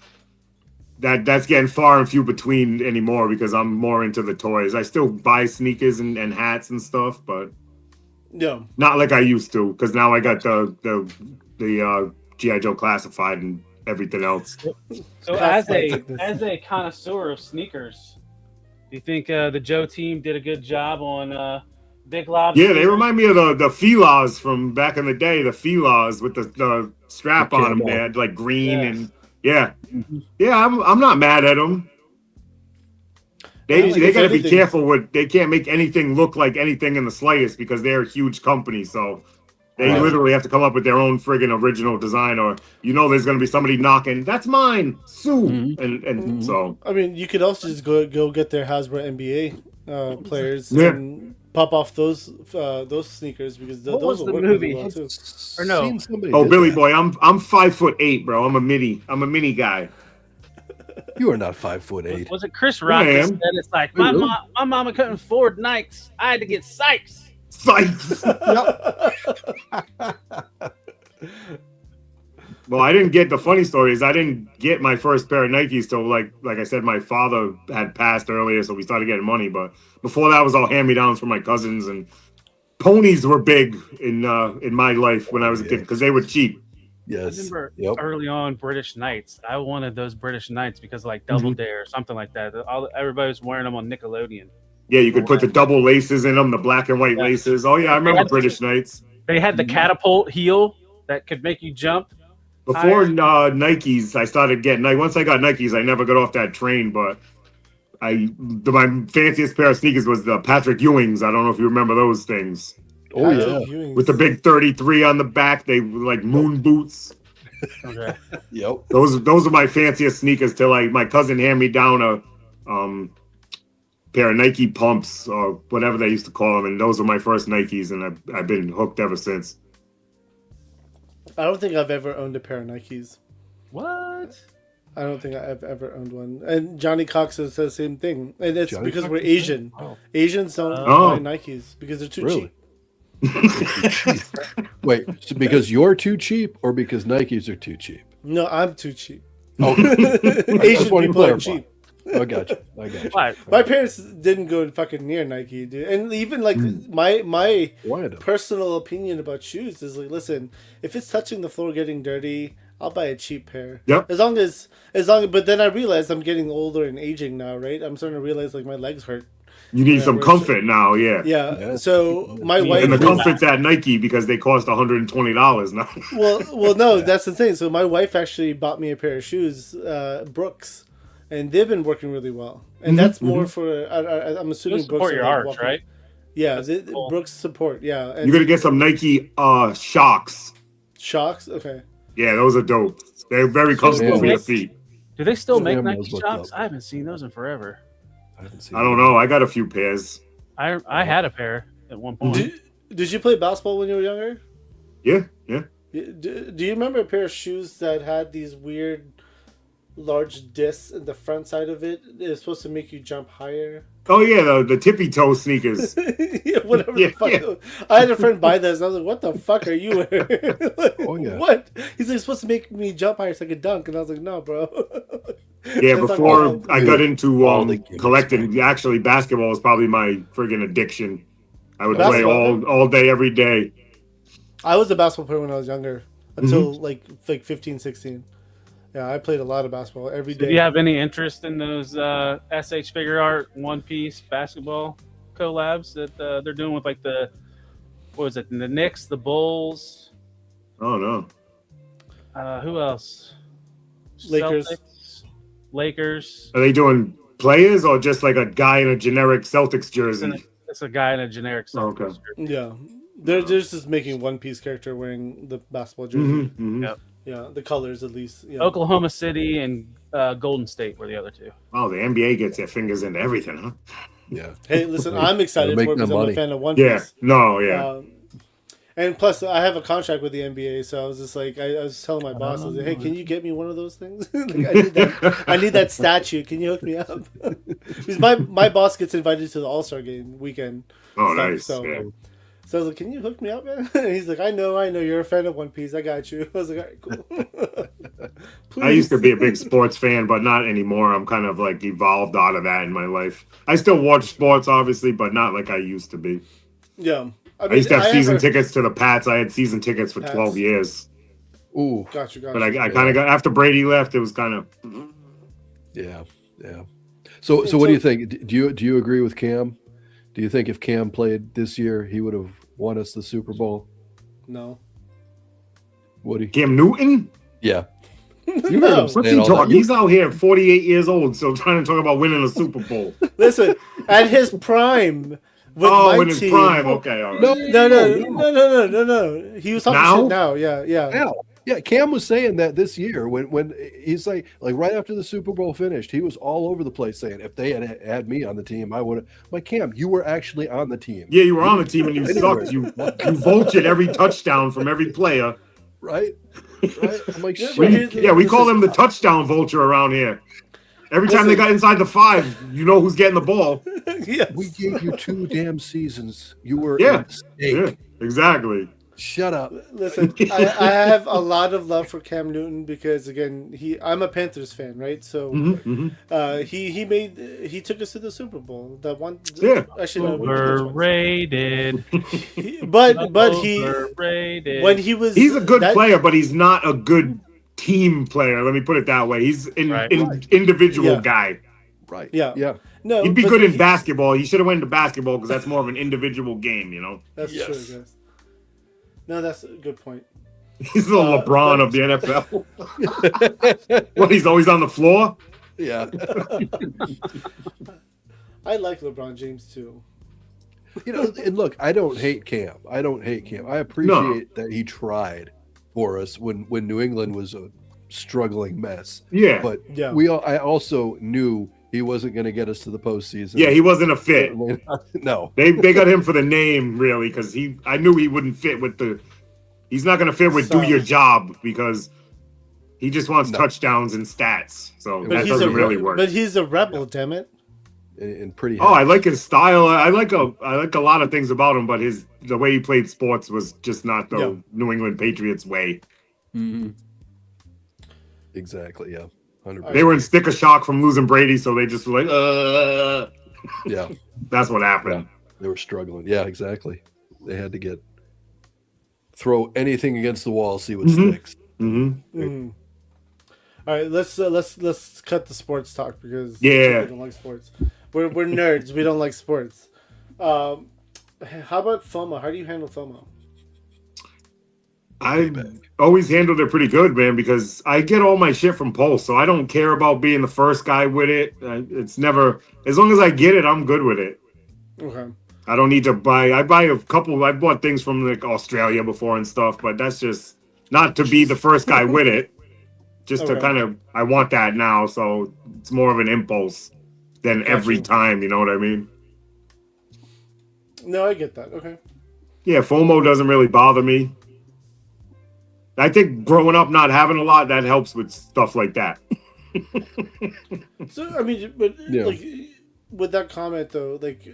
[SPEAKER 6] that's getting far and few between anymore because I'm more into the toys. I still buy sneakers and hats and stuff, but
[SPEAKER 3] No.
[SPEAKER 6] not like I used to, because now I got the GI Joe Classified and everything else.
[SPEAKER 4] So
[SPEAKER 3] That's
[SPEAKER 4] as a connoisseur of sneakers, do you think the Joe team did a good job on Big Lob?
[SPEAKER 6] Yeah, they remind me of the Filas from back in the day. The Filas with the strap
[SPEAKER 5] The
[SPEAKER 6] on them.
[SPEAKER 5] camo.
[SPEAKER 6] They had like green
[SPEAKER 4] Yes.
[SPEAKER 6] and yeah. I'm not mad at them. They
[SPEAKER 3] Well,
[SPEAKER 6] they
[SPEAKER 3] if
[SPEAKER 6] got to be
[SPEAKER 3] anything-
[SPEAKER 6] careful with. They can't make anything look like anything in the slightest because they're a huge company. So they
[SPEAKER 5] Right.
[SPEAKER 6] literally have to come up with their own friggin' original design, or there's going to be somebody knocking. That's mine, sue,
[SPEAKER 5] Mhm.
[SPEAKER 6] and
[SPEAKER 3] Mhm.
[SPEAKER 6] so
[SPEAKER 3] I mean, you could also just go get their Hasbro NBA players
[SPEAKER 6] Yeah.
[SPEAKER 3] and pop off those sneakers, because
[SPEAKER 4] What
[SPEAKER 3] those
[SPEAKER 4] was
[SPEAKER 3] will
[SPEAKER 4] the
[SPEAKER 3] work
[SPEAKER 4] movie?
[SPEAKER 3] really well too.
[SPEAKER 4] Or no.
[SPEAKER 5] Seen somebody
[SPEAKER 6] oh
[SPEAKER 5] did
[SPEAKER 6] Billy
[SPEAKER 5] that.
[SPEAKER 6] boy, I'm 5'8", bro. I'm a mini guy.
[SPEAKER 5] You are not 5'8".
[SPEAKER 4] Was it Chris Rock
[SPEAKER 6] I
[SPEAKER 4] that
[SPEAKER 6] am.
[SPEAKER 4] said it's like
[SPEAKER 5] Oh, really?
[SPEAKER 4] my mama couldn't afford Nikes. I had to get Sykes.
[SPEAKER 6] Sykes. Well, I didn't get the funny story is I didn't get my first pair of Nikes till like I said, my father had passed earlier, so we started getting money. But before that was all hand-me-downs from my cousins, and ponies were big in my life when I was a kid because they were cheap.
[SPEAKER 4] I
[SPEAKER 5] Yes.
[SPEAKER 4] remember
[SPEAKER 5] Yep.
[SPEAKER 4] early on British Knights. I wanted those British Knights because like Double Dare or something like that. Everybody was wearing them on Nickelodeon.
[SPEAKER 6] Yeah, you could put the double laces in them, the black and white
[SPEAKER 4] Yeah.
[SPEAKER 6] laces. Oh yeah, I remember British Knights.
[SPEAKER 4] They had the catapult heel that could make you jump.
[SPEAKER 6] Before Nikes, I started getting once I got Nikes, I never got off that train. But my fanciest pair of sneakers was the Patrick Ewings. I don't know if you remember those things
[SPEAKER 5] Oh yeah.
[SPEAKER 3] Patrick Ewing's.
[SPEAKER 6] with the big 33 on the back. They were like moon boots.
[SPEAKER 4] Okay.
[SPEAKER 5] Yep.
[SPEAKER 6] Those are my fanciest sneakers till my cousin handed me down a pair of Nike pumps or whatever they used to call them, and those were my first Nikes, and I've been hooked ever since.
[SPEAKER 3] I don't think I've ever owned a pair of Nikes.
[SPEAKER 4] What?
[SPEAKER 3] I don't think I've ever owned one. And Johnny Cox says the same thing, and it's
[SPEAKER 5] Johnny
[SPEAKER 3] because
[SPEAKER 5] Cox
[SPEAKER 3] we're
[SPEAKER 5] is saying-
[SPEAKER 3] Asian.
[SPEAKER 5] Wow.
[SPEAKER 3] Asians don't
[SPEAKER 6] Oh.
[SPEAKER 3] buy Nikes because they're too
[SPEAKER 5] Really?
[SPEAKER 3] cheap.
[SPEAKER 5] Wait, so because you're too cheap or because Nikes are too cheap?
[SPEAKER 3] No, I'm too cheap.
[SPEAKER 5] Oh,
[SPEAKER 3] Asian
[SPEAKER 5] wanted to
[SPEAKER 3] people are
[SPEAKER 5] clarify.
[SPEAKER 3] cheap.
[SPEAKER 5] I got you.
[SPEAKER 4] What?
[SPEAKER 3] My parents didn't go fucking near Nike, dude. And even like my
[SPEAKER 5] Why the
[SPEAKER 3] personal opinion about shoes is like, listen, if it's touching the floor getting dirty, I'll buy a cheap pair.
[SPEAKER 6] Yep.
[SPEAKER 3] As long as but then I realized I'm getting older and aging now, right? I'm starting to realize like my legs hurt.
[SPEAKER 6] You need some
[SPEAKER 3] Whatever.
[SPEAKER 6] comfort now, yeah.
[SPEAKER 3] Yeah.
[SPEAKER 5] Yeah.
[SPEAKER 3] So my wife
[SPEAKER 6] And the
[SPEAKER 4] Really?
[SPEAKER 6] comfort's at Nike because they cost $120 now.
[SPEAKER 3] well no, that's the thing. So my wife actually bought me a pair of shoes, Brooks, and they've been working really well. And that's more for I'm assuming
[SPEAKER 4] Those
[SPEAKER 3] Brooks
[SPEAKER 4] support
[SPEAKER 3] are
[SPEAKER 4] your
[SPEAKER 3] like
[SPEAKER 4] arch,
[SPEAKER 3] walking-
[SPEAKER 4] right?
[SPEAKER 3] Yeah,
[SPEAKER 4] Cool.
[SPEAKER 3] Brooks support. Yeah, and
[SPEAKER 6] You're gonna get some Nike Shocks.
[SPEAKER 3] shocks. Okay.
[SPEAKER 6] Yeah, those are dope. They're very comfortable for your feet.
[SPEAKER 4] Do they still make
[SPEAKER 5] Sam
[SPEAKER 4] Nike
[SPEAKER 5] knows what's
[SPEAKER 4] shocks?
[SPEAKER 5] up.
[SPEAKER 4] I haven't seen those in forever.
[SPEAKER 5] I haven't seen
[SPEAKER 6] I don't know. I got a few pairs.
[SPEAKER 4] I had a pair at one point.
[SPEAKER 3] Did you play basketball when you were younger?
[SPEAKER 6] Yeah.
[SPEAKER 3] Do you remember a pair of shoes that had these weird large discs in the front side of it? It's supposed to make you jump higher.
[SPEAKER 6] Oh yeah, the tippy toe sneakers.
[SPEAKER 3] Yeah, whatever
[SPEAKER 6] Yeah,
[SPEAKER 3] the fuck.
[SPEAKER 6] yeah.
[SPEAKER 3] I had a friend buy this. And I was like, "What the fuck are you wearing?" Like,
[SPEAKER 5] Oh, yeah.
[SPEAKER 3] What? He's like, "It's supposed to make me jump higher so I could dunk," and I was like, "No, bro."
[SPEAKER 6] Yeah,
[SPEAKER 3] That's not
[SPEAKER 6] before
[SPEAKER 3] gonna
[SPEAKER 6] I
[SPEAKER 3] help.
[SPEAKER 6] got into
[SPEAKER 5] All the gimmicks,
[SPEAKER 6] collecting, actually basketball was probably my friggin' addiction. I would play
[SPEAKER 3] Basketball?
[SPEAKER 6] all day, every day.
[SPEAKER 3] I was a basketball player when I was younger, until like 15, 16. Yeah, I played a lot of basketball every
[SPEAKER 4] Do
[SPEAKER 3] day.
[SPEAKER 4] you have any interest in those SH Figure Art One Piece basketball collabs that they're doing with like the the Knicks, the Bulls?
[SPEAKER 6] Oh no.
[SPEAKER 4] Who else?
[SPEAKER 3] Lakers.
[SPEAKER 4] Celtics, Lakers.
[SPEAKER 6] Are they doing players or just like a guy in a generic Celtics jersey?
[SPEAKER 4] It's a guy in a generic Celtics
[SPEAKER 6] Okay.
[SPEAKER 4] jersey.
[SPEAKER 3] Yeah, they're just making One Piece character wearing the basketball jersey.
[SPEAKER 6] Mm-hmm.
[SPEAKER 4] Yep.
[SPEAKER 3] Yeah, the colors at least. Yeah.
[SPEAKER 4] Oklahoma City and Golden State were the other two.
[SPEAKER 6] Oh, the NBA gets their fingers into everything, huh?
[SPEAKER 5] Yeah.
[SPEAKER 3] Hey, listen, I'm excited
[SPEAKER 5] They're
[SPEAKER 3] for it
[SPEAKER 5] making
[SPEAKER 3] because I'm a
[SPEAKER 5] money.
[SPEAKER 3] fan of One
[SPEAKER 6] Yeah.
[SPEAKER 3] Piece.
[SPEAKER 6] No, yeah.
[SPEAKER 3] And plus, I have a contract with the NBA, so I was just like, I was telling my boss, I was like, "Hey, can you get me one of those things? Like, I need that statue. Can you hook me up?" Because my boss gets invited to the All-Star game weekend.
[SPEAKER 6] Oh,
[SPEAKER 3] stuff,
[SPEAKER 6] nice.
[SPEAKER 3] so-
[SPEAKER 6] Yeah.
[SPEAKER 3] So I was like, "Can you hook me up, man?" And he's like, I know, you're a fan of One Piece. I got you." I was like, "All right, cool." Please.
[SPEAKER 6] I used to be a big sports fan, but not anymore. I'm kind of like evolved out of that in my life. I still watch sports, obviously, but not like I used to be.
[SPEAKER 3] Yeah.
[SPEAKER 6] I used to have season tickets to the Pats. I had season tickets for
[SPEAKER 3] Pats.
[SPEAKER 6] 12 years.
[SPEAKER 5] Ooh.
[SPEAKER 3] Got you.
[SPEAKER 6] But I kind of got, after Brady left, it was kind of,
[SPEAKER 5] Yeah. Yeah. So what do you think? Do you agree with Cam? Do you think if Cam played this year, he would have won us the Super Bowl?
[SPEAKER 3] No.
[SPEAKER 5] Would he?
[SPEAKER 6] Cam Newton?
[SPEAKER 5] Yeah.
[SPEAKER 3] You
[SPEAKER 5] heard him
[SPEAKER 6] What's
[SPEAKER 5] saying
[SPEAKER 6] he
[SPEAKER 5] all
[SPEAKER 6] talking?
[SPEAKER 5] that.
[SPEAKER 6] He's out here 48 years old, still trying to talk about winning a Super Bowl.
[SPEAKER 3] Listen, at his prime, with my
[SPEAKER 6] in his
[SPEAKER 3] team.
[SPEAKER 6] prime. Okay, all right.
[SPEAKER 3] No. He was talking
[SPEAKER 6] Now?
[SPEAKER 3] shit now. Yeah.
[SPEAKER 5] Now, yeah, Cam was saying that this year when he's like right after the Super Bowl finished, he was all over the place saying if they had me on the team, I would have. Like Cam, you were actually on the team,
[SPEAKER 6] Yeah, you were on the team and you sucked. You vultured every touchdown from every player.
[SPEAKER 5] right? Right? I'm like,
[SPEAKER 3] Yeah,
[SPEAKER 5] shit.
[SPEAKER 3] but
[SPEAKER 6] We call him the touchdown vulture around here. Every time they got inside the 5, you know who's getting the ball.
[SPEAKER 3] Yes.
[SPEAKER 5] We gave you 2 damn seasons. You were
[SPEAKER 6] Yeah.
[SPEAKER 5] a mistake.
[SPEAKER 6] Yeah, exactly.
[SPEAKER 5] Shut up.
[SPEAKER 3] Listen, I have a lot of love for Cam Newton because again, I'm a Panthers fan, right? So he took us to the Super Bowl. That one,
[SPEAKER 6] Yeah.
[SPEAKER 3] actually, no, we did twice.
[SPEAKER 4] Overrated.
[SPEAKER 3] But he
[SPEAKER 4] Overrated.
[SPEAKER 3] when he was
[SPEAKER 6] He's a good player, but he's not a good team player. Let me put it that way. He's an individual
[SPEAKER 3] Yeah.
[SPEAKER 6] guy.
[SPEAKER 5] Right.
[SPEAKER 3] Yeah.
[SPEAKER 5] Yeah.
[SPEAKER 3] No,
[SPEAKER 6] He'd be
[SPEAKER 3] but
[SPEAKER 6] good in basketball. He should have went to basketball because that's more of an individual game, you know?
[SPEAKER 3] That's
[SPEAKER 5] Yes.
[SPEAKER 3] true, I guess. No, that's a good point.
[SPEAKER 6] He's the LeBron of the NFL. What, he's always on the floor?
[SPEAKER 5] Yeah.
[SPEAKER 3] I like LeBron James too.
[SPEAKER 5] You know, and look, I don't hate Cam. I appreciate that he tried for us when New England was a struggling mess.
[SPEAKER 6] Yeah.
[SPEAKER 5] But
[SPEAKER 3] Yeah.
[SPEAKER 5] I also knew he wasn't going to get us to the postseason.
[SPEAKER 6] Yeah, he wasn't a fit.
[SPEAKER 5] No.
[SPEAKER 6] They got him for the name, really, because I knew he wouldn't fit with he's not going to fit with do your job because he just wants touchdowns and stats. So that doesn't really work.
[SPEAKER 3] But he's a rebel, damn it.
[SPEAKER 5] And pretty.
[SPEAKER 6] Oh, I like his style. I like a lot of things about him, but the way he played sports was just not the New England Patriots way.
[SPEAKER 5] Mhm. Exactly. Yeah. 100%.
[SPEAKER 6] They were in sticker shock from losing Brady, so they just were like,
[SPEAKER 5] Yeah.
[SPEAKER 6] That's what happened.
[SPEAKER 5] They were struggling. Yeah, exactly. They had to throw anything against the wall, see what sticks.
[SPEAKER 6] Mm-hmm.
[SPEAKER 3] All right, let's cut the sports talk because we don't like sports. We're nerds. We don't like sports. How about FOMO? How do you handle FOMO?
[SPEAKER 6] I always handled it pretty good, man, because I get all my shit from Pulse, so I don't care about being the first guy with it. It's never, as long as I get it, I'm good with it.
[SPEAKER 3] Okay.
[SPEAKER 6] I don't need to buy. I bought things from like Australia before and stuff, but that's just not to be the first guy with it. Just to kind of, I want that now, so it's more of an impulse than every time. You know what I mean?
[SPEAKER 3] No, I get that. Okay.
[SPEAKER 6] Yeah, FOMO doesn't really bother me. I think growing up not having a lot, that helps with stuff like that.
[SPEAKER 3] So I mean, but
[SPEAKER 5] Yeah.
[SPEAKER 3] like with that comment though, like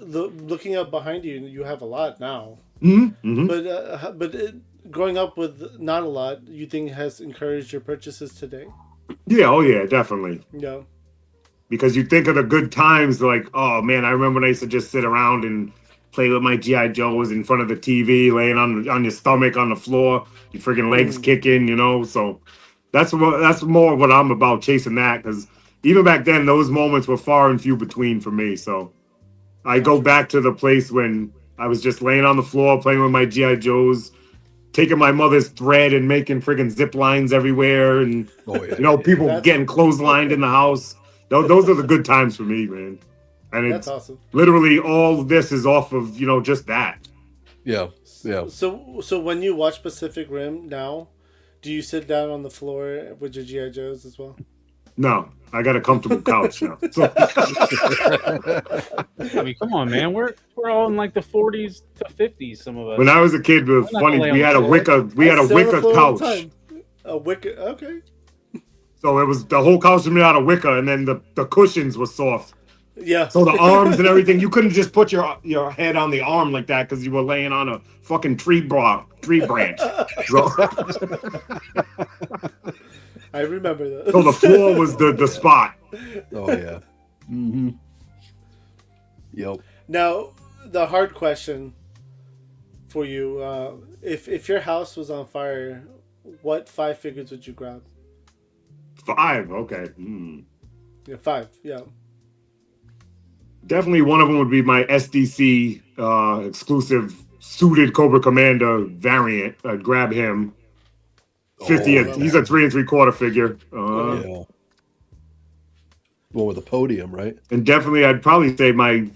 [SPEAKER 3] looking up behind you, you have a lot now.
[SPEAKER 6] Mm-hmm.
[SPEAKER 3] Growing up with not a lot, you think has encouraged your purchases today?
[SPEAKER 6] Yeah, oh yeah, definitely.
[SPEAKER 3] No.
[SPEAKER 6] Because you think of the good times, like, oh man, I remember when I used to just sit around and play with my GI Joes in front of the TV, laying on your stomach on the floor, your freaking legs kicking, you know. So that's more what I'm about, chasing that. Because even back then, those moments were far and few between for me. So I go back to the place when I was just laying on the floor playing with my GI Joes, taking my mother's thread and making freaking zip lines everywhere, and you know, people getting clotheslined in the house. Those are the good times for me, man. And
[SPEAKER 3] That's
[SPEAKER 6] it's
[SPEAKER 3] awesome.
[SPEAKER 6] literally all this is off of, you know, just that.
[SPEAKER 5] Yeah.
[SPEAKER 3] So when you watch Pacific Rim now, do you sit down on the floor with your GI Joes as well?
[SPEAKER 6] No, I got a comfortable couch now. So
[SPEAKER 4] I mean, come on, man. We're all in like the 40s to 50s. Some of us.
[SPEAKER 6] when I was a kid, it was
[SPEAKER 4] I'm not
[SPEAKER 6] funny.
[SPEAKER 4] gonna lay
[SPEAKER 6] We
[SPEAKER 4] on
[SPEAKER 6] had
[SPEAKER 4] the
[SPEAKER 6] a
[SPEAKER 4] floor.
[SPEAKER 6] Wicca
[SPEAKER 3] All the
[SPEAKER 6] couch.
[SPEAKER 3] time. A Wicca, okay.
[SPEAKER 6] So it was the whole couch was made out of Wicca, and then the cushions were soft.
[SPEAKER 3] Yeah.
[SPEAKER 6] So the arms and everything, you couldn't just put your head on the arm like that because you were laying on a fucking tree branch. So,
[SPEAKER 3] I remember that.
[SPEAKER 6] so the floor was the spot.
[SPEAKER 5] Oh yeah. Mm-hmm. Yep.
[SPEAKER 3] Now, the hard question for you: if your house was on fire, what 5 figures would you grab?
[SPEAKER 6] 5, okay.
[SPEAKER 3] Yeah, 5. Yeah.
[SPEAKER 6] Definitely one of them would be my SDC exclusive suited Cobra Commander variant. I'd grab him. 50. He's a 3 3/4 figure.
[SPEAKER 5] Yeah. One with a podium, right?
[SPEAKER 6] And definitely, I'd probably say my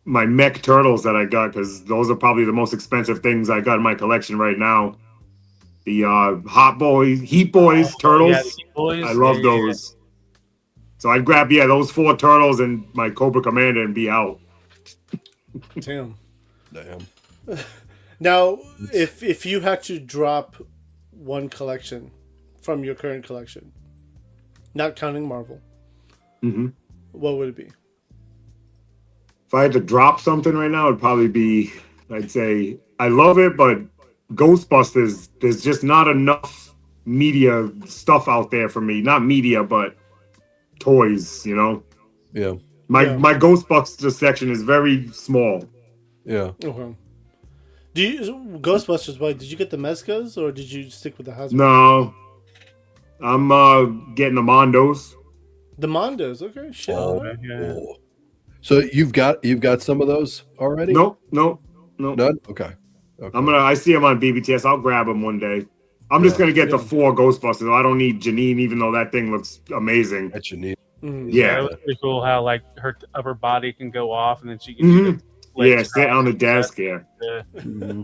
[SPEAKER 6] mech turtles that I got, because those are probably the most expensive things I got in my collection right now. The Heat Boys turtles.
[SPEAKER 4] Yeah, the Heat Boys.
[SPEAKER 6] I love those. So I'd grab those 4 turtles and my Cobra Commander and be out.
[SPEAKER 3] Damn.
[SPEAKER 5] Damn.
[SPEAKER 3] Now, if you had to drop one collection from your current collection, not counting Marvel, what would it be?
[SPEAKER 6] If I had to drop something right now, it'd probably be, I'd say, I love it, but Ghostbusters, there's just not enough media stuff out there for me. Not media, but toys, you know?
[SPEAKER 5] Yeah.
[SPEAKER 6] My Ghostbusters section is very small.
[SPEAKER 5] Yeah.
[SPEAKER 3] Okay. Ghostbusters, did you get the Mezcos or did you stick with the Hasbro?
[SPEAKER 6] No. I'm getting the Mondos.
[SPEAKER 3] The Mondos, okay. Shit.
[SPEAKER 5] Oh. So you've got some of those already?
[SPEAKER 6] Nope.
[SPEAKER 5] None? Okay.
[SPEAKER 6] I see them on BBTS. I'll grab them one day. I'm just gonna get the 4 Ghostbusters. I don't need Janine, even though that thing looks amazing.
[SPEAKER 5] That you need.
[SPEAKER 6] Yeah.
[SPEAKER 4] It looks pretty cool how like her upper body can go off and then she can
[SPEAKER 6] sit on the desk. Yeah.
[SPEAKER 5] Mm-hmm.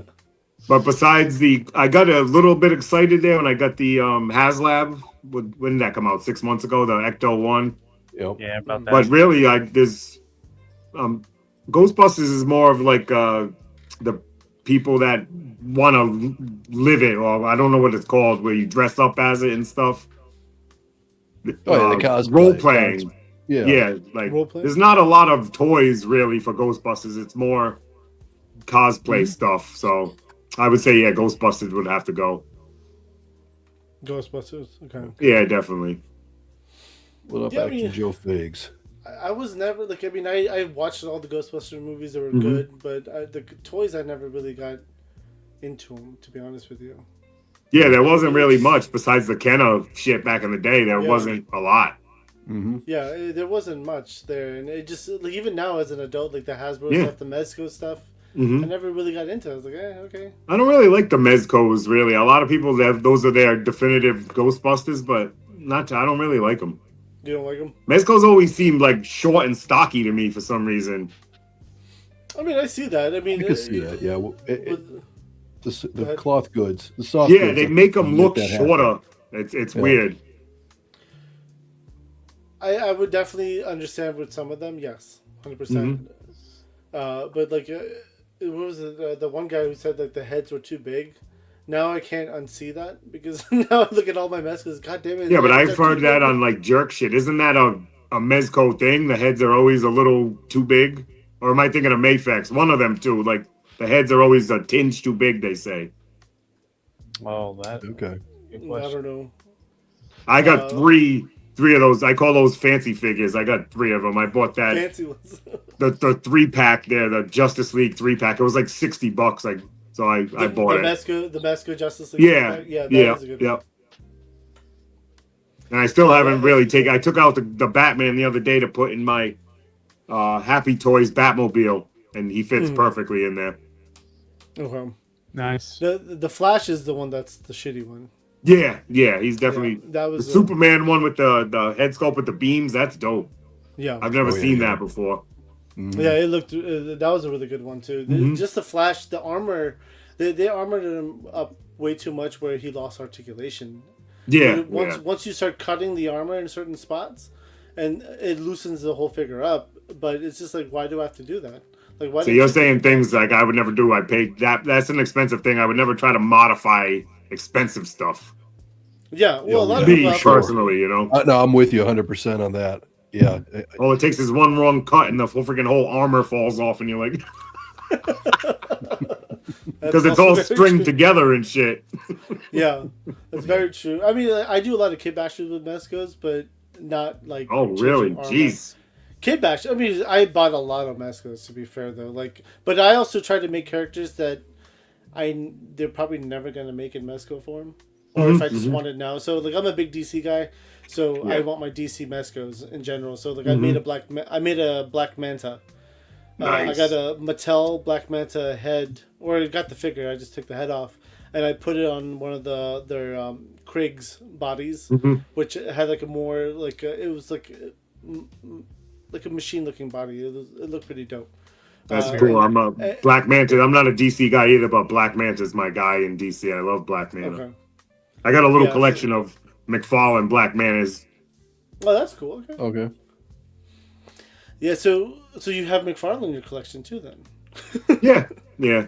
[SPEAKER 6] But besides I got a little bit excited there when I got the HasLab. When did that come out? 6 months ago, the Ecto 1.
[SPEAKER 5] Yep.
[SPEAKER 4] Yeah, about that.
[SPEAKER 6] But really, there's Ghostbusters is more of like the people that want to live it, or I don't know what it's called, where you dress up as it and stuff.
[SPEAKER 5] The cosplay.
[SPEAKER 6] Role playing.
[SPEAKER 5] Yeah.
[SPEAKER 6] Like
[SPEAKER 3] Role-play?
[SPEAKER 6] there's not a lot of toys really for Ghostbusters. It's more cosplay stuff. So I would say Ghostbusters would have to go.
[SPEAKER 3] Ghostbusters, okay.
[SPEAKER 6] Yeah, definitely.
[SPEAKER 5] What up, Action Joe Figs?
[SPEAKER 3] I was never I watched all the Ghostbusters movies that were good, but the toys I never really got into them, to be honest with you.
[SPEAKER 6] Yeah, there wasn't really much besides the Kenna shit back in the day. There wasn't a lot.
[SPEAKER 5] Mm-hmm.
[SPEAKER 3] Yeah, there wasn't much there, and it just even now as an adult, like the Hasbro stuff, the Mezco stuff, I never really got into it. I was like, okay.
[SPEAKER 6] I don't really like the Mezcos, really. A lot of people those are their definitive Ghostbusters, but I don't really like them.
[SPEAKER 3] You don't like them?
[SPEAKER 6] Mezcos always seem like short and stocky to me for some reason.
[SPEAKER 3] I mean, I see that. I mean,
[SPEAKER 5] You can see that, yeah. The
[SPEAKER 3] ahead.
[SPEAKER 5] cloth goods, the soft goods.
[SPEAKER 6] They make them look
[SPEAKER 5] that
[SPEAKER 6] shorter. It's weird.
[SPEAKER 3] I would definitely understand with some of them, yes, 100%. But like, what was it? The one guy who said like the heads were too big. now I can't unsee that because now I look at all my Mezcos. God damn it!
[SPEAKER 6] Yeah, but
[SPEAKER 3] the heads
[SPEAKER 6] I've
[SPEAKER 3] are
[SPEAKER 6] heard
[SPEAKER 3] too
[SPEAKER 6] that
[SPEAKER 3] big.
[SPEAKER 6] on like jerk shit. Isn't that a Mezco thing? The heads are always a little too big, or am I thinking of Mayfex? One of them too. Like the heads are always a tinge too big. They say.
[SPEAKER 4] Oh, that
[SPEAKER 5] Okay.
[SPEAKER 4] good
[SPEAKER 3] I
[SPEAKER 4] question.
[SPEAKER 3] don't know.
[SPEAKER 6] I got
[SPEAKER 3] Uh,
[SPEAKER 6] three of those. I call those fancy figures. I got three of them. I bought that
[SPEAKER 3] Fancy ones.
[SPEAKER 6] the 3-pack there, the Justice League 3-pack. It was like $60. I bought it.
[SPEAKER 3] The Mezco Justice League.
[SPEAKER 6] Yeah,
[SPEAKER 3] Yeah, that
[SPEAKER 6] yeah,
[SPEAKER 3] is a good
[SPEAKER 6] yeah.
[SPEAKER 3] one.
[SPEAKER 6] And I still
[SPEAKER 3] Yeah,
[SPEAKER 6] haven't
[SPEAKER 3] that's
[SPEAKER 6] really
[SPEAKER 3] a good
[SPEAKER 6] taken.
[SPEAKER 3] one.
[SPEAKER 6] I took out the Batman the other day to put in my Happy Toys Batmobile, and he fits perfectly in there.
[SPEAKER 3] Okay.
[SPEAKER 4] Nice.
[SPEAKER 3] The Flash is the one that's the shitty one.
[SPEAKER 6] Yeah, he's definitely
[SPEAKER 3] Yeah, that
[SPEAKER 6] the
[SPEAKER 3] was
[SPEAKER 6] Superman one with the head sculpt with the beams. That's dope.
[SPEAKER 3] Yeah.
[SPEAKER 6] I've never
[SPEAKER 5] Oh, yeah,
[SPEAKER 6] seen
[SPEAKER 5] yeah.
[SPEAKER 6] that before.
[SPEAKER 3] Yeah, it looked. That was a really good one too. Just the Flash, the armor, they armored him up way too much where he lost articulation.
[SPEAKER 6] Yeah,
[SPEAKER 3] Once you start cutting the armor in certain spots, and it loosens the whole figure up. But it's just like, why do I have to do that? Like, why?
[SPEAKER 6] So
[SPEAKER 3] didn't
[SPEAKER 6] you're
[SPEAKER 3] you
[SPEAKER 6] saying
[SPEAKER 3] do that?
[SPEAKER 6] things like I would never do. I paid that. That's an expensive thing. I would never try to modify expensive stuff.
[SPEAKER 3] Yeah. Well, a lot of
[SPEAKER 6] Me
[SPEAKER 3] people have
[SPEAKER 6] personally, you know.
[SPEAKER 5] No, I'm with you 100% on that. Yeah.
[SPEAKER 6] All it takes is one wrong cut, and the whole freaking whole armor falls off, and you're like, because it's all stringed together and shit.
[SPEAKER 3] Yeah, that's very true. I mean, I do a lot of kit bashes with Mezcos, but not like.
[SPEAKER 6] Oh, really?
[SPEAKER 3] changing armor.
[SPEAKER 6] Jeez.
[SPEAKER 3] Kit bash. I mean, I bought a lot of Mezcos to be fair though. Like, but I also try to make characters that they're probably never gonna make in Mezco form, or if I just want it now. So like, I'm a big DC guy, so I want my DC Mezcos in general. So like, I made a Black Manta.
[SPEAKER 6] Nice.
[SPEAKER 3] I got a Mattel Black Manta head, or I got the figure. I just took the head off, and I put it on one of their Krieg's bodies, which had like a more like it was like a machine looking body. It looked pretty dope.
[SPEAKER 6] That's cool. I'm a Black Manta. I'm not a DC guy either, but Black Manta's my guy in DC. I love Black Manta.
[SPEAKER 3] Okay.
[SPEAKER 6] I got a little collection of McFarlane Black Mantas.
[SPEAKER 3] Oh, that's cool. Okay.
[SPEAKER 5] Okay.
[SPEAKER 3] Yeah. So you have McFarlane in your collection too, then?
[SPEAKER 6] Yeah.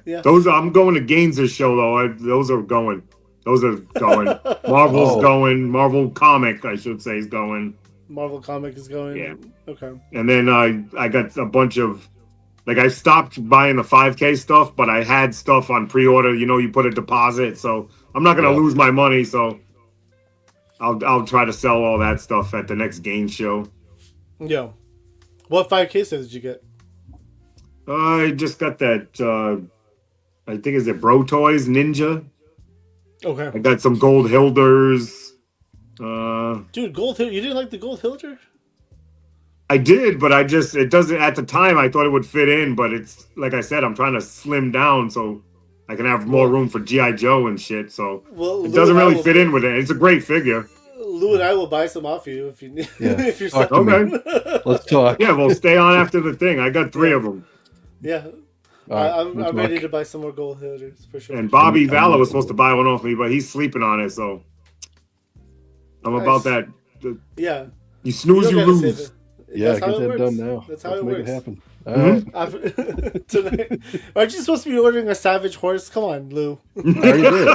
[SPEAKER 3] Yeah.
[SPEAKER 6] Those I'm going to Gaines's show though. Those are going. Marvel's going. Marvel comic, I should say, is going.
[SPEAKER 3] Marvel comic is going.
[SPEAKER 6] Yeah.
[SPEAKER 3] Okay.
[SPEAKER 6] And then I got a bunch of, like, I stopped buying the 5K stuff, but I had stuff on pre-order. You know, you put a deposit, so I'm not gonna lose my money. So I'll try to sell all that stuff at the next game show.
[SPEAKER 3] Yeah. What 5K sets did you get?
[SPEAKER 6] I just got that. I think is it Bro Toys Ninja.
[SPEAKER 3] Okay.
[SPEAKER 6] I got some gold Hilders.
[SPEAKER 3] Dude, Gold Hill. You didn't like the Gold Hilder?
[SPEAKER 6] I did, but it doesn't. At the time, I thought it would fit in, but it's like I said, I'm trying to slim down so I can have more room for GI Joe and shit. So it doesn't really fit in with it. It's a great figure.
[SPEAKER 3] Lou and I will buy some off you if you need.
[SPEAKER 5] Yeah.
[SPEAKER 3] if you're
[SPEAKER 5] Talk to
[SPEAKER 3] selling.
[SPEAKER 5] me. Let's talk.
[SPEAKER 6] Yeah, well, stay on after the thing. I got 3 of them.
[SPEAKER 3] Yeah.
[SPEAKER 5] All right,
[SPEAKER 3] I'm
[SPEAKER 5] let's
[SPEAKER 3] ready
[SPEAKER 5] talk.
[SPEAKER 3] to buy some more Gold Hilders for sure.
[SPEAKER 6] And Bobby Valor was supposed to buy one off me, but he's sleeping on it. So I'm about that.
[SPEAKER 3] Yeah.
[SPEAKER 6] You snooze, you
[SPEAKER 3] don't gotta
[SPEAKER 6] lose.
[SPEAKER 3] save it.
[SPEAKER 5] Yeah,
[SPEAKER 3] That's
[SPEAKER 5] get
[SPEAKER 3] how it
[SPEAKER 5] that
[SPEAKER 3] works.
[SPEAKER 5] done now.
[SPEAKER 3] That's how
[SPEAKER 5] Let's
[SPEAKER 3] it
[SPEAKER 5] make
[SPEAKER 3] works.
[SPEAKER 5] it happen. All right.
[SPEAKER 3] Tonight. Aren't you supposed to be ordering a Savage Horse? Come on, Lou.
[SPEAKER 5] I already did.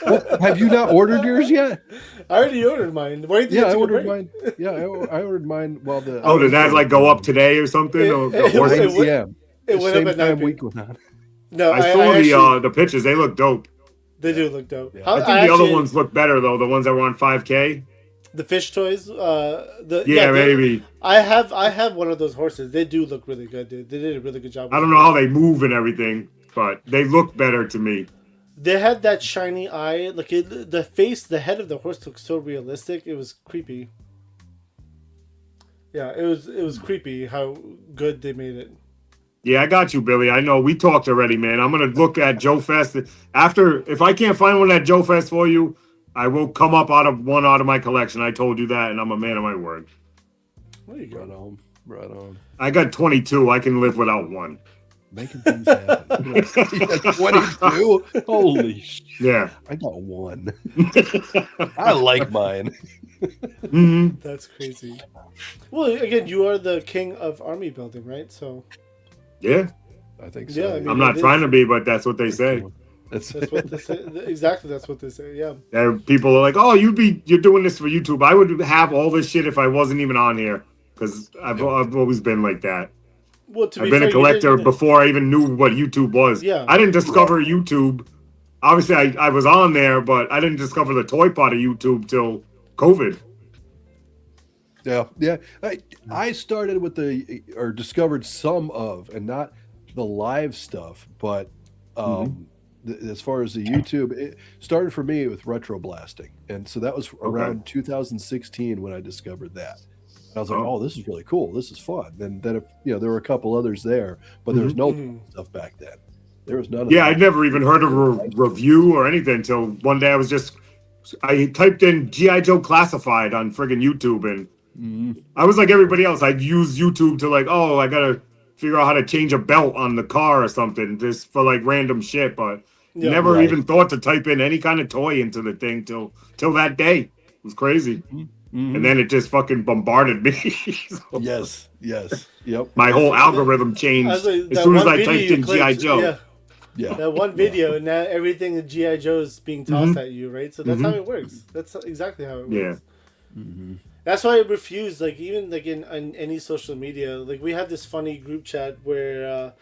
[SPEAKER 5] What? Have you not ordered yours yet?
[SPEAKER 3] I already ordered mine. Why do you think
[SPEAKER 5] Yeah, I
[SPEAKER 3] took a
[SPEAKER 5] ordered
[SPEAKER 3] break?
[SPEAKER 5] mine. Yeah, I ordered mine while the.
[SPEAKER 6] Oh, did that like go up today or something? Or the horses?
[SPEAKER 5] Yeah,
[SPEAKER 3] It went
[SPEAKER 5] same
[SPEAKER 3] up at
[SPEAKER 5] time
[SPEAKER 3] 9
[SPEAKER 5] we
[SPEAKER 3] p.m.
[SPEAKER 5] went on.
[SPEAKER 3] No,
[SPEAKER 6] I saw
[SPEAKER 3] actually,
[SPEAKER 6] the pictures. They look dope.
[SPEAKER 3] they do look dope.
[SPEAKER 5] Yeah.
[SPEAKER 6] I think the other ones look better though. The ones that were on 5K.
[SPEAKER 3] The fish toys.
[SPEAKER 6] Maybe.
[SPEAKER 3] I have one of those horses. They do look really good, dude. They did a really good job.
[SPEAKER 6] I don't know how they move and everything, but they look better to me.
[SPEAKER 3] They had that shiny eye. Like the face, the head of the horse looked so realistic. It was creepy. Yeah, it was creepy how good they made it.
[SPEAKER 6] Yeah, I got you, Billy. I know we talked already, man. I'm gonna look at Joe Fest after. If I can't find one at Joe Fest for you, I will come up out of my collection. I told you that, and I'm a man of my word.
[SPEAKER 3] There you go.
[SPEAKER 5] Right on.
[SPEAKER 6] I got 22. I can live without one.
[SPEAKER 5] Making things happen. You got 22? Holy shit.
[SPEAKER 6] Yeah.
[SPEAKER 5] I got 1. I like mine.
[SPEAKER 3] That's crazy. Well, again, you are the king of army building, right? So
[SPEAKER 6] Yeah.
[SPEAKER 5] I think so.
[SPEAKER 3] Yeah, I mean,
[SPEAKER 6] I'm not trying to be, but that's what they say.
[SPEAKER 5] That's
[SPEAKER 3] what they say. Exactly, that's what they say. Yeah.
[SPEAKER 6] And people are like, "Oh, you're doing this for YouTube." I would have all this shit if I wasn't even on here because I've always been like that.
[SPEAKER 3] Well, to
[SPEAKER 6] I've
[SPEAKER 3] be
[SPEAKER 6] been
[SPEAKER 3] fair,
[SPEAKER 6] a collector before I even knew what YouTube was.
[SPEAKER 3] Yeah.
[SPEAKER 6] I didn't discover YouTube. Obviously, I was on there, but I didn't discover the toy part of YouTube till COVID.
[SPEAKER 5] Yeah. I started with or discovered some of, and not the live stuff, but as far as the YouTube, it started for me with retro blasting, and so that was around 2016 when I discovered that. And I was like, oh, this is really cool. This is fun. And then, there were a couple others there, but there was no stuff back then. There was none of
[SPEAKER 6] Yeah, I'd never even heard of a review or anything until one day I typed in G.I. Joe Classified on friggin' YouTube, and I was like everybody else. I'd use YouTube to like, I gotta figure out how to change a belt on the car or something, just for like random shit, but never even thought to type in any kind of toy into the thing till that day. It was crazy. And then it just fucking bombarded me. So
[SPEAKER 5] Yes. Yep.
[SPEAKER 6] my whole algorithm changed as soon as I typed in G.I. Joe.
[SPEAKER 3] Yeah. That one video, and now everything in G.I. Joe is being tossed at you, right? So that's how it works. That's exactly how it works.
[SPEAKER 6] Yeah.
[SPEAKER 3] That's why I refuse, like, even like in any social media. Like, we had this funny group chat where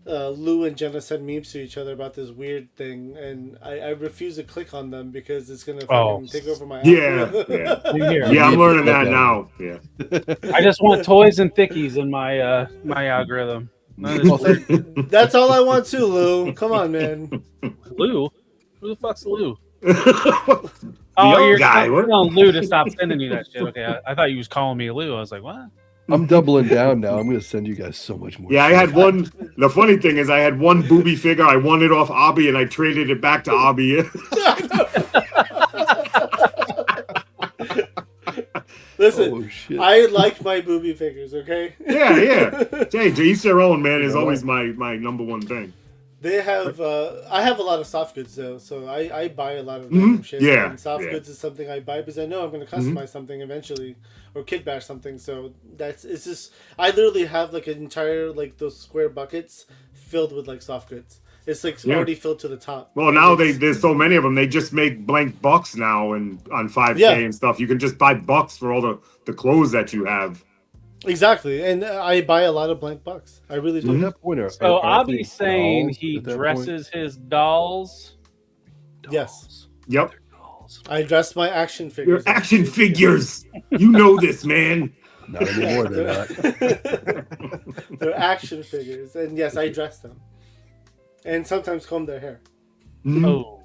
[SPEAKER 3] Lou and Jenna send memes to each other about this weird thing, and I refuse to click on them because it's gonna fucking take over my algorithm.
[SPEAKER 6] Yeah, I'm learning that now. Yeah.
[SPEAKER 4] I just want toys and thickies in my my algorithm.
[SPEAKER 3] That's all I want too, Lou. Come on, man.
[SPEAKER 4] Lou? Who the fuck's Lou?
[SPEAKER 6] You're
[SPEAKER 4] telling Lou to stop sending you that shit. Okay, I thought you was calling me Lou. I was like, what?
[SPEAKER 5] I'm doubling down now. I'm going to send you guys so much more.
[SPEAKER 6] Yeah, I had one. The funny thing is, I had one booby figure. I won it off Obby, and I traded it back to Obby.
[SPEAKER 3] Listen, I like my booby figures. Okay.
[SPEAKER 6] Yeah. Hey, to each their own, man. Is always my number one thing.
[SPEAKER 3] They have. I have a lot of soft goods though, so I buy a lot of random shit.
[SPEAKER 6] Yeah.
[SPEAKER 3] And soft goods is something I buy because I know I'm going to customize something eventually, or kit bash something. So it's just I literally have like an entire like those square buckets filled with like soft goods. It's like already filled to the top.
[SPEAKER 6] Well, now there's so many of them. They just make blank bucks now, and on 5K and stuff, you can just buy bucks for all the clothes that you have.
[SPEAKER 3] Exactly, and I buy a lot of blank bucks. I really do.
[SPEAKER 4] So Obby's saying he dresses his dolls.
[SPEAKER 3] Yes.
[SPEAKER 6] Yep.
[SPEAKER 3] I dress my action figures.
[SPEAKER 6] Your action figures. You know this, man.
[SPEAKER 5] Not anymore. They're not.
[SPEAKER 3] They're action figures, and yes, I dress them, and sometimes comb their hair.
[SPEAKER 4] Oh.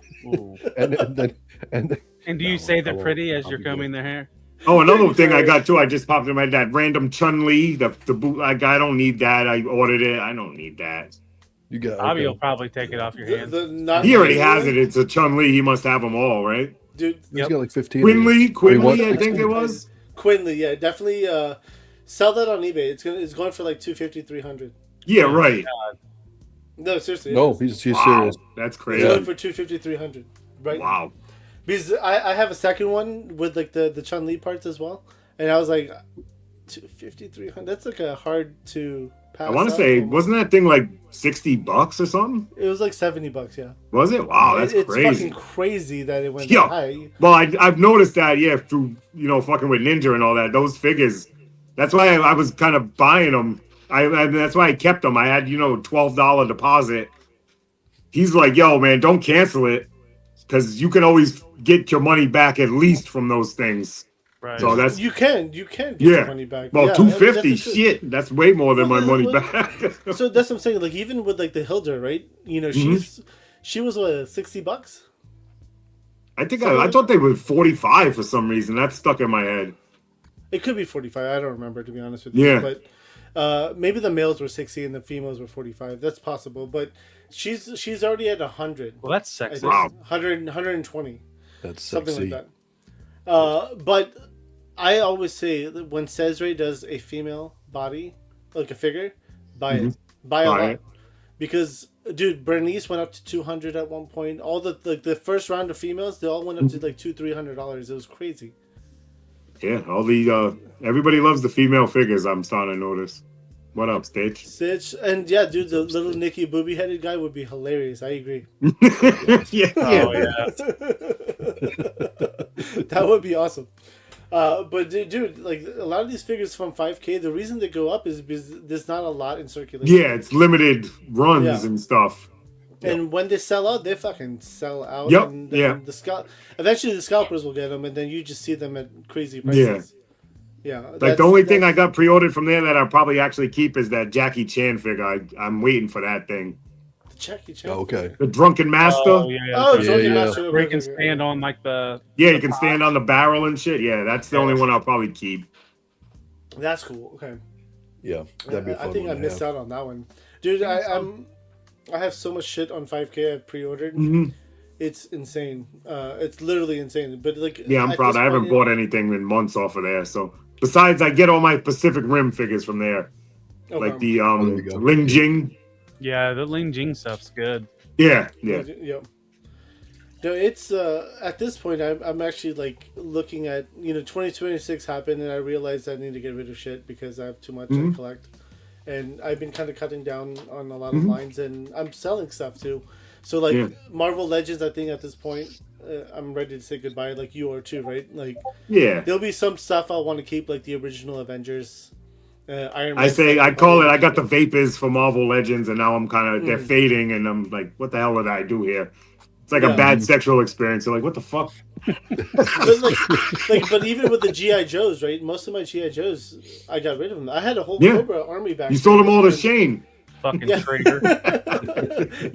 [SPEAKER 5] And
[SPEAKER 4] do you say they're pretty as you're combing their hair?
[SPEAKER 6] Oh, another thing I got too. I just popped in my head, that random Chun-Li, the boot. I don't need that. I ordered it. I don't need that.
[SPEAKER 5] You got.
[SPEAKER 4] Obby will probably take it off your hands.
[SPEAKER 6] He already has it. It's a Chun-Li. He must have them all, right?
[SPEAKER 3] Dude,
[SPEAKER 5] he's got like 15.
[SPEAKER 6] Quinley, I think it was.
[SPEAKER 3] Quinley, yeah, definitely. Sell that on eBay. It's going for like $250, $300.
[SPEAKER 6] Yeah, right.
[SPEAKER 3] No, seriously.
[SPEAKER 5] No, he's serious.
[SPEAKER 6] That's crazy.
[SPEAKER 3] It's going for $250, $300. Right.
[SPEAKER 6] Wow.
[SPEAKER 3] Because I have a second one with like the Chun-Li parts as well, and I was like, $250, $300. That's like a hard to pass.
[SPEAKER 6] I want to say, wasn't that thing like $60 or something?
[SPEAKER 3] It was like $70, yeah.
[SPEAKER 6] Was it? Wow, that's crazy.
[SPEAKER 3] It's fucking crazy that it went that high.
[SPEAKER 6] Well, I've noticed that, through fucking with Ninja and all that. Those figures. That's why I was kind of buying them. That's why I kept them. I had $12 deposit. He's like, yo, man, don't cancel it, because you can always get your money back at least from those things.
[SPEAKER 4] Right.
[SPEAKER 6] So that's
[SPEAKER 3] you can get your money back.
[SPEAKER 6] Well, $250, shit, that's way more than my money back.
[SPEAKER 3] So that's what I'm saying. Like even with like the Hilda, right? She was what, $60?
[SPEAKER 6] I think I thought they were 45 for some reason. That's stuck in my head.
[SPEAKER 3] It could be 45. I don't remember, to be honest with you.
[SPEAKER 6] Yeah.
[SPEAKER 3] But maybe the males were 60 and the females were 45. That's possible. But she's already at 100.
[SPEAKER 4] Well, that's sexy.
[SPEAKER 6] Wow.
[SPEAKER 3] 120.
[SPEAKER 5] That's
[SPEAKER 3] something
[SPEAKER 5] sexy.
[SPEAKER 3] like that. But I always say that when Cesare does a female body, like a figure, buy it. Buy a lot. Because, dude, Bernice went up to 200 at one point. All the first round of females, they all went up to like $200-$300. It was crazy.
[SPEAKER 6] Yeah, all the everybody loves the female figures. I'm starting to notice. What up, Stitch?
[SPEAKER 3] Stitch, and yeah, dude, the little Nicky booby-headed guy would be hilarious. I agree.
[SPEAKER 6] Yeah.
[SPEAKER 4] Oh yeah.
[SPEAKER 3] That would be awesome. But dude, like a lot of these figures from 5K, the reason they go up is because there's not a lot in circulation.
[SPEAKER 6] Yeah, it's limited runs
[SPEAKER 3] Yeah.
[SPEAKER 6] and stuff.
[SPEAKER 3] And when they sell out, they fucking sell out.
[SPEAKER 6] Yep,
[SPEAKER 3] And
[SPEAKER 6] yeah.
[SPEAKER 3] Eventually, the scalpers will get them, and then you just see them at crazy prices. Yeah.
[SPEAKER 6] Like the only thing I got pre-ordered from there that I'll probably actually keep is that Jackie Chan figure. I'm waiting for that thing.
[SPEAKER 3] Jackie Chan.
[SPEAKER 5] Oh, okay.
[SPEAKER 6] The Drunken Master.
[SPEAKER 4] Oh yeah.
[SPEAKER 3] Oh,
[SPEAKER 5] Yeah,
[SPEAKER 3] Drunken
[SPEAKER 5] yeah.
[SPEAKER 3] Master.
[SPEAKER 4] Where you can stand on like the.
[SPEAKER 6] Yeah, you can stand on the barrel and shit. Yeah, that's the only one I'll probably keep.
[SPEAKER 3] That's cool. Okay.
[SPEAKER 5] Yeah, that'd be a fun
[SPEAKER 3] I think I
[SPEAKER 5] one to
[SPEAKER 3] missed
[SPEAKER 5] have.
[SPEAKER 3] out on that one, dude. I have so much shit on 5K I've pre-ordered.
[SPEAKER 6] Mhm.
[SPEAKER 3] It's insane. It's literally insane. But like,
[SPEAKER 6] Yeah, I'm
[SPEAKER 3] at
[SPEAKER 6] proud.
[SPEAKER 3] this
[SPEAKER 6] I haven't
[SPEAKER 3] point,
[SPEAKER 6] bought anything in months off of there. So besides, I get all my Pacific Rim figures from there,
[SPEAKER 3] okay.
[SPEAKER 6] like the
[SPEAKER 5] there you go.
[SPEAKER 6] Ling Jing.
[SPEAKER 4] Yeah, the Ling Jing stuff's good.
[SPEAKER 6] Yeah, yeah.
[SPEAKER 3] Yep. No, it's at this point I'm actually like looking at 2026 happened and I realized I need to get rid of shit because I have too much to collect, and I've been kind of cutting down on a lot of lines, and I'm selling stuff too. So like Marvel Legends, I think at this point I'm ready to say goodbye. Like you are too, right? Like
[SPEAKER 6] Yeah.
[SPEAKER 3] there'll be some stuff I'll want to keep, like the original Avengers. Iron Man.
[SPEAKER 6] I call it. I got the vapors for Marvel Legends, and now I'm kind of they're fading, and I'm like, what the hell did I do here? It's like a bad sexual experience. You're like, what the fuck?
[SPEAKER 3] but even with the GI Joes, right? Most of my GI Joes, I got rid of them. I had a whole Cobra army back.
[SPEAKER 6] You sold them all to Shane.
[SPEAKER 4] Fucking traitor.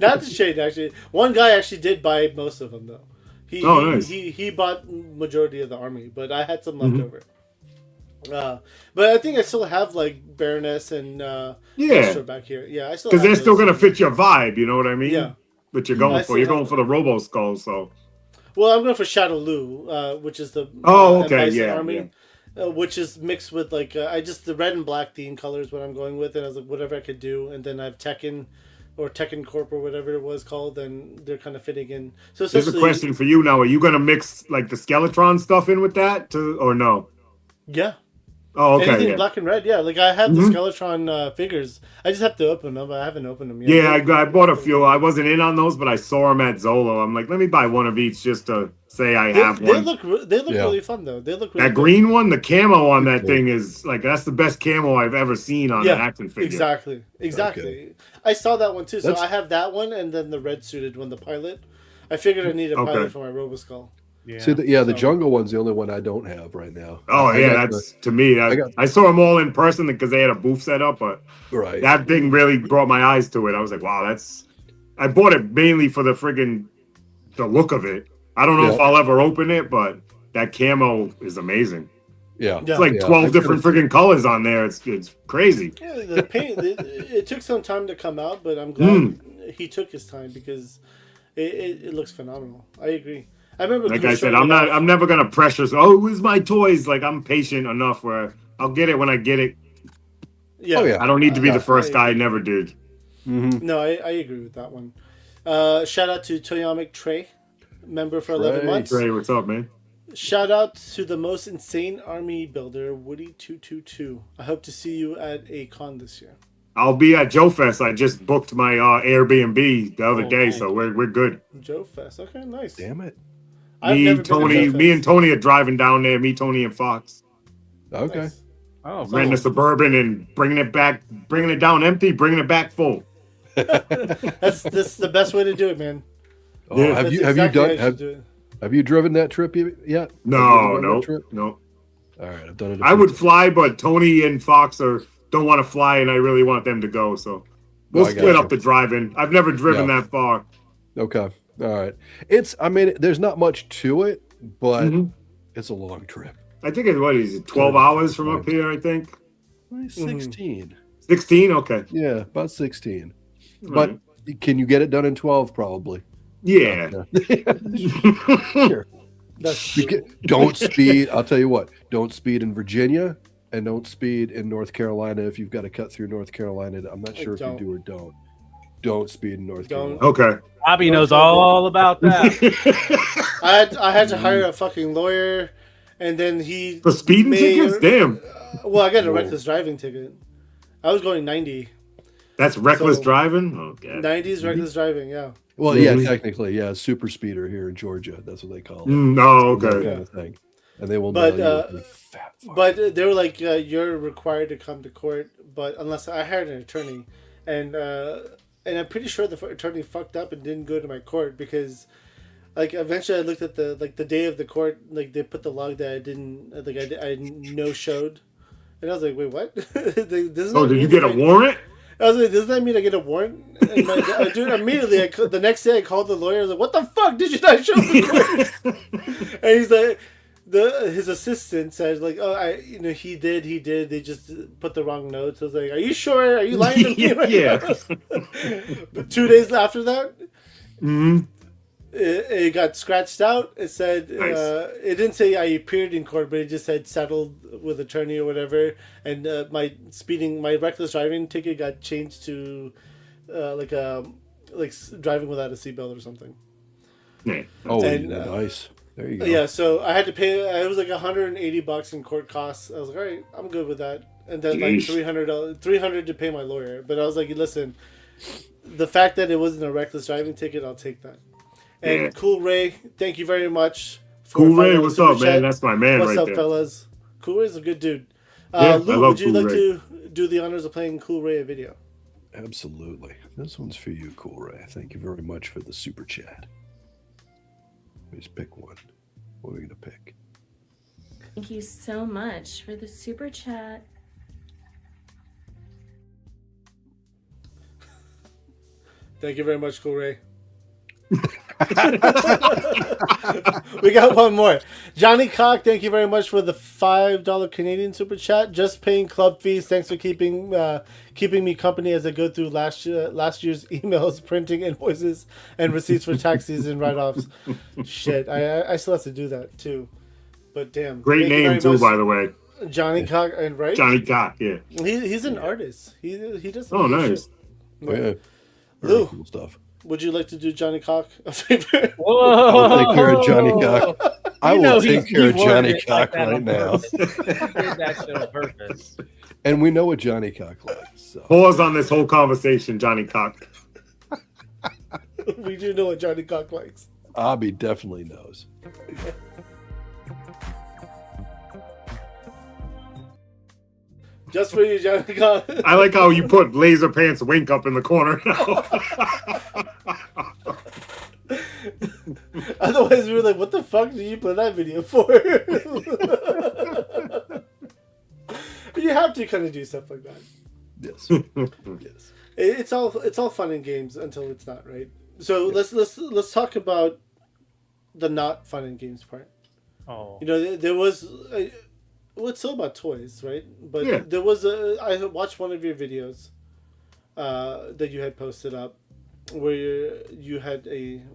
[SPEAKER 3] Not to Shane, actually. One guy actually did buy most of them, though.
[SPEAKER 6] Nice.
[SPEAKER 3] He bought majority of the army, but I had some left over. But I think I still have like Baroness and Astro back here. Yeah, I still
[SPEAKER 6] because they're
[SPEAKER 3] have
[SPEAKER 6] still
[SPEAKER 3] those.
[SPEAKER 6] gonna fit your vibe. You know what I mean?
[SPEAKER 3] Yeah.
[SPEAKER 6] But you're going
[SPEAKER 3] I
[SPEAKER 6] for you're
[SPEAKER 3] still
[SPEAKER 6] going
[SPEAKER 3] have
[SPEAKER 6] for the Robo Skull. So
[SPEAKER 3] Well, I'm going for Shadow Lu, which is the
[SPEAKER 6] okay,
[SPEAKER 3] Bison
[SPEAKER 6] yeah,
[SPEAKER 3] army, which is mixed with like the red and black theme color is what I'm going with, and I was like whatever I could do, and then I have Tekken or Tekken Corp or whatever it was called, and they're kind of fitting in. So
[SPEAKER 6] there's a question for you now: are you gonna mix like the Skeletron stuff in with that too, or no?
[SPEAKER 3] Yeah.
[SPEAKER 6] Oh, okay.
[SPEAKER 3] Anything
[SPEAKER 6] Yeah.
[SPEAKER 3] black and red, yeah. Like I have the Skeletron figures. I just have to open them. I haven't opened them yet.
[SPEAKER 6] Yeah, I bought a few. I wasn't in on those, but I saw them at Zolo. I'm like, let me buy one of each just to say I have
[SPEAKER 3] They
[SPEAKER 6] one.
[SPEAKER 3] look really fun though. They look really
[SPEAKER 6] That
[SPEAKER 3] good.
[SPEAKER 6] green one, the camo on that thing is like that's the best camo I've ever seen on an action figure.
[SPEAKER 3] Exactly.
[SPEAKER 5] Okay.
[SPEAKER 3] I saw that one too. So
[SPEAKER 5] That's-
[SPEAKER 3] I have that one and then the red suited one, the pilot. I figured I needed a pilot for my Roboskull.
[SPEAKER 4] Yeah.
[SPEAKER 5] See, the jungle one's the only one I don't have right now.
[SPEAKER 6] Oh
[SPEAKER 5] I
[SPEAKER 6] yeah,
[SPEAKER 5] got
[SPEAKER 6] that's to me. I saw them all in person because they had a booth set up, but
[SPEAKER 5] right.
[SPEAKER 6] that thing really brought my eyes to it. I was like, wow, that's. I bought it mainly for the look of it. I don't know if I'll ever open it, but that camo is amazing.
[SPEAKER 5] Yeah,
[SPEAKER 6] It's like 12 different friggin' colors on there. It's crazy.
[SPEAKER 3] Yeah, the paint. It took some time to come out, but I'm glad he took his time because it looks phenomenal. I agree. I remember.
[SPEAKER 6] Like I said, I'm never gonna pressure. Oh, where's my toys? Like I'm patient enough where I'll get it when I get it.
[SPEAKER 3] Yeah.
[SPEAKER 5] Oh, yeah.
[SPEAKER 6] I don't need to be the first guy. I never did.
[SPEAKER 3] No, I agree with that one. Shout out to Toyamic Trey, member for 11 months.
[SPEAKER 6] Trey, what's up, man?
[SPEAKER 3] Shout out to the most insane army builder, Woody222. I hope to see you at a con this year.
[SPEAKER 6] I'll be at Joe Fest. I just booked my Airbnb the other day, so we're good.
[SPEAKER 3] Joe Fest. Okay, nice.
[SPEAKER 5] Damn it.
[SPEAKER 6] Me and Tony are driving down there. Me, Tony, and Fox.
[SPEAKER 5] Okay.
[SPEAKER 3] Nice.
[SPEAKER 4] Oh,
[SPEAKER 6] Renting a Suburban and bringing it down empty, bringing it back full.
[SPEAKER 3] That's the best way to do it, man.
[SPEAKER 5] Oh,
[SPEAKER 6] Yeah.
[SPEAKER 5] have
[SPEAKER 3] That's
[SPEAKER 5] you
[SPEAKER 3] exactly how
[SPEAKER 5] done?
[SPEAKER 3] should do it.
[SPEAKER 5] Have you driven that trip yet?
[SPEAKER 6] No.
[SPEAKER 5] All right, I've done it.
[SPEAKER 6] I would fly, but Tony and Fox don't want to fly, and I really want them to go. So we'll
[SPEAKER 5] I
[SPEAKER 6] split
[SPEAKER 5] gotcha.
[SPEAKER 6] up the driving. I've never driven that far.
[SPEAKER 5] Okay. All right. There's not much to it, but it's a long trip.
[SPEAKER 6] I think it's 12 hours from up here. I think
[SPEAKER 5] 16.
[SPEAKER 6] 16. Okay.
[SPEAKER 5] Yeah, about 16.
[SPEAKER 6] Right.
[SPEAKER 5] But can you get it done in 12? Probably.
[SPEAKER 6] Yeah.
[SPEAKER 5] Sure.
[SPEAKER 3] That's
[SPEAKER 5] Don't speed. I'll tell you what. Don't speed in Virginia, and don't speed in North Carolina if you've got to cut through North Carolina. I'm not sure if you do or don't. Don't speed in North Carolina.
[SPEAKER 6] Okay.
[SPEAKER 4] Bobby knows all about that.
[SPEAKER 3] I had to hire a fucking lawyer, and then he
[SPEAKER 6] For speeding
[SPEAKER 3] made-
[SPEAKER 6] tickets? Damn.
[SPEAKER 3] Well, I got a reckless driving ticket. I was going 90.
[SPEAKER 6] That's reckless
[SPEAKER 3] So-
[SPEAKER 6] driving? Oh, God.
[SPEAKER 3] 90s reckless driving, yeah.
[SPEAKER 5] Well, yeah,
[SPEAKER 6] Mhm.
[SPEAKER 5] technically, yeah, super speeder here in Georgia. That's what they call it.
[SPEAKER 6] No,
[SPEAKER 5] That
[SPEAKER 6] okay.
[SPEAKER 5] kind of thing. And they will
[SPEAKER 3] But,
[SPEAKER 5] nail you with a fat fuck.
[SPEAKER 3] But they were like, you're required to come to court, but unless I hired an attorney, and I'm pretty sure the attorney fucked up and didn't go to my court because, like, eventually I looked at the day of the court, like they put the log that I didn't I no showed, and I was like, wait, what? Did
[SPEAKER 6] You get a warrant?
[SPEAKER 3] I was like, does that mean I get a warrant? And dude, immediately, the next day I called the lawyer. I was like, what the fuck did you not show the court? And he's like, his assistant said, like, oh, he did. They just put the wrong notes. I was like, are you sure? Are you lying to me? Right
[SPEAKER 6] Yeah.
[SPEAKER 3] now? But 2 days after that,
[SPEAKER 6] Mm-hmm.
[SPEAKER 3] it got scratched out. It said
[SPEAKER 6] Nice.
[SPEAKER 3] it didn't say I appeared in court, but it just said settled with attorney or whatever. And my reckless driving ticket got changed to driving without a seatbelt or something.
[SPEAKER 6] Yeah.
[SPEAKER 5] Oh,
[SPEAKER 3] and,
[SPEAKER 5] nice. There you go.
[SPEAKER 3] Yeah, so I had to pay. It was like $180 in court costs. I was like, all right, I'm good with that. And then like
[SPEAKER 6] Jeez.
[SPEAKER 3] $300 to pay my lawyer. But I was like, listen, the fact that it wasn't a reckless driving ticket, I'll take that. And
[SPEAKER 6] Yeah.
[SPEAKER 3] Cool Ray, thank you very much. for
[SPEAKER 6] Cool Ray,
[SPEAKER 3] $5
[SPEAKER 6] what's
[SPEAKER 3] super
[SPEAKER 6] up, man?
[SPEAKER 3] chat.
[SPEAKER 6] That's my man
[SPEAKER 3] What's
[SPEAKER 6] right
[SPEAKER 3] up,
[SPEAKER 6] there.
[SPEAKER 3] fellas? Cool Ray's a good dude.
[SPEAKER 6] Yeah, I
[SPEAKER 3] Lou,
[SPEAKER 6] love
[SPEAKER 3] would you
[SPEAKER 6] Cool
[SPEAKER 3] like
[SPEAKER 6] Ray.
[SPEAKER 3] to do the honors of playing Cool Ray a video?
[SPEAKER 5] Absolutely. This one's for you, Cool Ray. Thank you very much for the super chat. Please pick one. What are we going to pick?
[SPEAKER 7] Thank you so much for the super chat.
[SPEAKER 3] Thank you very much, Cool Ray. We got one more. Johnny Cock, thank you very much for the $5 Canadian super chat. Just paying club fees. Thanks for keeping me company as I go through last year's emails, printing invoices, and receipts for tax season write-offs. Shit, I still have to do that too. But damn,
[SPEAKER 6] Great
[SPEAKER 3] thank you
[SPEAKER 6] name
[SPEAKER 3] very
[SPEAKER 6] too,
[SPEAKER 3] much,
[SPEAKER 6] by the way.
[SPEAKER 3] Johnny Cock, and right?
[SPEAKER 6] Johnny Cock, yeah.
[SPEAKER 3] He's an artist. He does. some
[SPEAKER 6] Oh,
[SPEAKER 3] good
[SPEAKER 6] nice.
[SPEAKER 3] shit.
[SPEAKER 5] Oh, yeah.
[SPEAKER 3] Lou.
[SPEAKER 5] Very cool stuff.
[SPEAKER 3] Would you like to do Johnny Cock a favor?
[SPEAKER 4] Whoa!
[SPEAKER 5] I'll take care of Johnny Cock. I
[SPEAKER 4] You
[SPEAKER 5] will
[SPEAKER 4] know
[SPEAKER 5] take
[SPEAKER 4] he
[SPEAKER 5] care of
[SPEAKER 4] worded
[SPEAKER 5] Johnny
[SPEAKER 4] it
[SPEAKER 5] Cock
[SPEAKER 4] like that
[SPEAKER 5] right
[SPEAKER 4] on
[SPEAKER 5] now.
[SPEAKER 4] purpose. He did that shit on purpose.
[SPEAKER 5] And we know what Johnny Cock likes. So.
[SPEAKER 6] Pause on this whole conversation, Johnny Cock.
[SPEAKER 3] We do know what Johnny Cock likes.
[SPEAKER 5] Abby definitely knows.
[SPEAKER 3] Just for you, Johnny Cock.
[SPEAKER 6] I like how you put Laser Pants Wink up in the corner now.
[SPEAKER 3] Otherwise, we were like, what the fuck did you play that video for? You have to kind of do stuff like that.
[SPEAKER 5] Yes. Yes.
[SPEAKER 3] It's all fun and games until it's not, right? So let's talk about the not fun and games part.
[SPEAKER 4] Oh,
[SPEAKER 3] You know, there was well, it's still about toys, right? But
[SPEAKER 6] Yeah.
[SPEAKER 3] there was I watched one of your videos that you had posted up where you had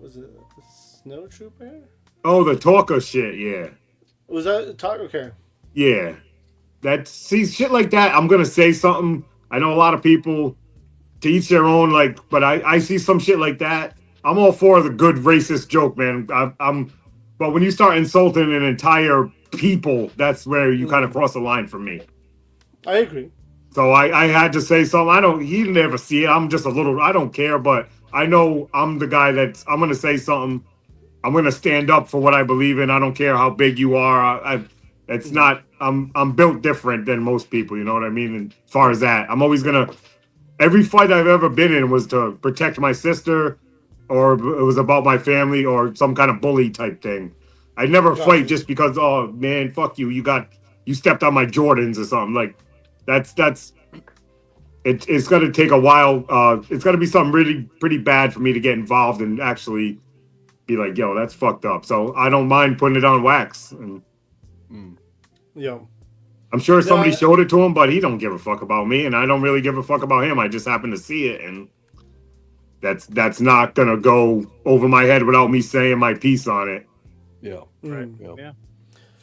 [SPEAKER 3] was it a snow trooper?
[SPEAKER 6] Oh, the talker shit, yeah.
[SPEAKER 3] Was that talk? Okay.
[SPEAKER 6] Yeah. See, shit like that, I'm going to say something. I know a lot of people, to each their own, like, but I see some shit like that. I'm all for the good racist joke, man. But when you start insulting an entire people, that's where you kind of cross the line for me.
[SPEAKER 3] I agree.
[SPEAKER 6] So I had to say something. He never see it. I'm just I don't care, but I know I'm the guy I'm going to say something. I'm going to stand up for what I believe in. I don't care how big you are. It's not, I'm built different than most people. You know what I mean? And as far as that, I'm always going to, every fight I've ever been in was to protect my sister, or it was about my family, or some kind of bully type thing. I never fight just because, oh man, fuck you. You stepped on my Jordans or something. Like it's going to take a while. It's going to be something really pretty bad for me to get involved and actually be like, yo, that's fucked up. So I don't mind putting it on wax. And
[SPEAKER 3] Yeah.
[SPEAKER 6] I'm sure somebody showed it to him, but he don't give a fuck about me, and I don't really give a fuck about him. I just happen to see it, and that's not gonna go over my head without me saying my piece on it.
[SPEAKER 5] Yeah.
[SPEAKER 3] Right.
[SPEAKER 5] Yeah.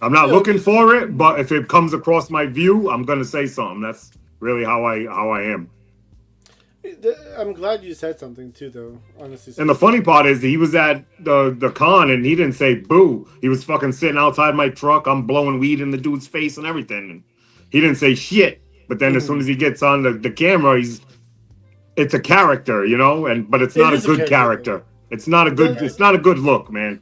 [SPEAKER 6] I'm not looking for it, but if it comes across my view, I'm gonna say something. That's really how I am.
[SPEAKER 3] I'm glad you said something too, though. Honestly.
[SPEAKER 6] And the funny part is he was at the con and he didn't say boo. He was fucking sitting outside my truck. I'm blowing weed in the dude's face and everything. And he didn't say shit. But then as soon as he gets on the camera, it's a character, you know, but it's not a good character. It's not a good look, man.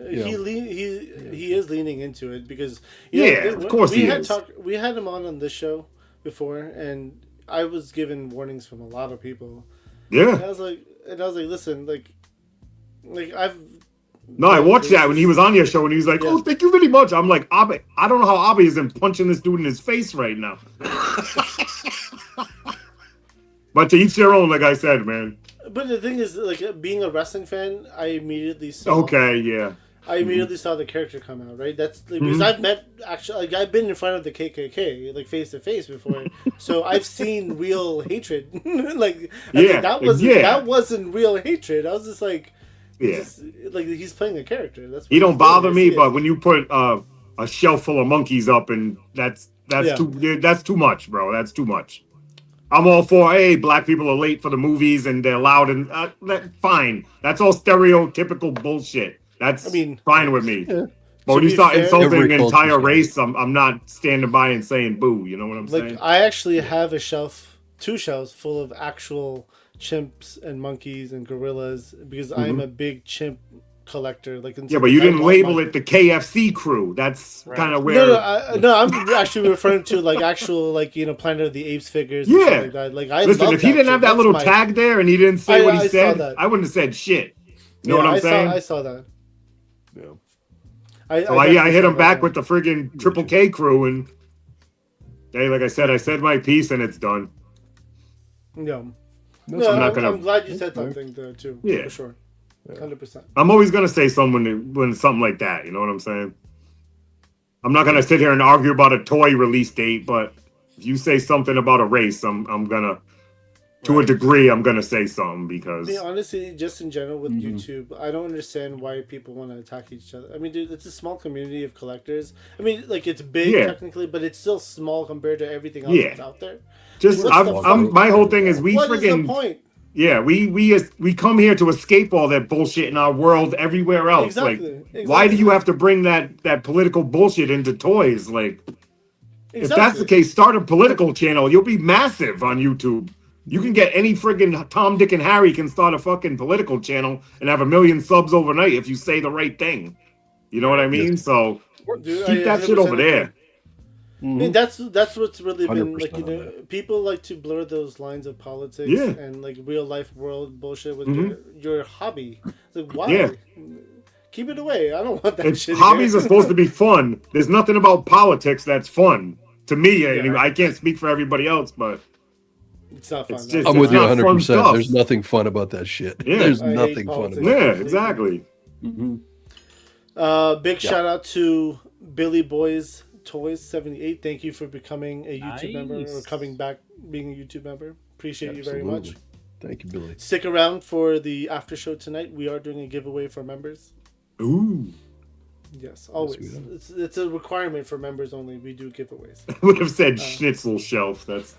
[SPEAKER 3] He is leaning into it because
[SPEAKER 6] of course he is.
[SPEAKER 3] We had him on this show before, and I was given warnings from a lot of people.
[SPEAKER 6] Yeah,
[SPEAKER 3] and I was like, listen,
[SPEAKER 6] I watched that when he was on your show, and he was like, "Oh, thank you very much." I'm like, Abe, I don't know how Abe isn't punching this dude in his face right now. But to each their own, like I said, man.
[SPEAKER 3] But the thing is, like, being a wrestling fan, I immediately saw.
[SPEAKER 6] Okay, yeah.
[SPEAKER 3] I immediately saw the character come out, right? That's because I've I've been in front of the KKK, like, face to face before, so I've seen real hatred. That wasn't real hatred. I was just like, he's playing a character.
[SPEAKER 6] He don't bother me, but when you put a shelf full of monkeys up, and that's too much, bro. That's too much. I'm all for, hey, black people are late for the movies and they're loud, and fine. That's all stereotypical bullshit. That's fine with me. Yeah. But when you start insulting the entire race, I'm not standing by and saying boo. You know what I'm saying?
[SPEAKER 3] I actually have two shelves full of actual chimps and monkeys and gorillas because I'm a big chimp collector. But
[SPEAKER 6] you didn't label it the KFC crew. That's kind of where.
[SPEAKER 3] No, I'm actually referring to actual Planet of the Apes figures.
[SPEAKER 6] Yeah.
[SPEAKER 3] And stuff like that.
[SPEAKER 6] Listen, if he didn't have that little tag there and he didn't say what he said, I wouldn't have said shit. You know what I'm saying?
[SPEAKER 3] I saw that.
[SPEAKER 6] Yeah. I hit him back with the friggin' Triple K crew, and hey, like I said my piece, and it's done.
[SPEAKER 3] Yeah. I'm glad you said something there too. Yeah, for sure. 100%.
[SPEAKER 6] I'm always gonna say something when something like that. You know what I'm saying? I'm not gonna sit here and argue about a toy release date, but if you say something about a race, I'm gonna, to a degree, I'm gonna say something because.
[SPEAKER 3] Honestly, just in general with YouTube, I don't understand why people want to attack each other. I mean, dude, it's a small community of collectors. I mean, it's big technically, but it's still small compared to everything else that's out there.
[SPEAKER 6] My whole thing is
[SPEAKER 3] what is the point?
[SPEAKER 6] Yeah, we come here to escape all that bullshit in our world everywhere else. Exactly. Why do you have to bring that political bullshit into toys? If that's the case, start a political channel. You'll be massive on YouTube. You can get any friggin' Tom, Dick, and Harry can start a fucking political channel and have 1 million subs overnight if you say the right thing. You know what I mean? So keep that shit over there.
[SPEAKER 3] I mean, that's what's really been people like to blur those lines of politics and real life world bullshit with your hobby. Why? Yeah. Keep it away. I don't want that shit.
[SPEAKER 6] Hobbies are supposed to be fun. There's nothing about politics that's fun to me. Anyway, I can't speak for everybody else, but
[SPEAKER 3] it's not fun.
[SPEAKER 5] I'm with you 100%. There's nothing fun about that shit. Yeah. There's nothing fun about
[SPEAKER 6] it. Yeah, exactly.
[SPEAKER 3] Big shout out to Billy Boys Toys 78. Thank you for becoming a YouTube member or coming back being a YouTube member. Appreciate you very much.
[SPEAKER 5] Thank you, Billy.
[SPEAKER 3] Stick around for the after show tonight. We are doing a giveaway for members.
[SPEAKER 6] Ooh.
[SPEAKER 3] Yes, always. It's a requirement for members only. We do giveaways.
[SPEAKER 6] I would have said schnitzel shelf. That's.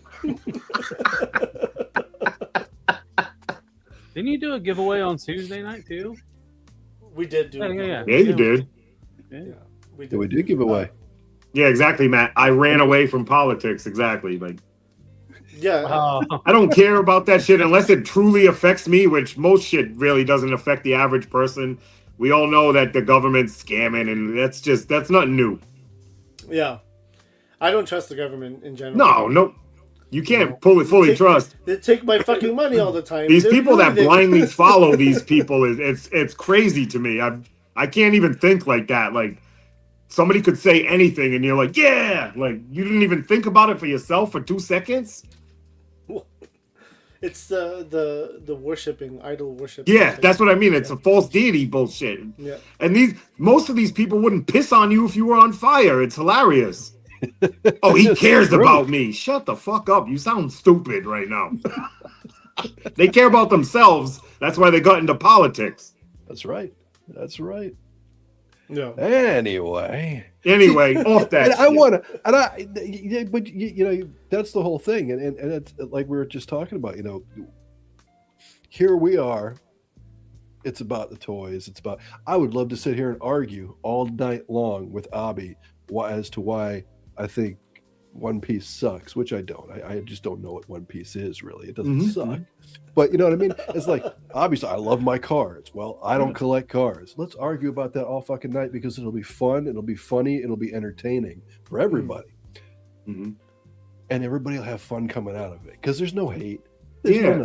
[SPEAKER 4] Didn't you do a giveaway on Tuesday night too?
[SPEAKER 3] We did do.
[SPEAKER 6] Yeah, you did.
[SPEAKER 3] Yeah,
[SPEAKER 5] we did give away.
[SPEAKER 6] Yeah, exactly, Matt. I ran away from politics. Exactly.
[SPEAKER 3] Yeah.
[SPEAKER 6] I don't care about that shit unless it truly affects me, which most shit really doesn't affect the average person. We all know that the government's scamming, and that's not new.
[SPEAKER 3] Yeah. I don't trust the government in general.
[SPEAKER 6] No. You can't fully trust.
[SPEAKER 3] They take my fucking money all the time.
[SPEAKER 6] These people that blindly follow these people, it's crazy to me. I can't even think like that. Somebody could say anything, and you're like, yeah! You didn't even think about it for yourself for 2 seconds?
[SPEAKER 3] It's the worshipping, idol worship.
[SPEAKER 6] Yeah, that's what I mean. It's a false deity bullshit.
[SPEAKER 3] Yeah.
[SPEAKER 6] And most of these people wouldn't piss on you if you were on fire. It's hilarious. Oh, he cares about me. Shut the fuck up. You sound stupid right now. They care about themselves. That's why they got into politics.
[SPEAKER 5] That's right.
[SPEAKER 3] No.
[SPEAKER 5] Anyway,
[SPEAKER 6] off that.
[SPEAKER 5] But that's the whole thing, and it's like we were just talking about. Here we are. It's about the toys. I would love to sit here and argue all night long with Abby as to why I think One Piece sucks, which I don't. I just don't know what One Piece is really. It doesn't suck. But you know what I mean? It's like, obviously, I love my cards. Well, I don't collect cards. Let's argue about that all fucking night because it'll be fun, it'll be funny, it'll be entertaining for everybody.
[SPEAKER 6] Mm-hmm.
[SPEAKER 5] And everybody will have fun coming out of it because there's no hate.
[SPEAKER 6] Yeah.
[SPEAKER 3] But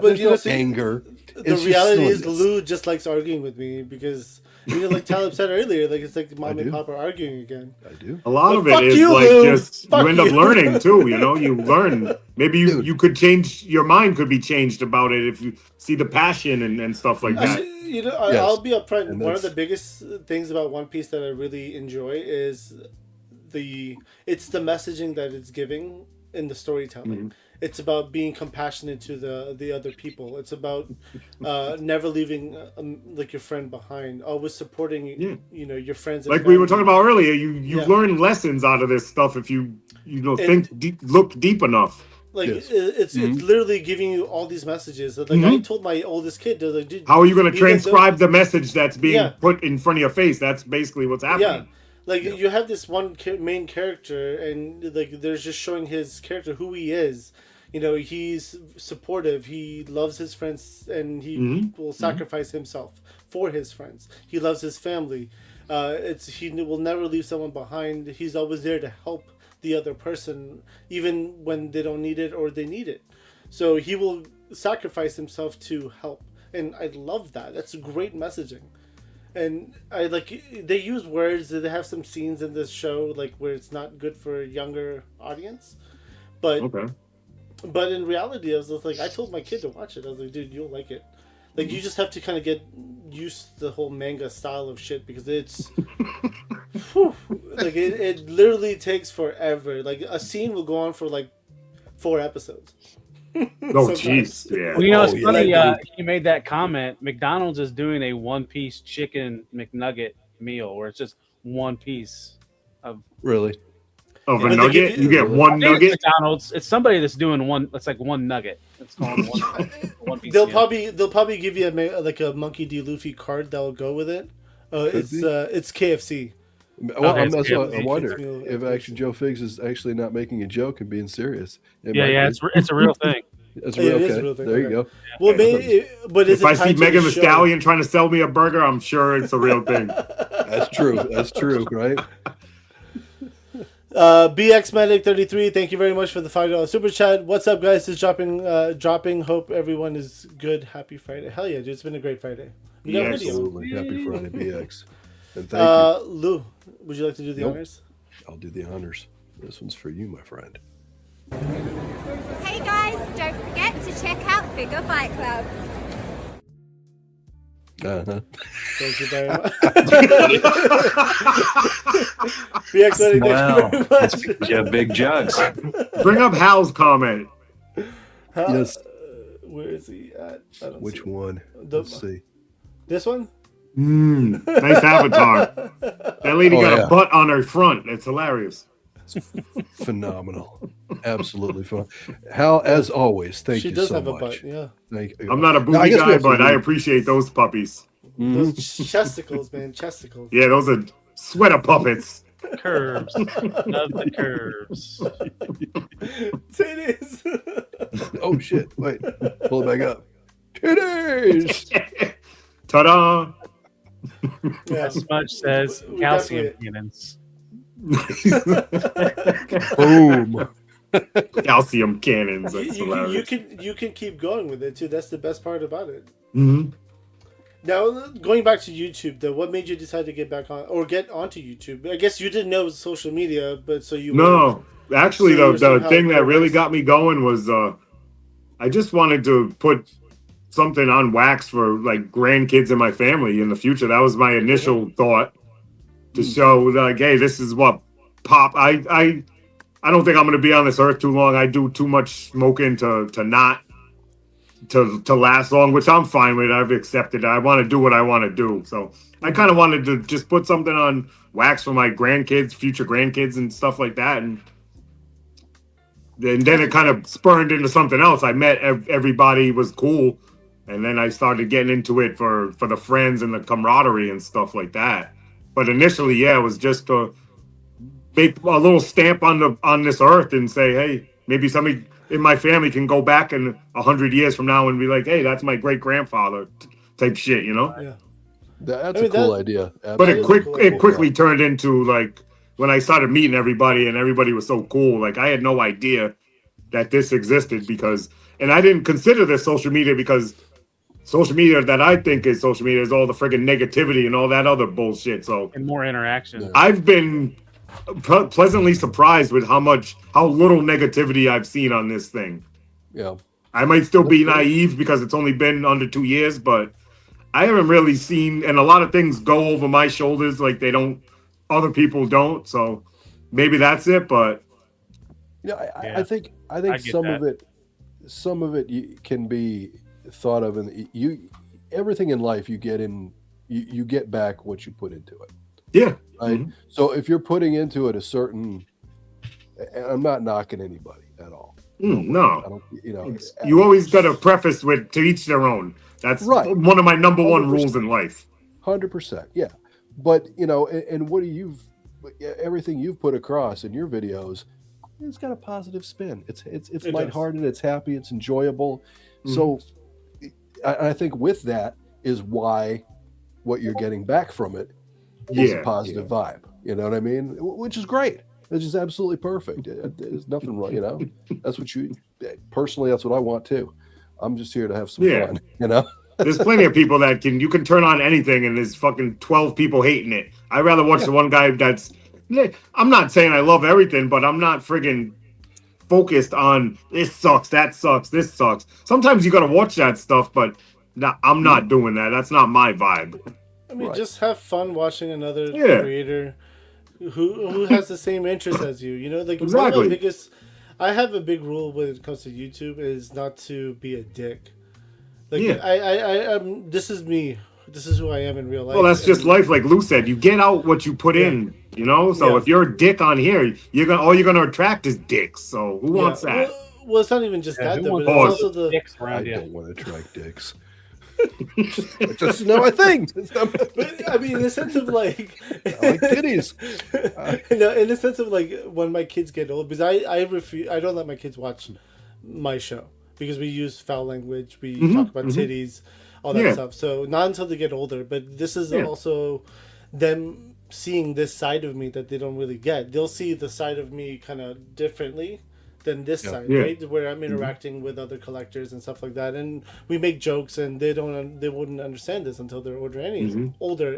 [SPEAKER 5] there's
[SPEAKER 3] you know,
[SPEAKER 5] no
[SPEAKER 3] see,
[SPEAKER 5] anger.
[SPEAKER 3] The
[SPEAKER 5] It's just
[SPEAKER 3] reality is
[SPEAKER 5] silliness.
[SPEAKER 3] Lou just likes arguing with me because, you know, like Talib said earlier, like it's like mom
[SPEAKER 5] I
[SPEAKER 3] and
[SPEAKER 5] do.
[SPEAKER 3] pop are arguing again.
[SPEAKER 5] I do.
[SPEAKER 6] A lot
[SPEAKER 3] Well,
[SPEAKER 6] of it
[SPEAKER 3] fuck
[SPEAKER 6] is
[SPEAKER 3] you,
[SPEAKER 6] like
[SPEAKER 3] Lou.
[SPEAKER 6] just
[SPEAKER 3] Fuck
[SPEAKER 6] you end up
[SPEAKER 3] you.
[SPEAKER 6] learning too. You know, you learn. Maybe
[SPEAKER 5] Dude.
[SPEAKER 6] you could change your mind. Could be changed about it if you see the passion and stuff like that.
[SPEAKER 3] Actually, you know,
[SPEAKER 5] Yes.
[SPEAKER 3] I'll be upfront.
[SPEAKER 5] And
[SPEAKER 3] One of the
[SPEAKER 5] that's-
[SPEAKER 3] biggest things about One Piece that I really enjoy is it's the messaging that it's giving in the storytelling. It's about being compassionate to the other people. It's about never leaving like your friend behind. Always supporting you know your friends. And
[SPEAKER 6] Like we were
[SPEAKER 3] family.
[SPEAKER 6] talking about earlier, you
[SPEAKER 3] Yeah.
[SPEAKER 6] learn lessons out of this stuff if you know
[SPEAKER 3] And-
[SPEAKER 6] think deep, look deep enough.
[SPEAKER 3] Like
[SPEAKER 5] Yes.
[SPEAKER 3] it's literally giving you all these messages. Like I told my oldest kid, like, dude,
[SPEAKER 6] How are you going to
[SPEAKER 3] even
[SPEAKER 6] transcribe the message that's being
[SPEAKER 3] Yeah.
[SPEAKER 6] put in front of your face? That's basically what's happening.
[SPEAKER 3] Yeah, like you have this one main character, and like they're just showing his character who he is. You know, he's supportive. He loves his friends, and he will sacrifice himself for his friends. He loves his family. He will never leave someone behind. He's always there to help the other person, even when they don't need it or they need it. So he will sacrifice himself to help, and I love that. That's great messaging. And I like they use words. They have some scenes in this show like where it's not good for a younger audience, but
[SPEAKER 6] Okay.
[SPEAKER 3] but in reality, I was just like, I told my kid to watch it. I was like, dude, you'll like it. Like you just have to kind of get used to the whole manga style of shit because it's whew, like it literally takes forever. Like a scene will go on for like 4 episodes.
[SPEAKER 6] Oh,
[SPEAKER 3] Sometimes.
[SPEAKER 6] jeez. Yeah.
[SPEAKER 4] Well, you know, it's
[SPEAKER 5] Oh, yeah.
[SPEAKER 4] funny. You made that comment. McDonald's is doing a one-piece chicken McNugget meal, where it's just one piece of.
[SPEAKER 5] Really?
[SPEAKER 6] Of
[SPEAKER 3] Yeah,
[SPEAKER 6] a
[SPEAKER 3] but they
[SPEAKER 6] nugget,
[SPEAKER 3] give
[SPEAKER 6] you
[SPEAKER 3] you-
[SPEAKER 6] get one
[SPEAKER 4] I think it's
[SPEAKER 6] nugget.
[SPEAKER 4] McDonald's. It's somebody that's doing one. It's like one nugget. It's called one piece.
[SPEAKER 3] They'll
[SPEAKER 4] meal.
[SPEAKER 3] probably give you a Monkey D. Luffy card that will go with it. It's KFC.
[SPEAKER 5] Well,
[SPEAKER 4] Okay,
[SPEAKER 5] that's
[SPEAKER 4] so
[SPEAKER 5] what I
[SPEAKER 3] yeah,
[SPEAKER 5] wonder
[SPEAKER 3] it's-
[SPEAKER 5] if actually Joe Figs is actually not making a joke and being serious. It
[SPEAKER 4] Yeah,
[SPEAKER 5] might
[SPEAKER 4] yeah,
[SPEAKER 5] be.
[SPEAKER 4] it's a real thing.
[SPEAKER 5] It's
[SPEAKER 3] Yeah,
[SPEAKER 5] real.
[SPEAKER 3] it is
[SPEAKER 5] Okay.
[SPEAKER 3] a real thing,
[SPEAKER 5] There you
[SPEAKER 3] okay.
[SPEAKER 5] go.
[SPEAKER 3] Well, but is
[SPEAKER 6] If I
[SPEAKER 3] it
[SPEAKER 6] see
[SPEAKER 3] tied to
[SPEAKER 6] Megan
[SPEAKER 3] the
[SPEAKER 6] Thee
[SPEAKER 3] show?
[SPEAKER 6] Stallion trying to sell me a burger, I'm sure it's a real thing.
[SPEAKER 5] That's true. That's true, right?
[SPEAKER 3] BX Medic 33, thank you very much for the $5 super chat. What's up, guys? It's dropping. Hope everyone is good. Happy Friday. Hell yeah, dude! It's been a great Friday. We got a
[SPEAKER 6] Yes.
[SPEAKER 3] video.
[SPEAKER 5] Absolutely. Happy Friday, BX. And thank you.
[SPEAKER 3] Lou, would you like to do the
[SPEAKER 5] Nope.
[SPEAKER 3] honors?
[SPEAKER 5] I'll do the honors. This one's for you, my friend.
[SPEAKER 8] Hey guys, don't forget to check out Figure Fight Club.
[SPEAKER 5] Uh-huh.
[SPEAKER 3] Thank you very much. BX Medic,
[SPEAKER 9] Wow,
[SPEAKER 3] thank you
[SPEAKER 9] that's
[SPEAKER 3] very
[SPEAKER 9] because you have big jugs.
[SPEAKER 3] much.
[SPEAKER 6] Bring up Hal's comment.
[SPEAKER 5] Yes.
[SPEAKER 3] Where is he at? I don't
[SPEAKER 5] Which
[SPEAKER 3] see.
[SPEAKER 5] one?
[SPEAKER 3] The-
[SPEAKER 5] Let's see.
[SPEAKER 3] This one?
[SPEAKER 6] Nice avatar. That lady
[SPEAKER 5] Oh,
[SPEAKER 6] got
[SPEAKER 5] yeah.
[SPEAKER 6] a butt on her front. It's hilarious.
[SPEAKER 5] Phenomenal. Absolutely fun. Hal, as always, thank
[SPEAKER 3] She
[SPEAKER 5] you
[SPEAKER 3] does
[SPEAKER 5] so
[SPEAKER 3] have a
[SPEAKER 5] much.
[SPEAKER 3] butt, yeah.
[SPEAKER 5] Thank you.
[SPEAKER 6] I'm not a
[SPEAKER 5] No, I
[SPEAKER 6] booty
[SPEAKER 5] guess we
[SPEAKER 6] guy,
[SPEAKER 5] have to
[SPEAKER 6] but I
[SPEAKER 5] do-
[SPEAKER 6] appreciate those puppies.
[SPEAKER 3] Those chesticles, man. Chesticles.
[SPEAKER 6] Yeah, those are sweater puppets.
[SPEAKER 4] Curves. Love the curves.
[SPEAKER 3] It is.
[SPEAKER 5] Oh shit! Wait, pull it back up. Titties.
[SPEAKER 6] Ta-da!
[SPEAKER 3] Yeah.
[SPEAKER 4] As much says
[SPEAKER 3] We
[SPEAKER 4] calcium
[SPEAKER 3] definitely-
[SPEAKER 4] cannons.
[SPEAKER 5] Boom.
[SPEAKER 6] Calcium cannons. That's
[SPEAKER 3] You
[SPEAKER 6] hilarious.
[SPEAKER 3] can keep going with it too. That's the best part about it.
[SPEAKER 6] Mhm.
[SPEAKER 3] Now, going back to YouTube, though, what made you decide to get back on or get onto YouTube? I guess you didn't know it was social media, but so you
[SPEAKER 6] No, actually,
[SPEAKER 3] So
[SPEAKER 6] the
[SPEAKER 3] how
[SPEAKER 6] thing
[SPEAKER 3] it
[SPEAKER 6] that really
[SPEAKER 3] works.
[SPEAKER 6] got me going was I just wanted to put something on wax for like grandkids in my family in the future. That was my initial thought to show like, hey, this is what pop. I don't think I'm going to be on this earth too long. I do too much smoking to not to last long, which I'm fine with. I've accepted. I want to do what I want to do. So I kind of wanted to just put something on wax for my grandkids, future grandkids, and stuff like that. And then it kind of spurned into something else. I met everybody, was cool, and then I started getting into it for the friends and the camaraderie and stuff like that. But initially, yeah, it was just to make a little stamp on this earth and say, hey, maybe somebody in my family can go back in 100 years from now and be like, hey, that's my great grandfather type shit, you know?
[SPEAKER 3] Yeah.
[SPEAKER 5] That's a cool idea.
[SPEAKER 6] But
[SPEAKER 5] Absolutely.
[SPEAKER 6] it quickly turned into like when I started meeting everybody and everybody was so cool. Like I had no idea that this existed and I didn't consider this social media because social media that I think is social media is all the friggin' negativity and all that other bullshit. So
[SPEAKER 4] And more interaction.
[SPEAKER 5] Yeah.
[SPEAKER 6] I've been pleasantly surprised with how little negativity I've seen on this thing.
[SPEAKER 5] Yeah.
[SPEAKER 6] I might still be naive because it's only been under 2 years, but I haven't really seen, and a lot of things go over my shoulders like other people don't. So maybe that's it, but
[SPEAKER 5] I think some of it can be thought of, and everything in life you get back what you put into it.
[SPEAKER 6] Yeah.
[SPEAKER 5] Right. Mm-hmm. So if you're putting into it a certain, and I'm not knocking anybody at all.
[SPEAKER 6] No.
[SPEAKER 5] I don't,
[SPEAKER 6] you always got to preface with to each their own. That's
[SPEAKER 5] right.
[SPEAKER 6] One of my number 1
[SPEAKER 5] 100%.
[SPEAKER 6] rules in life.
[SPEAKER 5] 100%. Yeah. But, and what everything you've put across in your videos, it's got a positive spin. It's lighthearted. It's happy. It's enjoyable. Mm-hmm. So I think with that is why what you're getting back from it is a positive vibe. You know what I mean? Which is great. It's just absolutely perfect. There's nothing wrong, That's what personally, that's what I want too. I'm just here to have some fun,
[SPEAKER 6] There's plenty of people that you can turn on anything and there's fucking 12 people hating it. I'd rather watch the one guy I'm not saying I love everything, but I'm not friggin' focused on this sucks, that sucks, this sucks. Sometimes you got to watch that stuff, but I'm not doing that. That's not my vibe.
[SPEAKER 3] I mean, just have fun watching another creator who has the same interest as you. Like
[SPEAKER 6] exactly.
[SPEAKER 3] I have a big rule when it comes to YouTube is not to be a dick. Like this is me. This is who I am in real life.
[SPEAKER 6] Well, that's just life, like Lou said. You get out what you put in, So if you're a dick on here, all you're gonna attract is dicks. So who wants that?
[SPEAKER 3] Well, it's not even just that, though. But it's also the
[SPEAKER 4] dicks around
[SPEAKER 5] I don't want to attract dicks. It's just not my thing.
[SPEAKER 3] But, I mean, in the sense of like,
[SPEAKER 5] I like titties.
[SPEAKER 3] In the sense of like when my kids get old, because I don't let my kids watch my show because we use foul language, we talk about titties, all that stuff. So not until they get older. But this is also them seeing this side of me that they don't really get. They'll see the side of me kind of differently than this side, right? Where I'm interacting with other collectors and stuff like that, and we make jokes, and they wouldn't understand this until they're older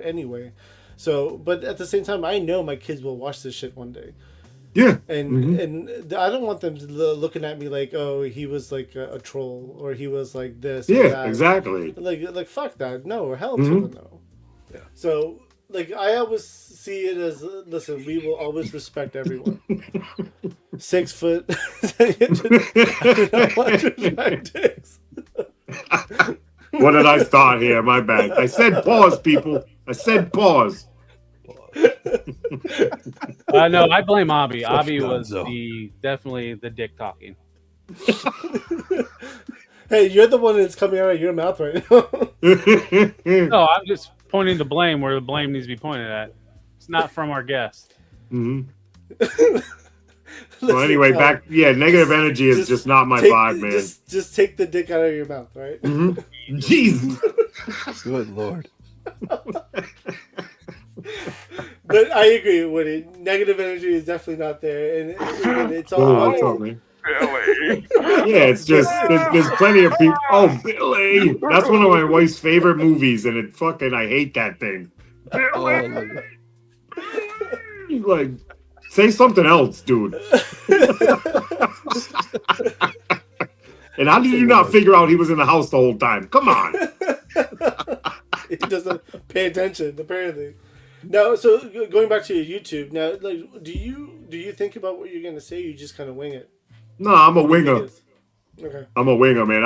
[SPEAKER 3] anyway. So, but at the same time, I know my kids will watch this shit one day.
[SPEAKER 6] Yeah,
[SPEAKER 3] and I don't want them looking at me like, oh, he was like a troll, or he was like this.
[SPEAKER 6] Yeah,
[SPEAKER 3] or that.
[SPEAKER 6] exactly.
[SPEAKER 3] Like fuck that. No, hell to the no. Yeah. So. Like, I always see it as, listen, we will always respect everyone. 6 foot.
[SPEAKER 6] What did I start here? My bad. I said pause, people. I said pause.
[SPEAKER 4] No, I blame Abby. Abby was definitely the dick talking.
[SPEAKER 3] Hey, you're the one that's coming out of your mouth right now.
[SPEAKER 4] No, I'm just pointing to blame where the blame needs to be pointed at. It's not from our guest.
[SPEAKER 6] Well, anyway, negative energy is just not my vibe, man.
[SPEAKER 3] Just take the dick out of your mouth, right?
[SPEAKER 6] Jesus.
[SPEAKER 5] Good Lord.
[SPEAKER 3] But I agree with it. Negative energy is definitely not there, and it's all
[SPEAKER 6] what's up, man? Billy. Yeah, it's just there's plenty of people. Oh, Billy, that's one of my wife's favorite movies, and I hate that thing. Billy, like, say something else, dude. And how did you not figure out he was in the house the whole time? Come on.
[SPEAKER 3] He doesn't pay attention, apparently. Now, so going back to your YouTube, now, like, do you think about what you're gonna say? Or you just kind of wing it.
[SPEAKER 6] No, I'm a winger.
[SPEAKER 3] Okay.
[SPEAKER 6] I'm a winger, man.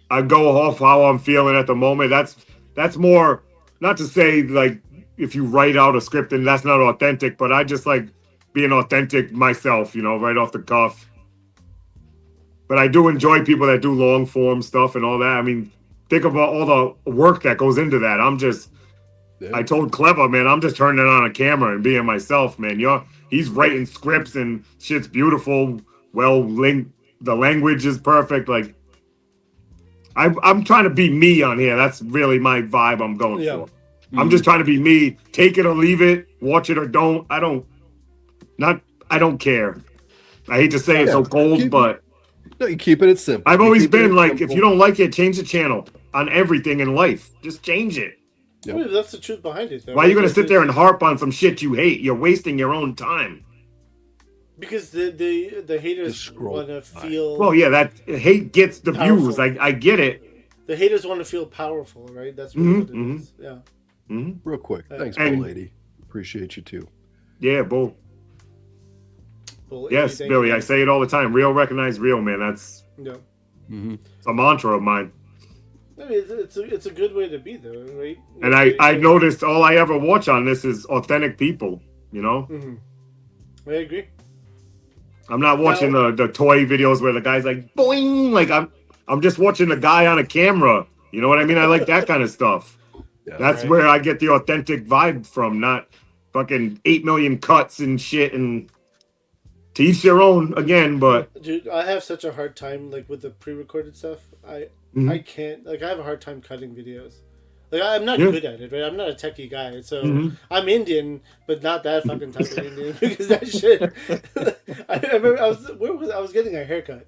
[SPEAKER 6] I go off how I'm feeling at the moment. That's more, not to say like if you write out a script and that's not authentic, but I just like being authentic myself, right off the cuff. But I do enjoy people that do long form stuff and all that. I mean, think about all the work that goes into that. I told Clever, man, I'm just turning on a camera and being myself, man. You're he's writing scripts and shit's beautiful. Well, the language is perfect. Like, I'm trying to be me on here. That's really my vibe I'm going for. I'm just trying to be me. Take it or leave it. Watch it or don't. I don't care. I hate to say it so cold, but
[SPEAKER 5] no, you keeping it simple.
[SPEAKER 6] I've always been like, if you don't like it, change the channel on everything in life. Just change it.
[SPEAKER 3] Yep. Well, that's the truth behind it, though.
[SPEAKER 6] Why are you going to sit there and harp on some shit you hate? You're wasting your own time.
[SPEAKER 3] Because the haters want to feel...
[SPEAKER 6] Well, yeah, that hate gets the
[SPEAKER 3] powerful.
[SPEAKER 6] views. I get it.
[SPEAKER 3] The haters want to feel powerful, right? That's really what it is. Yeah.
[SPEAKER 5] Real quick. Thanks, Bull Lady. Appreciate you, too.
[SPEAKER 6] Yeah, Bull. Yes, Billy, I say it all the time. Real recognize real, man. That's it's a mantra of mine.
[SPEAKER 3] I mean, it's a good way to be, though, right?
[SPEAKER 6] And I noticed all I ever watch on this is authentic people, you know?
[SPEAKER 3] I agree.
[SPEAKER 6] I'm not watching the toy videos where the guy's like, boing! Like, I'm just watching a guy on a camera. You know what I mean? I like that kind of stuff. Yeah, that's where I get the authentic vibe from, not fucking 8 million cuts and shit, and to each their own again, but...
[SPEAKER 3] Dude, I have such a hard time, like, with the pre-recorded stuff. I can't, like, I have a hard time cutting videos. Like, I'm not good at it, right? I'm not a techie guy, so I'm Indian, but not that fucking type of Indian, because that shit... I remember I was getting a haircut.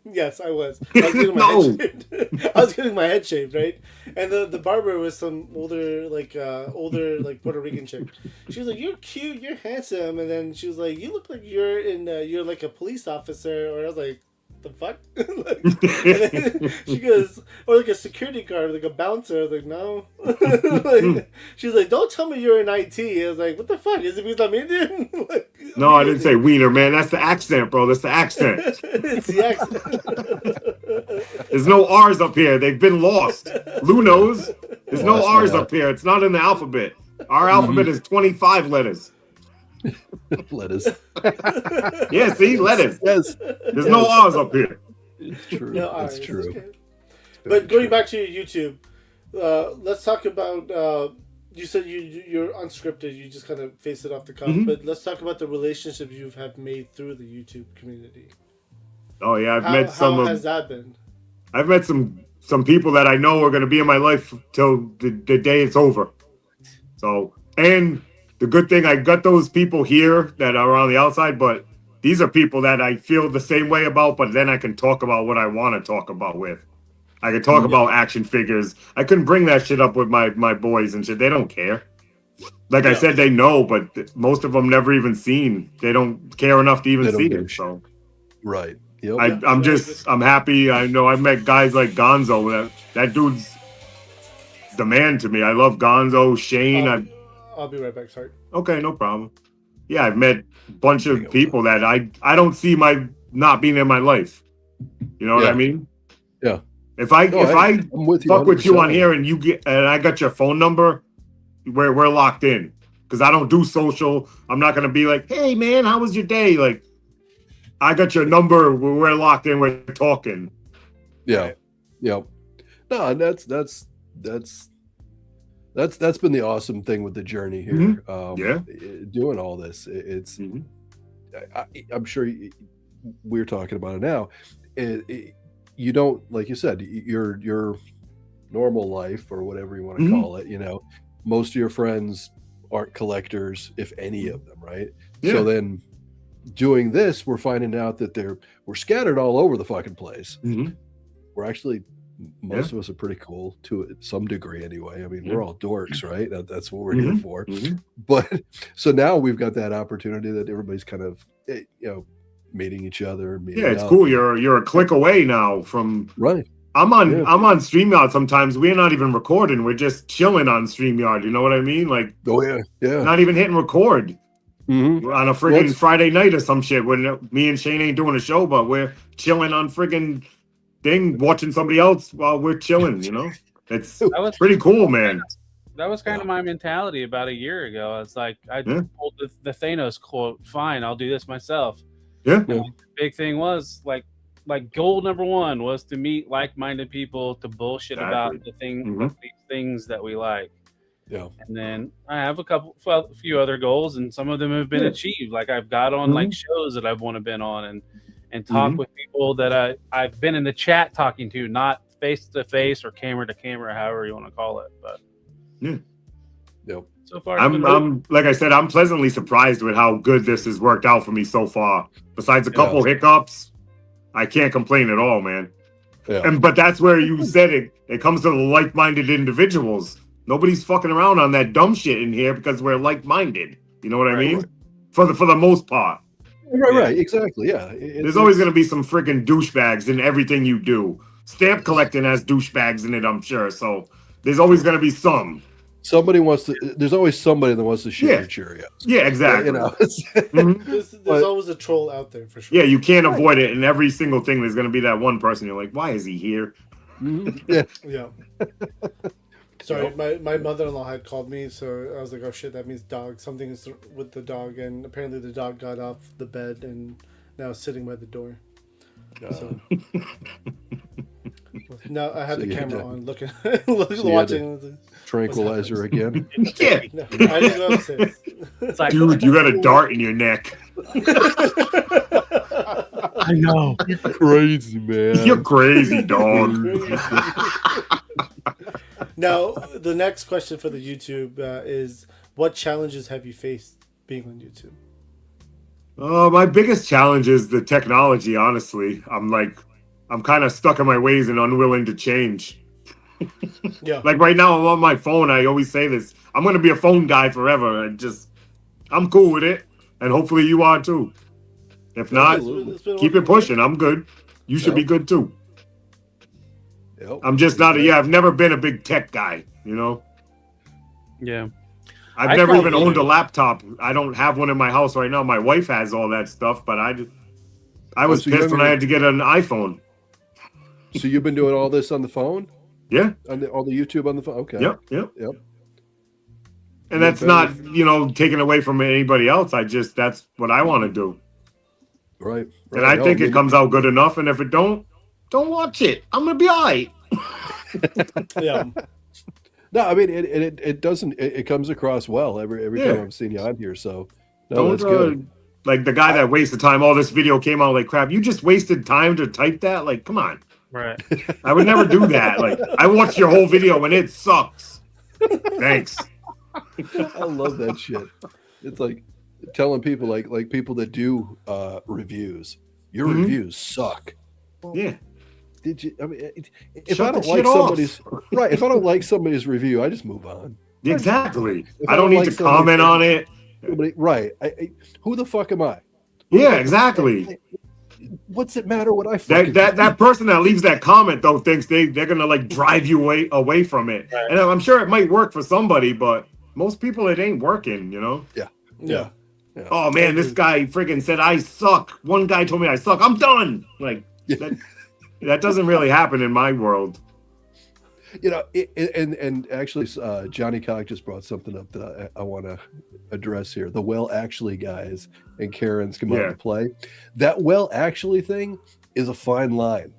[SPEAKER 3] Yes, I was. I was getting my head shaved. I was getting my head shaved, right? And the barber was some older Puerto Rican chick. She was like, "You're cute, you're handsome," and then she was like, "You look like you're like a police officer," or I was like, the fuck? She goes, or like a security guard, like a bouncer. I was like, no. She's like, don't tell me you're in IT. I was like, what the fuck? Is it because I'm Indian? Like,
[SPEAKER 6] no, I didn't say wiener, man. That's the accent, bro. That's the accent.
[SPEAKER 3] It's the accent.
[SPEAKER 6] There's no R's up here. They've been lost. Lou knows. There's no R's up here. It's not in the alphabet. Our alphabet is 25 letters.
[SPEAKER 5] Letters.
[SPEAKER 6] Yeah, see, letters.
[SPEAKER 5] Yes.
[SPEAKER 6] There's no R's up here.
[SPEAKER 5] It's true.
[SPEAKER 3] No
[SPEAKER 5] That's
[SPEAKER 3] R's.
[SPEAKER 5] true.
[SPEAKER 3] Okay. But going back to your YouTube, let's talk about. You said you're unscripted. You just kind of face it off the cuff. But let's talk about the relationships you have made through the YouTube community.
[SPEAKER 6] Oh yeah, I've met some.
[SPEAKER 3] How has that been?
[SPEAKER 6] I've met some people that I know are going to be in my life till the day it's over. So, and the good thing, I got those people here that are on the outside, but these are people that I feel the same way about, but then I can talk about what I want to talk about with. I can talk about action figures. I couldn't bring that shit up with my boys and shit. They don't care. Like I said, they know, but most of them never even seen. They don't care enough to even see it. So,
[SPEAKER 5] right. Yep.
[SPEAKER 6] I'm happy. I know I've met guys like Gonzo. That dude's the man to me. I love Gonzo, Shane.
[SPEAKER 3] I'll be right back. Sorry.
[SPEAKER 6] Okay, no problem. Yeah, I've met a bunch of people that I don't see not being in my life. You know what I mean?
[SPEAKER 5] Yeah.
[SPEAKER 6] If I fuck with you on here and I got your phone number, we're locked in. Because I don't do social. I'm not gonna be like, hey man, how was your day? Like, I got your number. We're locked in. We're talking.
[SPEAKER 5] Yeah. Yep. No, and that's been the awesome thing with the journey here. Doing all this, it's. I'm sure we're talking about it now. You don't, like you said, your normal life or whatever you want to call it. You know, most of your friends aren't collectors, if any of them, right? Yeah. So then, doing this, we're finding out that we're scattered all over the fucking place. We're actually. Most of us are pretty cool to some degree anyway. I mean, we're all dorks, right? That's what we're here for. But so now we've got that opportunity that everybody's kind of, meeting each other.
[SPEAKER 6] It's cool. You're a click away now from
[SPEAKER 5] right.
[SPEAKER 6] I'm on StreamYard sometimes. We're not even recording. We're just chilling on StreamYard. You know what I mean? Like, not even hitting record on a friggin' Friday night or some shit when me and Shane ain't doing a show, but we're chilling on friggin' thing, watching somebody else while we're chilling, you know? It's pretty cool, man.
[SPEAKER 4] That was kind of my mentality about a year ago. I was like, I pulled the Thanos quote, fine, I'll do this myself.
[SPEAKER 6] Yeah.
[SPEAKER 4] The big thing was like goal number one was to meet like-minded people to bullshit about the these things that we like.
[SPEAKER 5] Yeah.
[SPEAKER 4] And then I have a few other goals, and some of them have been achieved. Like I've got on like shows that I've want to been on, and talk with people that I've been in the chat talking to, not face to face or camera to camera, however you want to call it. But so far,
[SPEAKER 6] I'm like I said, I'm pleasantly surprised with how good this has worked out for me so far. Besides a couple hiccups, I can't complain at all, man.
[SPEAKER 5] Yeah.
[SPEAKER 6] But that's where you said it. It comes to the like-minded individuals. Nobody's fucking around on that dumb shit in here because we're like-minded. You know what I mean? For the most part.
[SPEAKER 5] Right, exactly. Yeah.
[SPEAKER 6] There's always going to be some freaking douchebags in everything you do. Stamp collecting has douchebags in it, I'm sure. So there's always going to be some.
[SPEAKER 5] There's always somebody that wants to share your Cheerios.
[SPEAKER 6] Yeah, exactly.
[SPEAKER 5] You know,
[SPEAKER 3] there's always a troll out there for sure.
[SPEAKER 6] Yeah, you can't avoid it. In every single thing, there's going to be that one person. You're like, why is he here?
[SPEAKER 3] Yeah. Sorry, my mother-in-law had called me, so I was like, oh shit, that means dog. Something's with the dog, and apparently the dog got off the bed and now is sitting by the door. So now I had the camera on, looking, watching.
[SPEAKER 5] Tranquilizer again.
[SPEAKER 6] Yeah.
[SPEAKER 3] No, I didn't go upstairs.
[SPEAKER 4] like,
[SPEAKER 6] dude, you got a dart in your neck.
[SPEAKER 4] I know.
[SPEAKER 5] You're crazy, man.
[SPEAKER 6] You're crazy, dog.
[SPEAKER 3] Now, the next question for the YouTube is, what challenges have you faced being on YouTube?
[SPEAKER 6] My biggest challenge is the technology, honestly. I'm kind of stuck in my ways and unwilling to change.
[SPEAKER 3] Yeah.
[SPEAKER 6] Like right now, I'm on my phone. I always say this. I'm going to be a phone guy forever. I'm cool with it. And hopefully you are too. If not, keep it pushing. I'm good. You should be good too. I'm just not I've never been a big tech guy, you know?
[SPEAKER 4] Yeah.
[SPEAKER 6] I've never even owned a laptop. I don't have one in my house right now. My wife has all that stuff, but I was pissed when I had to get an iPhone.
[SPEAKER 5] So you've been doing all this on the phone?
[SPEAKER 6] Yeah.
[SPEAKER 5] All the YouTube on the phone? Okay.
[SPEAKER 6] Yep. And that's not, taken away from anybody else. That's what I want to do.
[SPEAKER 5] Right.
[SPEAKER 6] And I think it comes out good enough. And if it don't watch it. I'm going to be all right.
[SPEAKER 3] Yeah.
[SPEAKER 5] No, I mean, it doesn't, it comes across well every time I've seen you on here. So, no, that's good.
[SPEAKER 6] Like the guy that wasted time, all this video came out like crap. You just wasted time to type that? Like, come on.
[SPEAKER 4] Right.
[SPEAKER 6] I would never do that. Like, I watched your whole video and it sucks. Thanks.
[SPEAKER 5] I love that shit. It's like telling people, like people that do reviews, your reviews suck. Well,
[SPEAKER 6] yeah.
[SPEAKER 5] Did you? I mean, if I don't like somebody's if I don't like somebody's review, I just move on.
[SPEAKER 6] Exactly. I don't need to comment on it.
[SPEAKER 5] Right. Who the fuck am I?
[SPEAKER 6] Yeah, exactly.
[SPEAKER 5] What's it matter what I fucking
[SPEAKER 6] that person that leaves that comment though thinks they're gonna like drive you away from it. Right. And I'm sure it might work for somebody, but most people it ain't working, you know?
[SPEAKER 5] Yeah.
[SPEAKER 6] Oh man, this guy friggin' said I suck. One guy told me I suck. I'm done. Like that doesn't really happen in my world.
[SPEAKER 5] You know, and actually, Johnny Cock just brought something up that I want to address here. The well, actually, guys, and Karen's come out to play. That well, actually thing is a fine line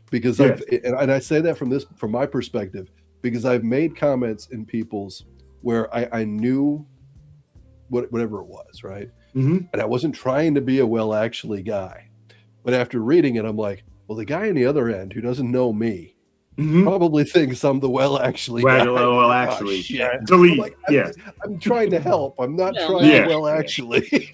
[SPEAKER 5] because and I say that from my perspective because I've made comments in people's where I knew whatever it was, right, and I wasn't trying to be a well, actually guy, but after reading it, I'm like, well, the guy on the other end who doesn't know me. Probably thinks I'm the well actually guy.
[SPEAKER 6] Well actually delete.
[SPEAKER 5] Like, I'm trying to help. I'm not trying to well actually.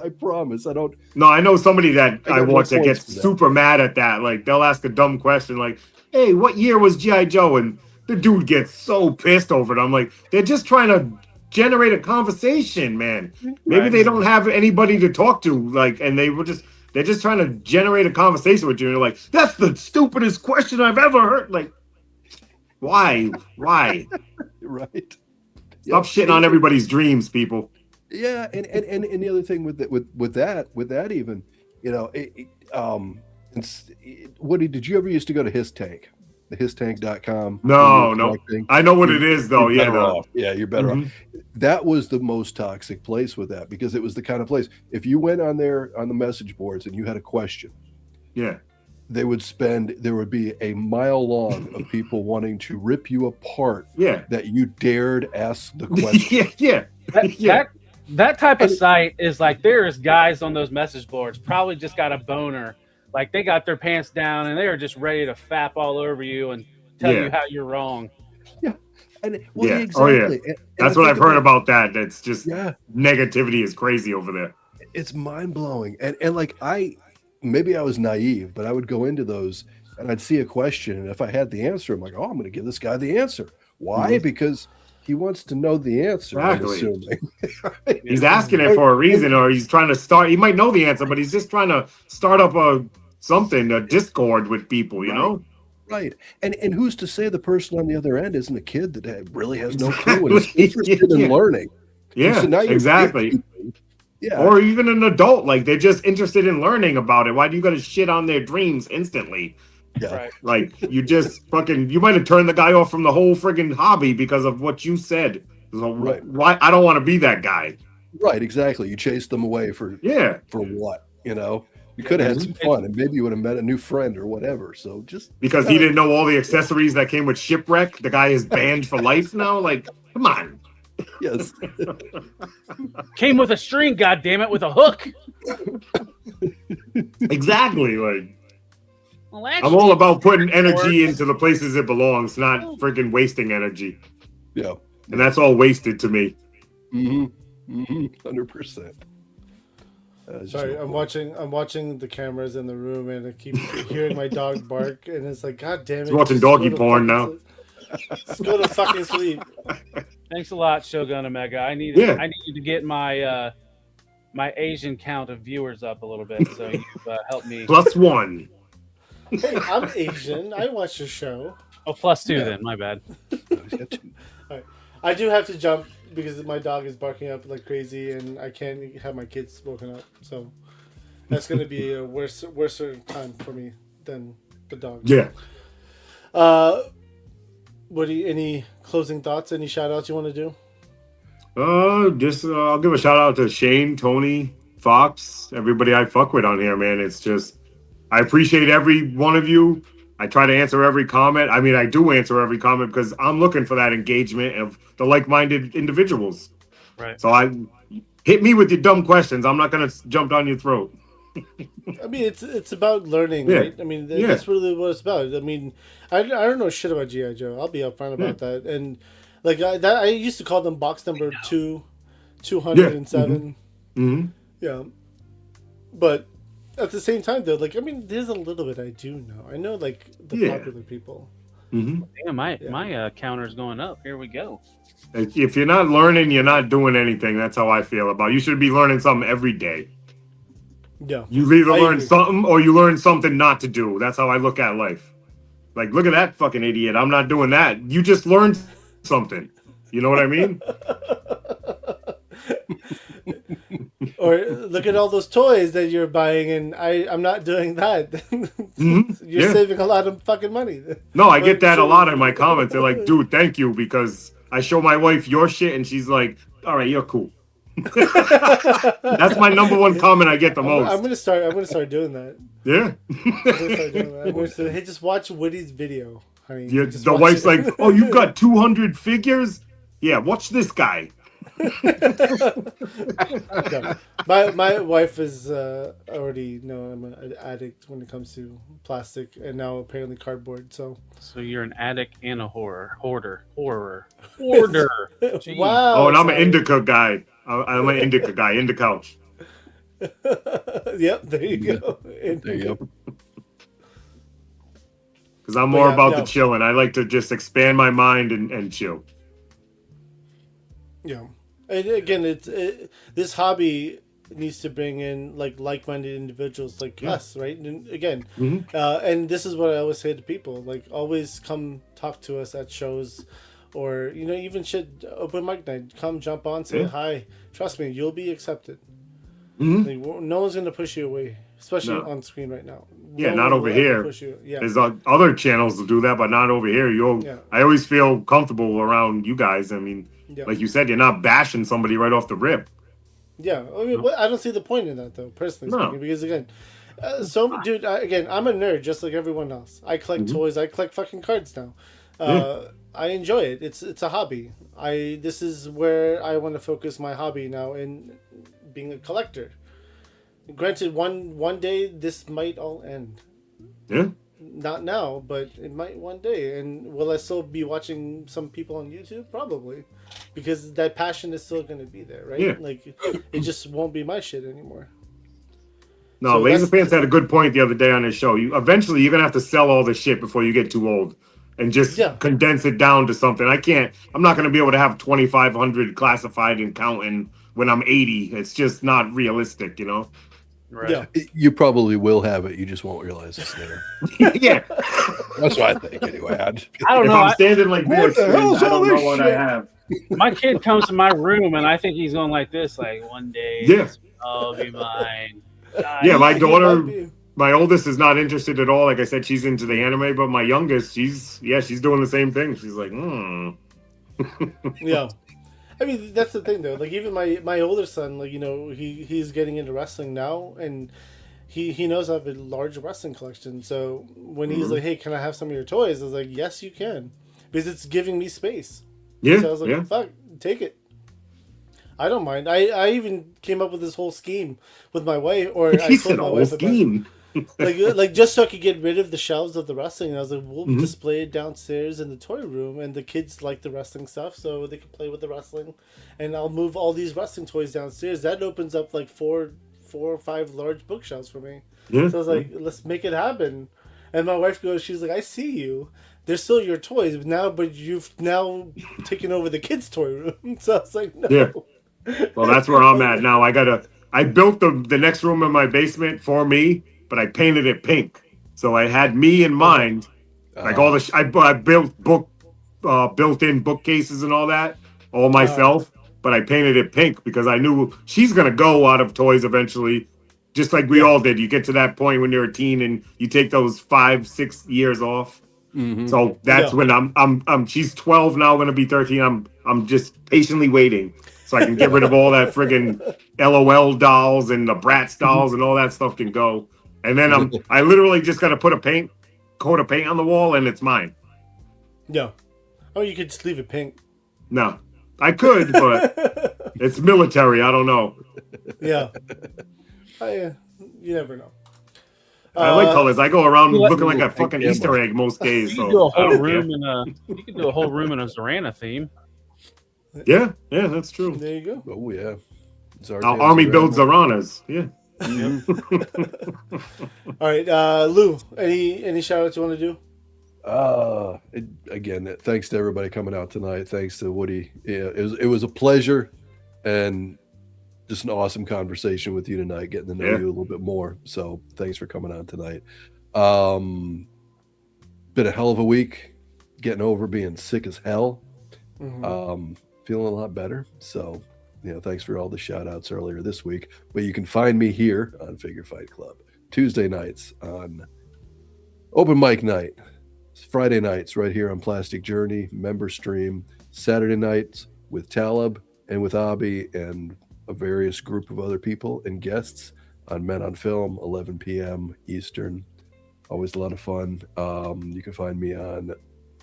[SPEAKER 5] I promise I don't.
[SPEAKER 6] No, I know somebody that I watch that gets super mad at that. Like they'll ask a dumb question like, hey, what year was G.I. Joe? And the dude gets so pissed over it. I'm like, they're just trying to generate a conversation, man. Maybe they don't have anybody to talk to, like, and they're just trying to generate a conversation with you. And you're like, that's the stupidest question I've ever heard. Like, why?
[SPEAKER 5] Right.
[SPEAKER 6] Stop shitting on everybody's dreams, people.
[SPEAKER 5] Yeah, and the other thing with that even, you know, Woody, did you ever used to go to His Tank? The histank.com.
[SPEAKER 6] No. I know what it is though.
[SPEAKER 5] You're better off. That was the most toxic place with that because it was the kind of place if you went on there on the message boards and you had a question, there would be a mile long of people wanting to rip you apart.
[SPEAKER 6] Yeah.
[SPEAKER 5] That you dared ask the question.
[SPEAKER 6] Yeah.
[SPEAKER 4] That type of site is like, there's guys on those message boards probably just got a boner. Like they got their pants down and they're just ready to fap all over you and tell you how you're wrong.
[SPEAKER 5] Yeah. And
[SPEAKER 6] Exactly.
[SPEAKER 5] Oh, yeah. And
[SPEAKER 6] that's what I've heard about that. That's just negativity is crazy over there.
[SPEAKER 5] It's mind blowing. And like maybe I was naive, but I would go into those and I'd see a question. And if I had the answer, I'm like, oh, I'm going to give this guy the answer. Why? Because he wants to know the answer.
[SPEAKER 6] Exactly.
[SPEAKER 5] I'm assuming.
[SPEAKER 6] He's asking it for a reason, or he's trying to start. He might know the answer, but he's just trying to start up a Discord with people, you know?
[SPEAKER 5] Right. And who's to say the person on the other end isn't a kid that really has no clue and is interested in learning?
[SPEAKER 6] Yeah,
[SPEAKER 5] so
[SPEAKER 6] exactly.
[SPEAKER 5] Yeah.
[SPEAKER 6] Or even an adult, like they're just interested in learning about it. Why do you got to shit on their dreams instantly?
[SPEAKER 5] Yeah.
[SPEAKER 4] Right.
[SPEAKER 6] Like you just you might have turned the guy off from the whole friggin' hobby because of what you said. So why? I don't want to be that guy.
[SPEAKER 5] Right. Exactly. You chased them away for what? You know, you could have had some fun and maybe you would have met a new friend or whatever. So just
[SPEAKER 6] because he didn't know all the accessories that came with Shipwreck, the guy is banned for life now. Like, come on.
[SPEAKER 5] Yes.
[SPEAKER 4] Came with a string, goddammit, with a hook.
[SPEAKER 6] Exactly. Like,
[SPEAKER 4] well,
[SPEAKER 6] I'm all about putting energy into the places it belongs, not freaking wasting energy.
[SPEAKER 5] Yeah.
[SPEAKER 6] And that's all wasted to me.
[SPEAKER 5] 100%.
[SPEAKER 3] Sorry, I'm watching the cameras in the room, and I keep hearing my dog bark, and it's like, God damn it!
[SPEAKER 6] He's watching doggy porn now.
[SPEAKER 3] Let's go to fucking sleep.
[SPEAKER 4] Thanks a lot, Shogun Omega. I need to get my my Asian count of viewers up a little bit, so you've helped me.
[SPEAKER 6] +1.
[SPEAKER 3] Hey, I'm Asian. I watch the show.
[SPEAKER 4] Oh, +2 then. My bad.
[SPEAKER 3] Right. I do have to jump because my dog is barking up like crazy, and I can't have my kids woken up. So that's going to be a worse time for me than the dog.
[SPEAKER 6] Yeah.
[SPEAKER 3] Any closing thoughts? Any shout outs you want to do?
[SPEAKER 6] I'll give a shout out to Shane, Tony, Fox, everybody I fuck with on here, man. It's just, I appreciate every one of you. I try to answer every comment. I mean, I do answer every comment because I'm looking for that engagement of the like-minded individuals.
[SPEAKER 4] Right.
[SPEAKER 6] So hit me with your dumb questions. I'm not going to jump down your throat.
[SPEAKER 3] I mean, it's about learning, right? I mean, that's really what it's about. I mean, I don't know shit about G.I. Joe. I'll be upfront about that. And like I used to call them box number 207.
[SPEAKER 6] Mm-hmm.
[SPEAKER 3] Yeah. But at the same time, though, like, I mean, there's a little bit I do know. I know, like, the popular people.
[SPEAKER 6] Mm-hmm.
[SPEAKER 4] Damn, my counter's going up. Here we go.
[SPEAKER 6] If you're not learning, you're not doing anything. That's how I feel about it. You should be learning something every day.
[SPEAKER 3] Yeah.
[SPEAKER 6] You either learn something or you learn something not to do. That's how I look at life. Like, look at that fucking idiot. I'm not doing that. You just learned something. You know what I mean?
[SPEAKER 3] Or look at all those toys that you're buying, and I'm not doing that.
[SPEAKER 6] Mm-hmm.
[SPEAKER 3] You're saving a lot of fucking money.
[SPEAKER 6] No, I get that a lot in my comments. They're like, dude, thank you, because I show my wife your shit, and she's like, all right, you're cool. That's my number one comment I get the most.
[SPEAKER 3] I'm gonna start doing that.
[SPEAKER 6] Yeah.
[SPEAKER 3] I'm gonna say, hey, just watch Woody's video, honey.
[SPEAKER 6] Yeah, the wife's like, oh, you've got 200 figures? Yeah, watch this guy.
[SPEAKER 3] No, my wife is already I'm an addict when it comes to plastic, and now apparently cardboard. So
[SPEAKER 4] you're an addict and a hoarder.
[SPEAKER 3] Wow.
[SPEAKER 6] Oh, and I'm an indica guy. I'm an indica guy. In the couch.
[SPEAKER 3] Yep, there you go.
[SPEAKER 5] There you go.
[SPEAKER 6] Because I'm more about the chilling. I like to just expand my mind and chill.
[SPEAKER 3] Yeah. And again, this hobby needs to bring in like-minded individuals like us, right? And again, and this is what I always say to people: like, always come talk to us at shows, or even shit open mic night. Come jump on, say hi. Trust me, you'll be accepted. Like, no one's gonna push you away, especially on screen right now.
[SPEAKER 6] Not over here. There's other channels to do that, but not over here. I always feel comfortable around you guys. I mean. Yeah. Like you said, you're not bashing somebody right off the rip.
[SPEAKER 3] Yeah, I mean, I don't see the point in that, though, personally speaking, because again, Dude, again, I'm a nerd just like everyone else. I collect toys. I collect fucking cards now. I enjoy it. It's a hobby. This is where I want to focus my hobby now in being a collector. Granted, one day this might all end.
[SPEAKER 6] Yeah.
[SPEAKER 3] Not now, but it might one day. And will I still be watching some people on YouTube? Probably, because that passion is still going to be there, right?
[SPEAKER 6] Yeah.
[SPEAKER 3] Like it just won't be my shit anymore.
[SPEAKER 6] No,
[SPEAKER 3] So
[SPEAKER 6] Laser
[SPEAKER 3] that's-
[SPEAKER 6] Pants had a good point the other day on his show. Eventually you're gonna have to sell all the shit before you get too old, and just condense it down to something. I'm not gonna be able to have 2,500 classified and counting when I'm 80. It's just not realistic, you know.
[SPEAKER 4] Right.
[SPEAKER 3] Yeah.
[SPEAKER 5] You probably will have it. You just won't realize it's there.
[SPEAKER 6] Yeah.
[SPEAKER 5] That's what I think anyway.
[SPEAKER 4] I don't
[SPEAKER 6] If
[SPEAKER 4] know.
[SPEAKER 6] I'm standing like
[SPEAKER 5] What
[SPEAKER 6] this,
[SPEAKER 5] the hell's
[SPEAKER 6] I don't
[SPEAKER 5] all
[SPEAKER 6] know
[SPEAKER 5] this
[SPEAKER 6] what
[SPEAKER 5] shit?
[SPEAKER 6] I have.
[SPEAKER 4] My kid comes to my room and I think he's going like this, like one day
[SPEAKER 6] Yeah.
[SPEAKER 4] I'll be mine.
[SPEAKER 6] Yeah, my
[SPEAKER 3] He
[SPEAKER 6] daughter,
[SPEAKER 3] might be.
[SPEAKER 6] my oldest is not interested at all. Like I said, she's into the anime, but my youngest, she's doing the same thing. She's like,
[SPEAKER 3] Yeah. I mean, that's the thing though. Like even my older son, like, you know, he's getting into wrestling now, and he knows I have a large wrestling collection. So when he's like, "Hey, can I have some of your toys?" I was like, "Yes, you can," because it's giving me space.
[SPEAKER 6] Yeah,
[SPEAKER 3] So I was like,
[SPEAKER 6] yeah.
[SPEAKER 3] "Fuck, take it." I don't mind. I even came up with this whole scheme with my wife, or I
[SPEAKER 6] He
[SPEAKER 3] told
[SPEAKER 6] said
[SPEAKER 3] my
[SPEAKER 6] a whole
[SPEAKER 3] wife about it.
[SPEAKER 6] scheme.
[SPEAKER 3] like just so I could get rid of the shelves of the wrestling. And I was like, we'll
[SPEAKER 6] Mhm.
[SPEAKER 3] display it downstairs in the toy room, and the kids like the wrestling stuff, so they can play with the wrestling. And I'll move all these wrestling toys downstairs. That opens up like four or five large bookshelves for me.
[SPEAKER 6] Yeah.
[SPEAKER 3] So I was like, let's make it happen. And my wife goes, she's like, I see you. They're still your toys now, but you've now taken over the kids' toy room. So I was like, no.
[SPEAKER 6] Yeah. Well, that's where I'm at now. I built the next room in my basement for me, but I painted it pink. So I had me in mind. Like all the, I built built-in bookcases and all that, all myself. But I painted it pink because I knew she's gonna go out of toys eventually, just like we all did. You get to that point when you're a teen and you take those 5-6 years off.
[SPEAKER 5] Mhm.
[SPEAKER 6] So that's when I'm she's 12 now, gonna be 13. I'm just patiently waiting so I can get rid of all that friggin' LOL dolls and the Bratz dolls and all that stuff can go. And then I literally just gotta put a coat of paint on the wall and it's mine.
[SPEAKER 3] Yeah. Oh, you could just leave it pink.
[SPEAKER 6] No. I could, but it's military. I don't know.
[SPEAKER 3] Yeah. You never know.
[SPEAKER 6] I like colors. I go around
[SPEAKER 4] What-
[SPEAKER 6] looking like a fucking Easter egg most days.
[SPEAKER 4] You
[SPEAKER 6] So
[SPEAKER 4] could do a
[SPEAKER 6] I
[SPEAKER 4] whole
[SPEAKER 6] don't
[SPEAKER 4] room you could do a whole room in a Zorana theme.
[SPEAKER 6] care. Yeah, that's true.
[SPEAKER 3] There you go.
[SPEAKER 5] Oh yeah.
[SPEAKER 6] Our army builds Zaranas. Yeah.
[SPEAKER 3] All right, Lou. Any shout outs you want to do?
[SPEAKER 5] Again, thanks to everybody coming out tonight. Thanks to Woody. Yeah, it was a pleasure and just an awesome conversation with you tonight, getting to know you a little bit more. So thanks for coming on tonight. Been a hell of a week, getting over being sick as hell. Feeling a lot better. So, thanks for all the shout outs earlier this week. But you can find me here on Figure Fight Club Tuesday nights on open mic night. Friday nights right here on Plastic Journey member stream. Saturday nights with Talib and with Abi and a various group of other people and guests on Men on Film, 11 p.m. Eastern. Always a lot of fun. You can find me on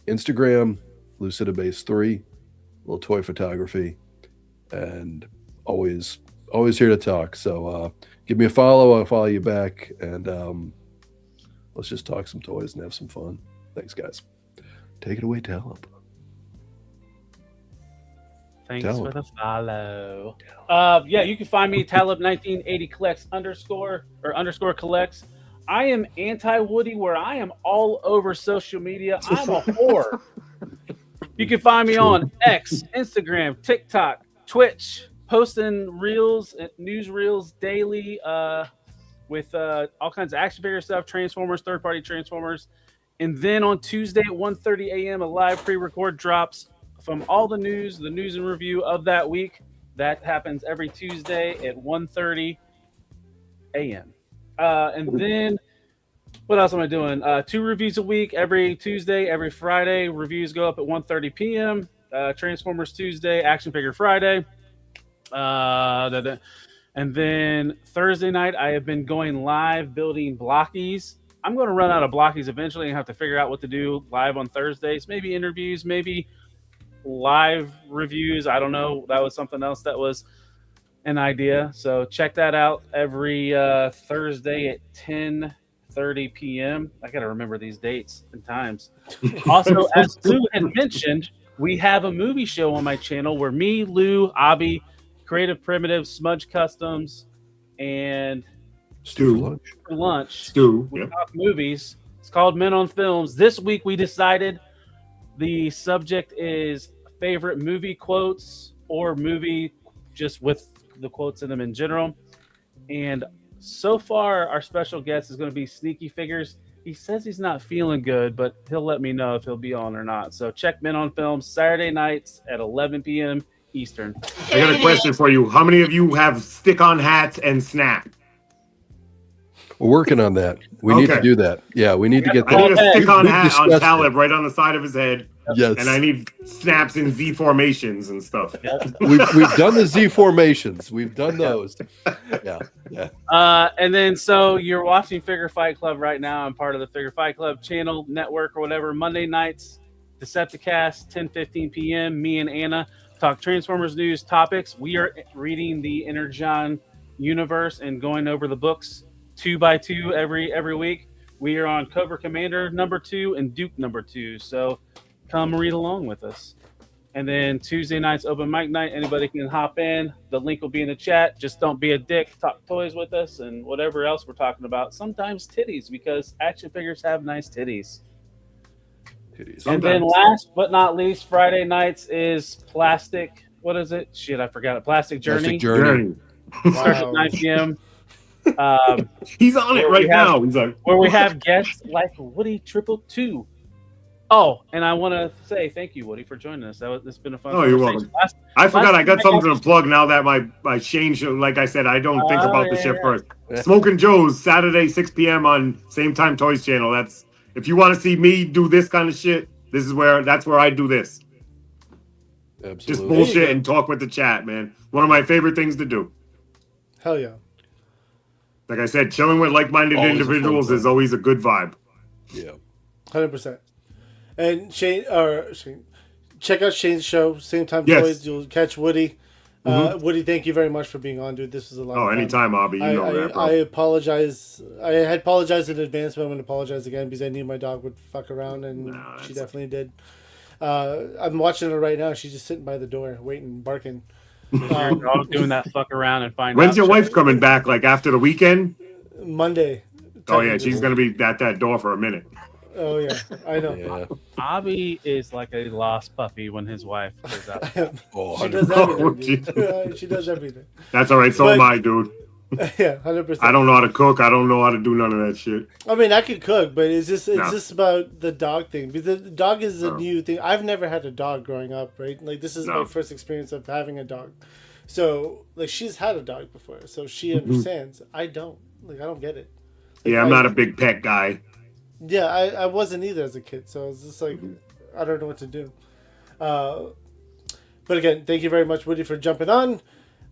[SPEAKER 5] Instagram, LucidaBase3, little toy photography, and always here to talk. So give me a follow. I'll follow you back, and let's just talk some toys and have some fun. Thanks, guys. Take it away, Talib.
[SPEAKER 4] Thanks
[SPEAKER 5] Talib.
[SPEAKER 4] for the follow. You can find me Talib1980 collects _ collects. I am anti-Woody, where I am all over social media. I'm a whore. You can find me on X, Instagram, TikTok, Twitch, posting reels, news reels daily with all kinds of action figure stuff, Transformers, third-party Transformers. And then on Tuesday at 1:30 a.m., a live pre-record drops from all the news and review of that week. That happens every Tuesday at 1:30 a.m. And then, what else am I doing? 2 reviews a week, every Tuesday, every Friday. Reviews go up at 1:30 p.m. Transformers Tuesday, Action Figure Friday. And then Thursday night, I have been going live building blockies. I'm going to run out of blockies eventually and have to figure out what to do live on Thursdays. Maybe interviews, maybe live reviews. I don't know. That was something else that was an idea. So check that out every Thursday at 10:30 p.m. I got to remember these dates and times. Also, as Lou had mentioned, we have a movie show on my channel where me, Lou, Abby, Creative Primitive, Smudge Customs, and
[SPEAKER 6] Stu.
[SPEAKER 4] for lunch.
[SPEAKER 6] Stu.
[SPEAKER 4] We
[SPEAKER 6] Yep.
[SPEAKER 4] talk movies. It's called Men on Films. This week we decided the subject is favorite movie quotes or movie just with the quotes in them in general. And so far, our special guest is going to be Sneaky Figures. He says he's not feeling good, but he'll let me know if he'll be on or not. So check Men on Films Saturday nights at 11 p.m. Eastern.
[SPEAKER 6] I got a question for you. How many of you have stick-on hats and snap?
[SPEAKER 5] We're working on that. We need to
[SPEAKER 6] Okay.
[SPEAKER 5] do that. Yeah, we need to get
[SPEAKER 6] I need a
[SPEAKER 5] that.
[SPEAKER 6] stick-on
[SPEAKER 5] We've
[SPEAKER 6] hat on
[SPEAKER 5] discussed it.
[SPEAKER 6] Talib right on the side of his head,
[SPEAKER 5] Yes.
[SPEAKER 6] and I need snaps in Z formations and stuff.
[SPEAKER 5] We've done the Z formations. We've done those. Yeah.
[SPEAKER 4] And then, so you're watching Figure Fight Club right now. I'm part of the Figure Fight Club channel, network, or whatever. Monday nights, Decepticast, 10:15 p.m. Me and Anna talk Transformers news topics. We are reading the Energon universe and going over the books 2 by 2 every week. We are on Cobra Commander #2 and Duke #2. So come read along with us. And then Tuesday nights, open mic night. Anybody can hop in. The link will be in the chat. Just don't be a dick. Talk toys with us and whatever else we're talking about. Sometimes titties, because action figures have nice titties. And then last but not least, Friday nights is Plastic. What is it? Shit, I forgot it. Plastic Journey.
[SPEAKER 6] Journey.
[SPEAKER 4] Starts at 9 p.m.
[SPEAKER 6] He's on it right now. He's like,
[SPEAKER 4] where we have guests like Woody222. Oh, and I want to say thank you, Woody, for joining us. It's been a fun
[SPEAKER 6] oh, you're
[SPEAKER 4] conversation.
[SPEAKER 6] welcome. I forgot I got something to plug now that my change. Like I said, I don't think about the shit first. Smoking Joe's Saturday 6 p.m. on Same Time Toys channel. That's if you want to see me do this kind of shit. That's where I do this.
[SPEAKER 5] Absolutely.
[SPEAKER 6] Just bullshit and talk with the chat, man. One of my favorite things to do.
[SPEAKER 3] Hell yeah.
[SPEAKER 6] Like I said, chilling with like-minded
[SPEAKER 5] Always a fun
[SPEAKER 6] individuals
[SPEAKER 5] time.
[SPEAKER 6] is always a good vibe.
[SPEAKER 5] Yeah.
[SPEAKER 3] 100%. And Shane, check out Shane's show, Same Time
[SPEAKER 6] Yes.
[SPEAKER 3] Toys. You'll catch Woody. Woody, thank you very much for being on, dude. This was a lot of fun.
[SPEAKER 6] Anytime, Abby. You know that, bro.
[SPEAKER 3] I apologize. I had apologized in advance, but I'm going to apologize again because I knew my dog would fuck around, and she definitely did. I'm watching her right now. She's just sitting by the door, waiting, barking.
[SPEAKER 4] Your dog doing that fuck around and find
[SPEAKER 6] When's
[SPEAKER 4] out
[SPEAKER 6] your
[SPEAKER 4] shit.
[SPEAKER 6] wife coming back? Like after the weekend?
[SPEAKER 3] Monday.
[SPEAKER 6] Oh yeah, she's gonna be at that door for a minute.
[SPEAKER 3] Oh yeah, I know.
[SPEAKER 5] Yeah.
[SPEAKER 4] Abby is like a lost puppy when his wife goes out.
[SPEAKER 5] Oh,
[SPEAKER 3] She does
[SPEAKER 5] 100%.
[SPEAKER 3] everything. Dude. She does everything.
[SPEAKER 6] That's all right. So
[SPEAKER 3] But-
[SPEAKER 6] am I, dude.
[SPEAKER 3] Yeah, 100%.
[SPEAKER 6] I don't know how to cook. I don't know how to do none of that shit.
[SPEAKER 3] I mean, I could cook, but it's just
[SPEAKER 6] No.
[SPEAKER 3] about the dog thing because the dog is a
[SPEAKER 6] No.
[SPEAKER 3] new thing. I've never had a dog growing up, right? Like this is
[SPEAKER 6] No.
[SPEAKER 3] my first experience of having a dog. So like she's had a dog before, so she understands. I don't. Like I don't get it. Like,
[SPEAKER 6] Yeah, I'm not a big pet guy.
[SPEAKER 3] Yeah, I wasn't either as a kid, so I was just like, I don't know what to do. But again, thank you very much, Woody, for jumping on.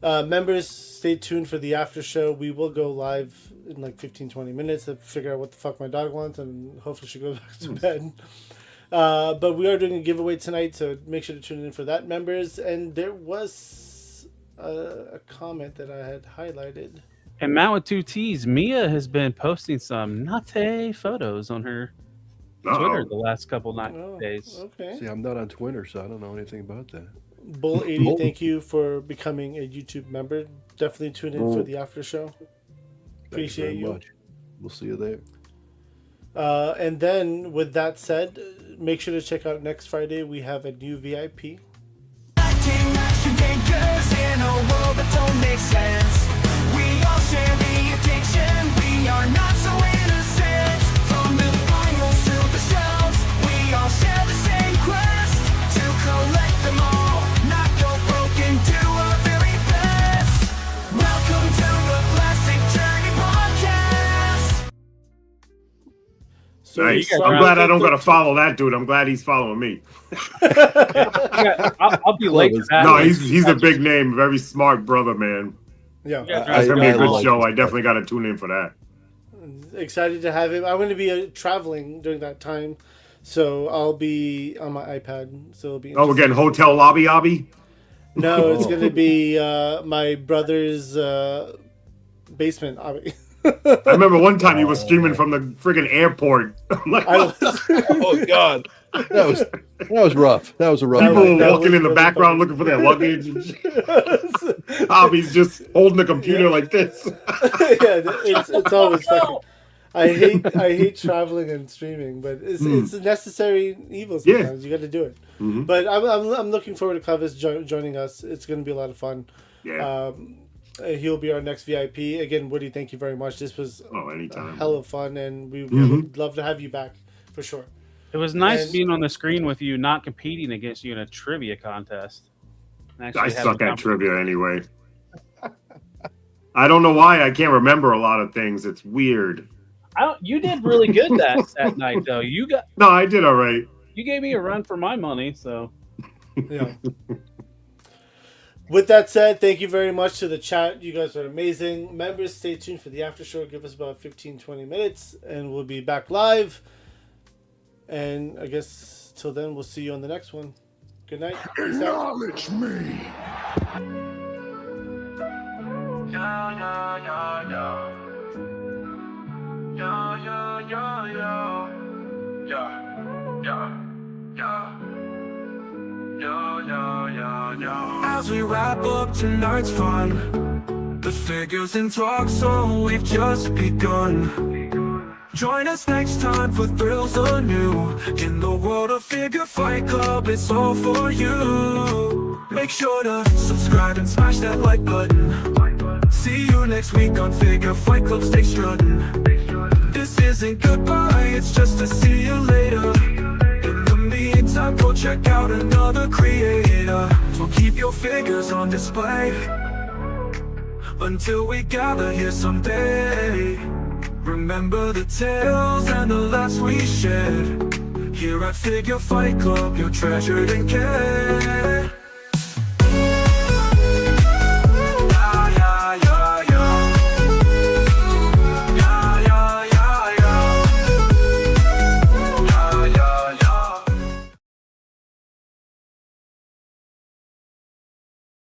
[SPEAKER 3] Members, stay tuned for the after show. We will go live in like 15-20 minutes to figure out what the fuck my dog wants, and hopefully she goes back to bed. But we are doing a giveaway tonight, so make sure to tune in for that, members. And there was a comment that I had highlighted.
[SPEAKER 4] And Matt with 2 T's, Mia has been posting some nate photos on her Twitter the last couple days.
[SPEAKER 3] Okay.
[SPEAKER 5] See, I'm not on Twitter, so I don't know anything about that.
[SPEAKER 3] Bull80, thank you for becoming a YouTube member. Definitely tune in for the after show. Appreciate
[SPEAKER 5] Thank you very
[SPEAKER 3] you.
[SPEAKER 5] much. We'll see you there.
[SPEAKER 3] And then, with that said, make sure to check out next Friday. We have a new VIP.
[SPEAKER 2] Action takers in a world that don't make sense. We all share the addiction. We are not so innocent. From the finals to the shelves, we all share the same quest to collect them all. Not go broken, do our very best. Welcome to the Plastic Journey Podcast.
[SPEAKER 3] So
[SPEAKER 6] Nice.
[SPEAKER 3] Friday-
[SPEAKER 6] I'm glad I don't gotta follow that dude. I'm glad he's following me.
[SPEAKER 4] I'll be late to that.
[SPEAKER 6] No, he's a big name, very smart brother, man.
[SPEAKER 3] Yeah.
[SPEAKER 6] That's gonna be a good
[SPEAKER 5] like
[SPEAKER 6] show.
[SPEAKER 5] this
[SPEAKER 6] I definitely got to tune in for that.
[SPEAKER 3] Excited to have him. I'm going to be traveling during that time, so I'll be on my iPad. So it'll be.
[SPEAKER 6] Oh, we're getting hotel lobby obby.
[SPEAKER 3] No, it's going to be my brother's basement.
[SPEAKER 6] I remember one time you were streaming from the friggin' airport. I'm like,
[SPEAKER 5] Oh God, that was rough. That was a rough.
[SPEAKER 6] people
[SPEAKER 5] night.
[SPEAKER 6] were walking in the
[SPEAKER 3] really
[SPEAKER 6] background
[SPEAKER 3] funny.
[SPEAKER 6] looking for their luggage. And shit. Hobbies just holding the computer like this.
[SPEAKER 3] Yeah, it's always fucking. I hate traveling and streaming, but it's a necessary evil sometimes. You got to do it.
[SPEAKER 6] Mhm.
[SPEAKER 3] But I'm looking forward to Clevis joining us. It's going to be a lot of fun.
[SPEAKER 6] Yeah.
[SPEAKER 3] He'll be our next VIP. Again, Woody, thank you very much. This was
[SPEAKER 6] Anytime.
[SPEAKER 3] a hell of fun, and we would love to have you back for sure.
[SPEAKER 4] It was nice
[SPEAKER 3] And-
[SPEAKER 4] being on the screen with you, not competing against you in a trivia contest.
[SPEAKER 6] I suck at trivia anyway. I don't know why I can't remember a lot of things. It's weird.
[SPEAKER 4] You did really good that night, though.
[SPEAKER 6] No, I did all right.
[SPEAKER 4] You gave me a run for my money, so.
[SPEAKER 3] Yeah. With that said, thank you very much to the chat. You guys are amazing. Members, stay tuned for the after show. Give us about 15-20 minutes, and we'll be back live. And I guess till then, we'll see you on the next one. Good night. Peace out.
[SPEAKER 2] Acknowledge me. As we wrap up tonight's fun, the figures in talk, so we've just begun. Join us next time for thrills anew. In the world of Figure Fight Club, it's all for you. Make sure to subscribe and smash that like button. See you next week on Figure Fight Club, stay strutting. This isn't goodbye, it's just a see you later. In the meantime, go check out another creator. So keep your figures on display until we gather here someday. Remember the tales and the laughs we shared. Here at Figure Fight Club, you're treasured and cared.